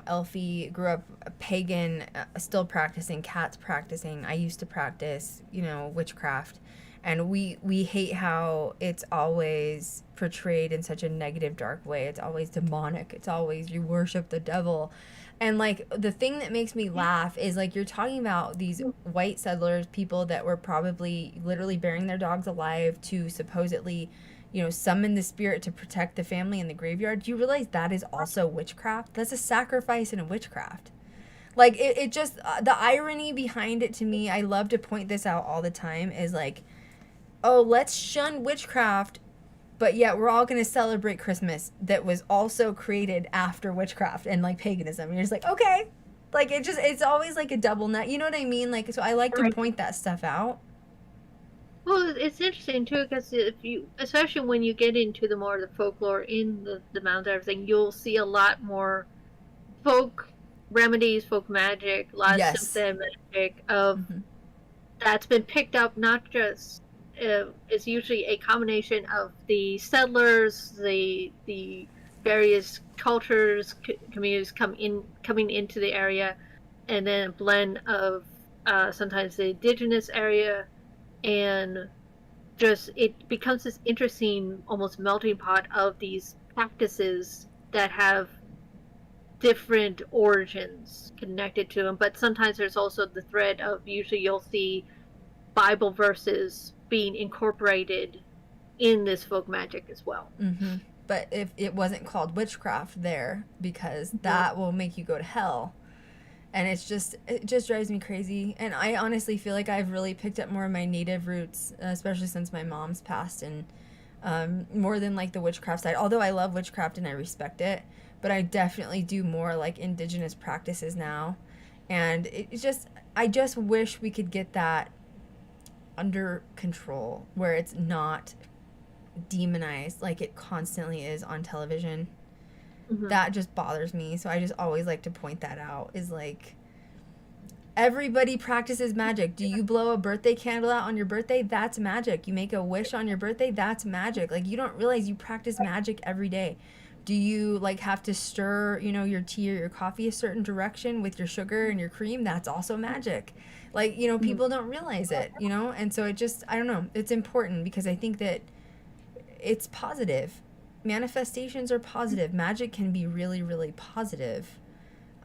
Elfie grew up a pagan, still practicing, Kat's practicing. I used to practice, witchcraft, and we hate how it's always portrayed in such a negative, dark way. It's always demonic. It's always you worship the devil. And like the thing that makes me laugh is like you're talking about these white settlers, people that were probably literally burying their dogs alive to supposedly, summon the spirit to protect the family in the graveyard. Do you realize that is also witchcraft? That's a sacrifice in a witchcraft. Like it just the irony behind it to me, I love to point this out all the time, is like, oh, let's shun witchcraft, but yet we're all going to celebrate Christmas that was also created after witchcraft and like paganism. And you're just like, okay. Like it's always like a double net. You know what I mean? Like, so I like to point that stuff out. Well, it's interesting too because especially when you get into the more of the folklore in the mountains and everything, you'll see a lot more folk remedies, folk magic, a lot of symptomatic of that's been picked up not just is usually a combination of the settlers, the various cultures, communities coming into the area, and then a blend of sometimes the indigenous area, and just it becomes this interesting, almost melting pot of these practices that have different origins connected to them. But sometimes there's also the thread of usually you'll see Bible verses being incorporated in this folk magic as well. Mm-hmm. But if it wasn't called witchcraft there, because that will make you go to hell. And it just drives me crazy. And I honestly feel like I've really picked up more of my native roots, especially since my mom's passed, and more than like the witchcraft side. Although I love witchcraft and I respect it, but I definitely do more like indigenous practices now. And I just wish we could get that under control where it's not demonized like it constantly is on television. That just bothers me. So I just always like to point that out, is like everybody practices magic. Do you blow a birthday candle out on your birthday? That's magic. You make a wish on your birthday? That's magic. Like you don't realize you practice magic every day. Do you like have to stir, your tea or your coffee a certain direction with your sugar and your cream? That's also magic. Like, people don't realize it, And so I don't know. It's important because I think that it's positive. Manifestations are positive. Magic can be really, really positive.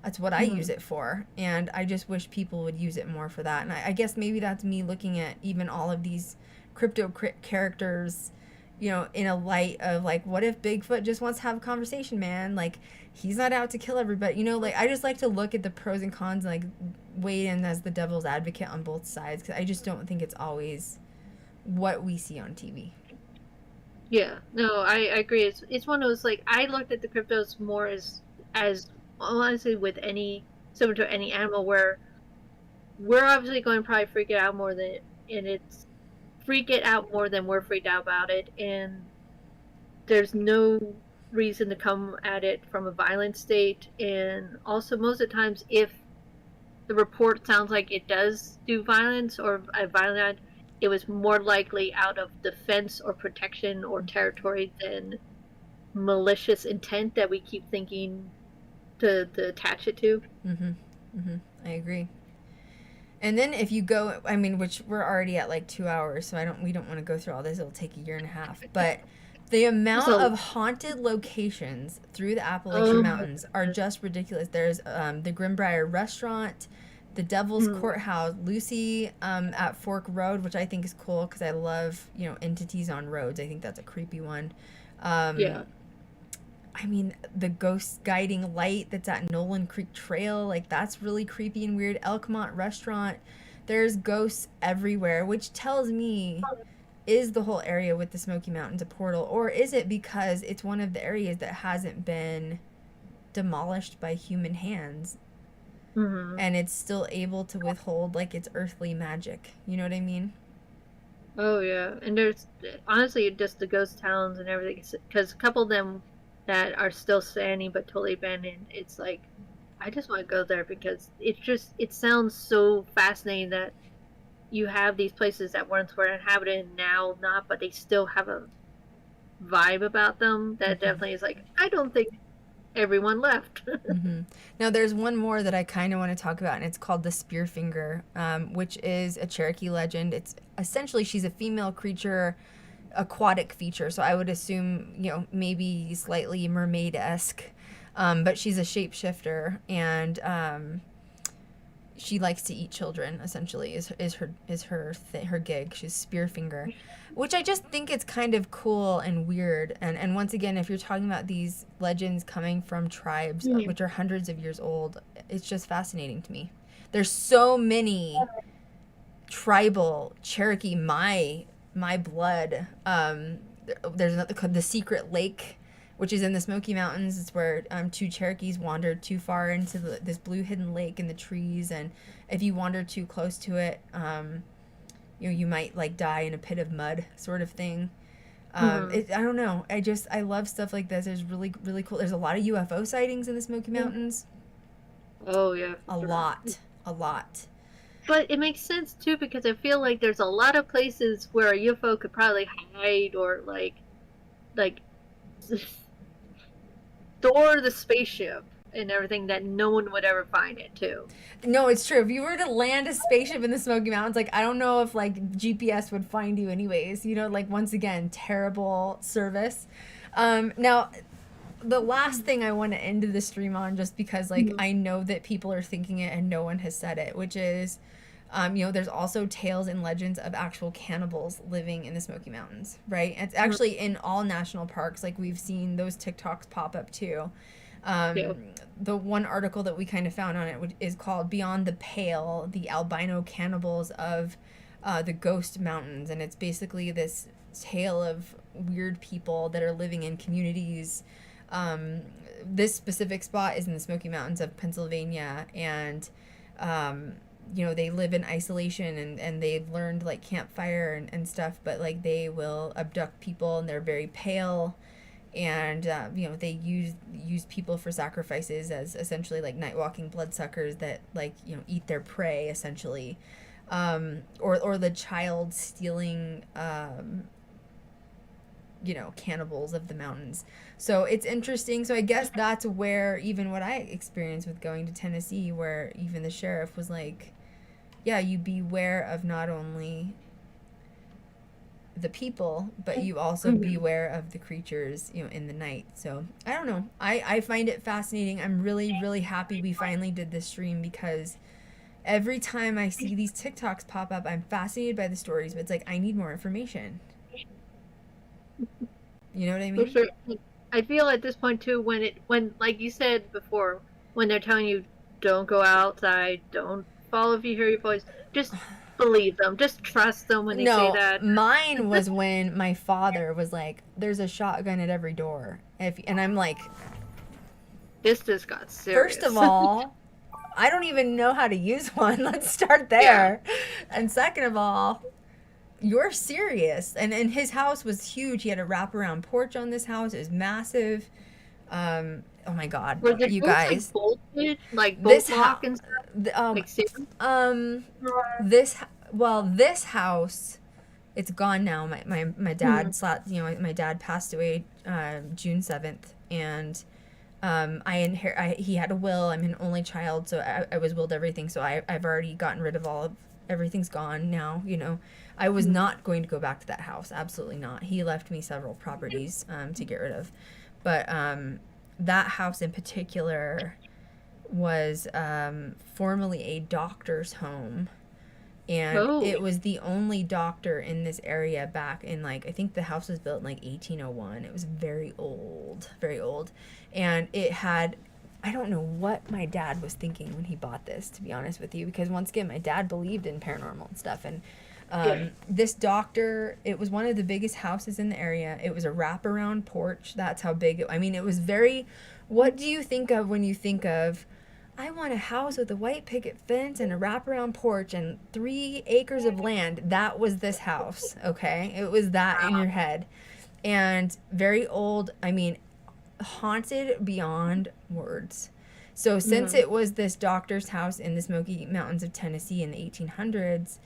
That's what I use it for. And I just wish people would use it more for that. And I guess maybe that's me looking at even all of these crypto characters, in a light of like, what if Bigfoot just wants to have a conversation, man? Like, he's not out to kill everybody. Like, I just like to look at the pros and cons and like weigh in as the devil's advocate on both sides, because I just don't think it's always what we see on TV. Yeah, no, I agree. It's one of those, like, I looked at the cryptos more as honestly with similar to any animal, where we're obviously going to probably freak it out more than, and it's freak it out more than we're freaked out about it, and there's no reason to come at it from a violent state. And also most of the times, if the report sounds like it does do violence or a violent act, it was more likely out of defense or protection or territory than malicious intent that we keep thinking to attach it to. I agree. And then if you go, I mean, which we're already at like 2 hours, so we don't want to go through all this. It'll take a year and a half. But the amount of haunted locations through the Appalachian Mountains are just ridiculous. There's the Greenbrier Restaurant. the Devil's Courthouse, Lucy at Fork Road, which I think is cool because I love, you know, entities on roads. I think that's a creepy one. Yeah. I mean, the ghost guiding light that's at Nolan Creek Trail, like that's really creepy and weird. Elkmont Restaurant, there's ghosts everywhere, which tells me, is the whole area with the Smoky Mountains a portal, or is it because it's one of the areas that hasn't been demolished by human hands? And it's still able to withhold like its earthly magic. You know what I mean? Oh yeah, and there's honestly just the ghost towns and everything. Because a couple of them that are still standing but totally abandoned. It's like I just want to go there because it sounds so fascinating that you have these places that once were inhabited and now not, but they still have a vibe about them that definitely is like I don't think everyone left. Now, there's one more that I kind of want to talk about, and it's called the Spearfinger, which is a Cherokee legend. It's essentially she's a female creature, aquatic feature, so I would assume, you know, maybe slightly mermaid-esque, but she's a shapeshifter, and she likes to eat children. Essentially, is her gig. She's Spearfinger, which I just think it's kind of cool and weird. And once again, if you're talking about these legends coming from tribes which are hundreds of years old, it's just fascinating to me. There's so many tribal Cherokee my blood. There's another called the Secret Lake, which is in the Smoky Mountains. It's where two Cherokees wandered too far into this blue hidden lake in the trees, and if you wander too close to it, you know, you might like die in a pit of mud, sort of thing. I don't know. I love stuff like this. It's really, really cool. There's a lot of UFO sightings in the Smoky Mountains. Oh yeah, A lot. But it makes sense too because I feel like there's a lot of places where a UFO could probably hide or like store the spaceship and everything that no one would ever find it too. No, it's true. If you were to land a spaceship in the Smoky Mountains, like I don't know if like GPS would find you anyways. You know, like once again, terrible service. Now, the last thing I want to end the stream on, just because like I know that people are thinking it and no one has said it, which is, you know, there's also tales and legends of actual cannibals living in the Smoky Mountains, right? It's actually in all national parks. Like we've seen those TikToks pop up too. The one article that we kind of found on it is called Beyond the Pale, the Albino Cannibals of the Ghost Mountains. And it's basically this tale of weird people that are living in communities. This specific spot is in the Smoky Mountains of Pennsylvania, and you know, they live in isolation and they've learned like campfire and stuff, but like they will abduct people and they're very pale, and you know, they use people for sacrifices as essentially like night walking bloodsuckers that like, you know, eat their prey essentially, or the child stealing you know, cannibals of the mountains. So it's interesting. So I guess that's where even what I experienced with going to Tennessee, where even the sheriff was like, yeah, you beware of not only the people, but you also beware of the creatures, you know, in the night. So I don't know. I find it fascinating. I'm really, really happy we finally did this stream, because every time I see these TikToks pop up, I'm fascinated by the stories, but it's like, I need more information. You know what I mean? For sure. I feel at this point too, when like you said before, when they're telling you don't go outside, don't follow if you hear your voice, just believe them, just trust them when they say that. Mine was when my father was like, "There's a shotgun at every door," and I'm like, this just got serious. First of all, I don't even know how to use one. Let's start there. Yeah. And second of all, you're serious. And his house was huge. He had a wraparound porch on this house. It was massive. Oh my God, you guys! Like bolted, like bolt lock and stuff. This house, it's gone now. My dad my dad passed away June 7th, and he had a will. I'm an only child, so I was willed everything. So I've already gotten rid of everything's gone now. You know, I was not going to go back to that house. Absolutely not. He left me several properties to get rid of, but that house in particular, was formerly a doctor's home. And Oh. it was the only doctor in this area back in, like, I think the house was built in, like, 1801. It was very old, very old. And it had, I don't know what my dad was thinking when he bought this, to be honest with you, because once again, my dad believed in paranormal and stuff. And this doctor, it was one of the biggest houses in the area. It was a wraparound porch. That's how big it, I mean, it was very, what do you think of when you think of, I want a house with a white picket fence and a wraparound porch and 3 acres of land? That was this house, okay? It was that in your head. And very old, I mean, haunted beyond words. So since it was this doctor's house in the Smoky Mountains of Tennessee in the 1800s,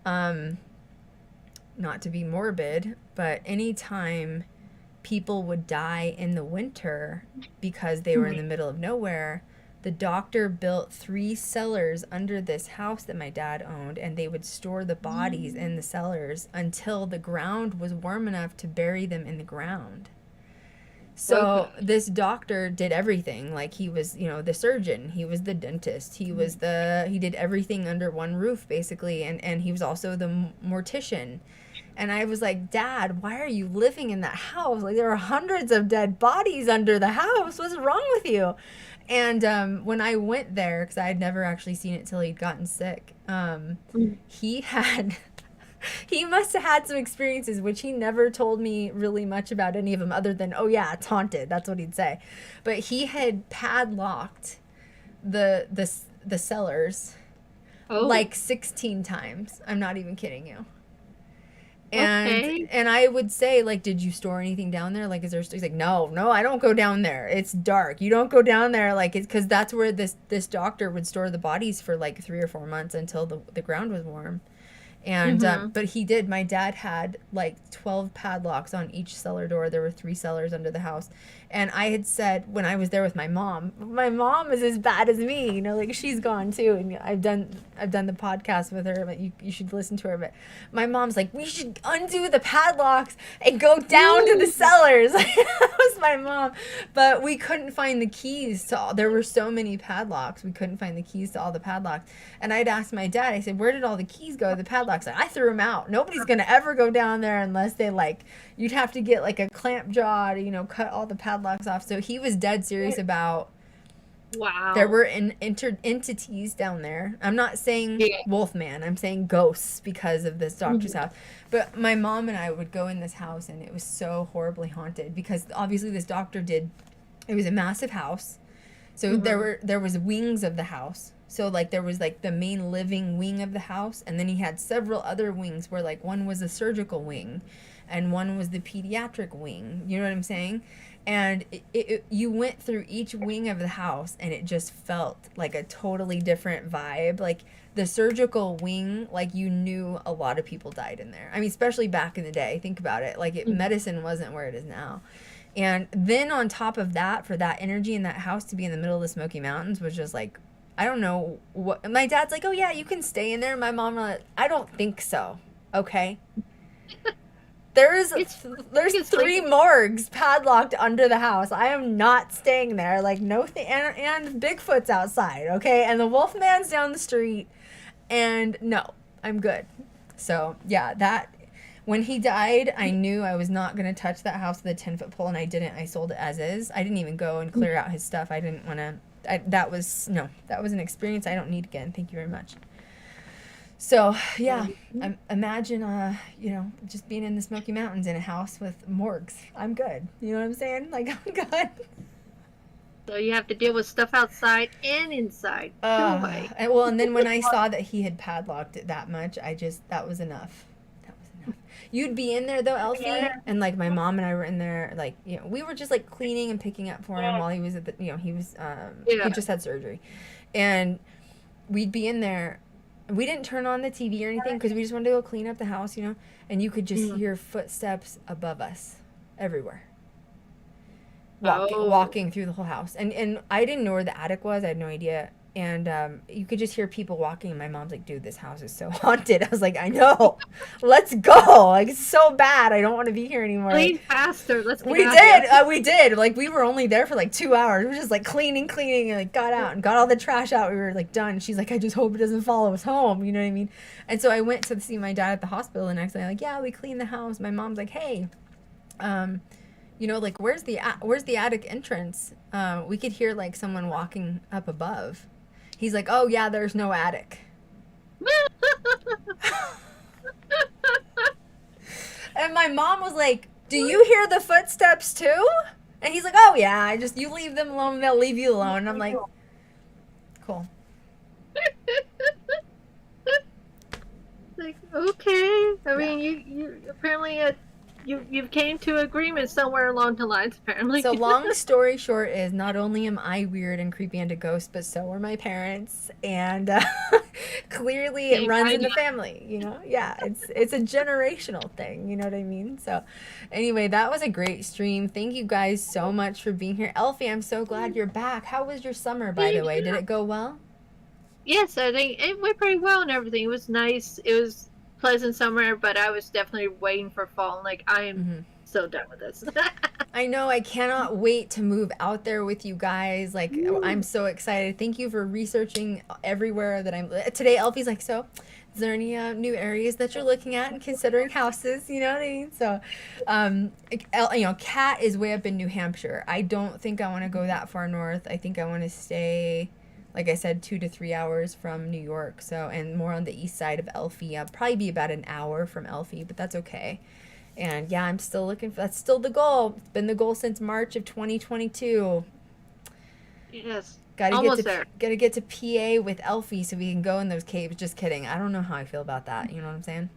not to be morbid, but anytime people would die in the winter because they were in the middle of nowhere, the doctor built 3 cellars under this house that my dad owned, and they would store the bodies in the cellars until the ground was warm enough to bury them in the ground. So this doctor did everything. Like, he was, you know, the surgeon, he was the dentist, he did everything under one roof, basically, and he was also the mortician. And I was like, Dad, why are you living in that house? Like, there are hundreds of dead bodies under the house. What's wrong with you? And when I went there, because I had never actually seen it till he'd gotten sick, he must have had some experiences, which he never told me really much about any of them other than, oh yeah, it's haunted. That's what he'd say. But he had padlocked the cellars like 16 times. I'm not even kidding you. And I would say, like, did you store anything down there? Like, is there? He's like, no, I don't go down there. It's dark. You don't go down there. Like, it's because that's where this doctor would store the bodies for like 3 or 4 months until the ground was warm. And but he did. My dad had like 12 padlocks on each cellar door. There were 3 cellars under the house. And I had said when I was there with my mom is as bad as me. You know, like, she's gone too. And I've done the podcast with her, but you should listen to her. But my mom's like, we should undo the padlocks and go down to the cellars. That was my mom. But we couldn't find the keys to all. There were so many padlocks. We couldn't find the keys to all the padlocks. And I'd asked my dad, I said, where did all the keys go to the padlocks? I threw them out. Nobody's going to ever go down there unless they, like, you'd have to get like a clamp jaw to, you know, cut all the padlocks off. So he was dead serious about, there were entities down there. I'm not saying Wolfman. I'm saying ghosts because of this doctor's house. But my mom and I would go in this house, and it was so horribly haunted because obviously this doctor it was a massive house. So there was wings of the house. So, like, there was, like, the main living wing of the house, and then he had several other wings where, like, one was the surgical wing, and one was the pediatric wing. You know what I'm saying? And you went through each wing of the house, and it just felt like a totally different vibe. Like, the surgical wing, like, you knew a lot of people died in there. I mean, especially back in the day. Think about it. Like, medicine wasn't where it is now. And then on top of that, for that energy in that house to be in the middle of the Smoky Mountains was just, like, I don't know what. My dad's like, oh yeah, you can stay in there. My mom, I don't think so. Okay. There's 3 morgues padlocked under the house. I am not staying there. Like, no thing. And Bigfoot's outside. Okay. And the Wolfman's down the street. And no, I'm good. So yeah, that, when he died, I knew I was not going to touch that house with a 10-foot pole, and I didn't. I sold it as is. I didn't even go and clear out his stuff. I didn't want to. That was an experience I don't need again. Thank you very much. So, yeah, imagine, you know, just being in the Smoky Mountains in a house with morgues. I'm good. You know what I'm saying? Like, I'm good. So you have to deal with stuff outside and inside. And then when I saw that he had padlocked it that much, that was enough. You'd be in there, though, Elfie, and, like, my mom and I were in there, like, you know, we were just, like, cleaning and picking up for him while he was at the, you know, he just had surgery. And we'd be in there. We didn't turn on the TV or anything because we just wanted to go clean up the house, you know, and you could just hear footsteps above us everywhere. Walking through the whole house. And I didn't know where the attic was. I had no idea. and you could just hear people walking, and my mom's like, dude, this house is so haunted. I was like, I know, let's go, like, it's so bad, I don't want to be here anymore. Clean faster, let's get We out did, here. we did, like, we were only there for like 2 hours. We were just like cleaning, and like got out and got all the trash out. We were like done. She's like, I just hope it doesn't follow us home, you know what I mean? And so I went to see my dad at the hospital the next day, like, yeah, we cleaned the house. My mom's like, hey, you know, like, where's the attic entrance? We could hear like someone walking up above. He's like, oh yeah, there's no attic. And my mom was like, do you hear the footsteps too? And he's like, oh yeah, you leave them alone, they'll leave you alone. And I'm like, cool. Like, okay. I mean, you apparently you've came to agreement somewhere along the lines, apparently. So long story short is, not only am I weird and creepy into ghosts, but so are my parents, and clearly it runs in the family, you know? Yeah, it's a generational thing, you know what I mean? So anyway, that was a great stream. Thank you guys so much for being here. Elfie, I'm so glad you're back. How was your summer, by the way? Did it go well? Yes, I think it went pretty well and everything. It was nice. It was pleasant summer, but I was definitely waiting for fall. Like, I am so done with this. I know, I cannot wait to move out there with you guys. Like, I'm so excited. Thank you for researching everywhere that I'm today. Elfie's like, so is there any new areas that you're looking at and considering houses, you know what I mean? So you know, Kat is way up in New Hampshire. I don't think I want to go that far north. I think I want to stay, like I said, 2 to 3 hours from New York, so, and more on the east side of Elfie. I'll probably be about an hour from Elfie, but that's okay. And yeah, I'm still looking for, that's still the goal. It's been the goal since March of 2022. Yes. Gotta get to PA with Elfie so we can go in those caves. Just kidding. I don't know how I feel about that. You know what I'm saying?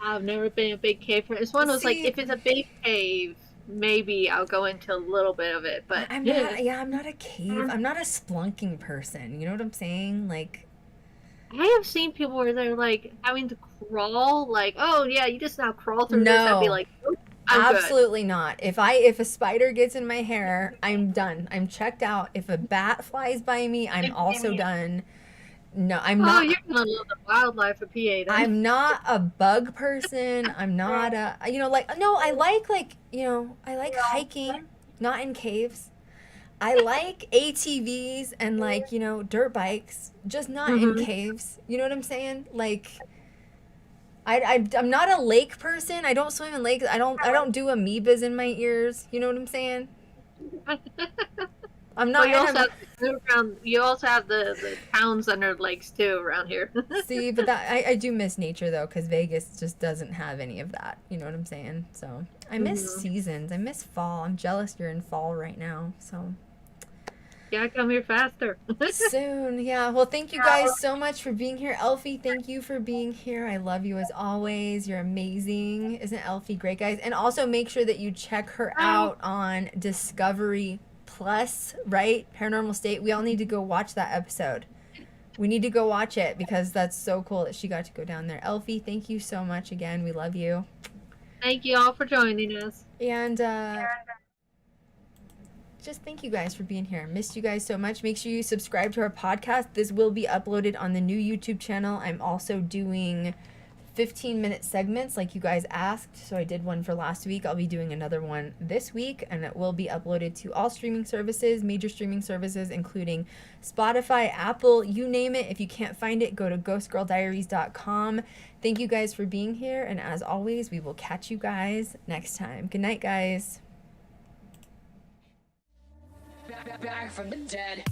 I've never been a big cave fan. It's one of those, like, if it's a big cave, maybe I'll go into a little bit of it, but I'm not a cave. I'm not a splunking person. You know what I'm saying? Like, I have seen people where they're like having to crawl, like, oh yeah, you just now crawl through this. No. I'd be like, oh, I'm absolutely good. Not. If a spider gets in my hair, I'm done. I'm checked out. If a bat flies by me, I'm also done. No, I'm not. Oh, you're gonna love the wildlife of PA then. I'm not a bug person. I'm not a, you know, like, no, I like hiking, not in caves. I like ATVs and, like, you know, dirt bikes, just not in caves. You know what I'm saying? Like, I'm not a lake person. I don't swim in lakes. I don't do amoebas in my ears. You know what I'm saying? I'm not. Well, you also have the towns under lakes too around here. See, but that I do miss nature though, because Vegas just doesn't have any of that. You know what I'm saying? So I miss seasons. I miss fall. I'm jealous you're in fall right now. So yeah, come here faster. soon. Yeah. Well, thank you guys so much for being here. Elfie, thank you for being here. I love you as always. You're amazing. Isn't Elfie great, guys? And also make sure that you check her out on Discovery Plus, right? Paranormal State. We all need to go watch that episode. We need to go watch it because that's so cool that she got to go down there. Elfie, thank you so much again. We love you. Thank you all for joining us. And just thank you guys for being here. Missed you guys so much. Make sure you subscribe to our podcast. This will be uploaded on the new YouTube channel. I'm also doing 15-minute segments like you guys asked. So I did one for last week. I'll be doing another one this week, and it will be uploaded to all streaming services, major streaming services, including Spotify, Apple, you name it. If you can't find it, go to ghostgirldiaries.com. Thank you guys for being here, and as always, we will catch you guys next time. Good night, guys. Back from the dead.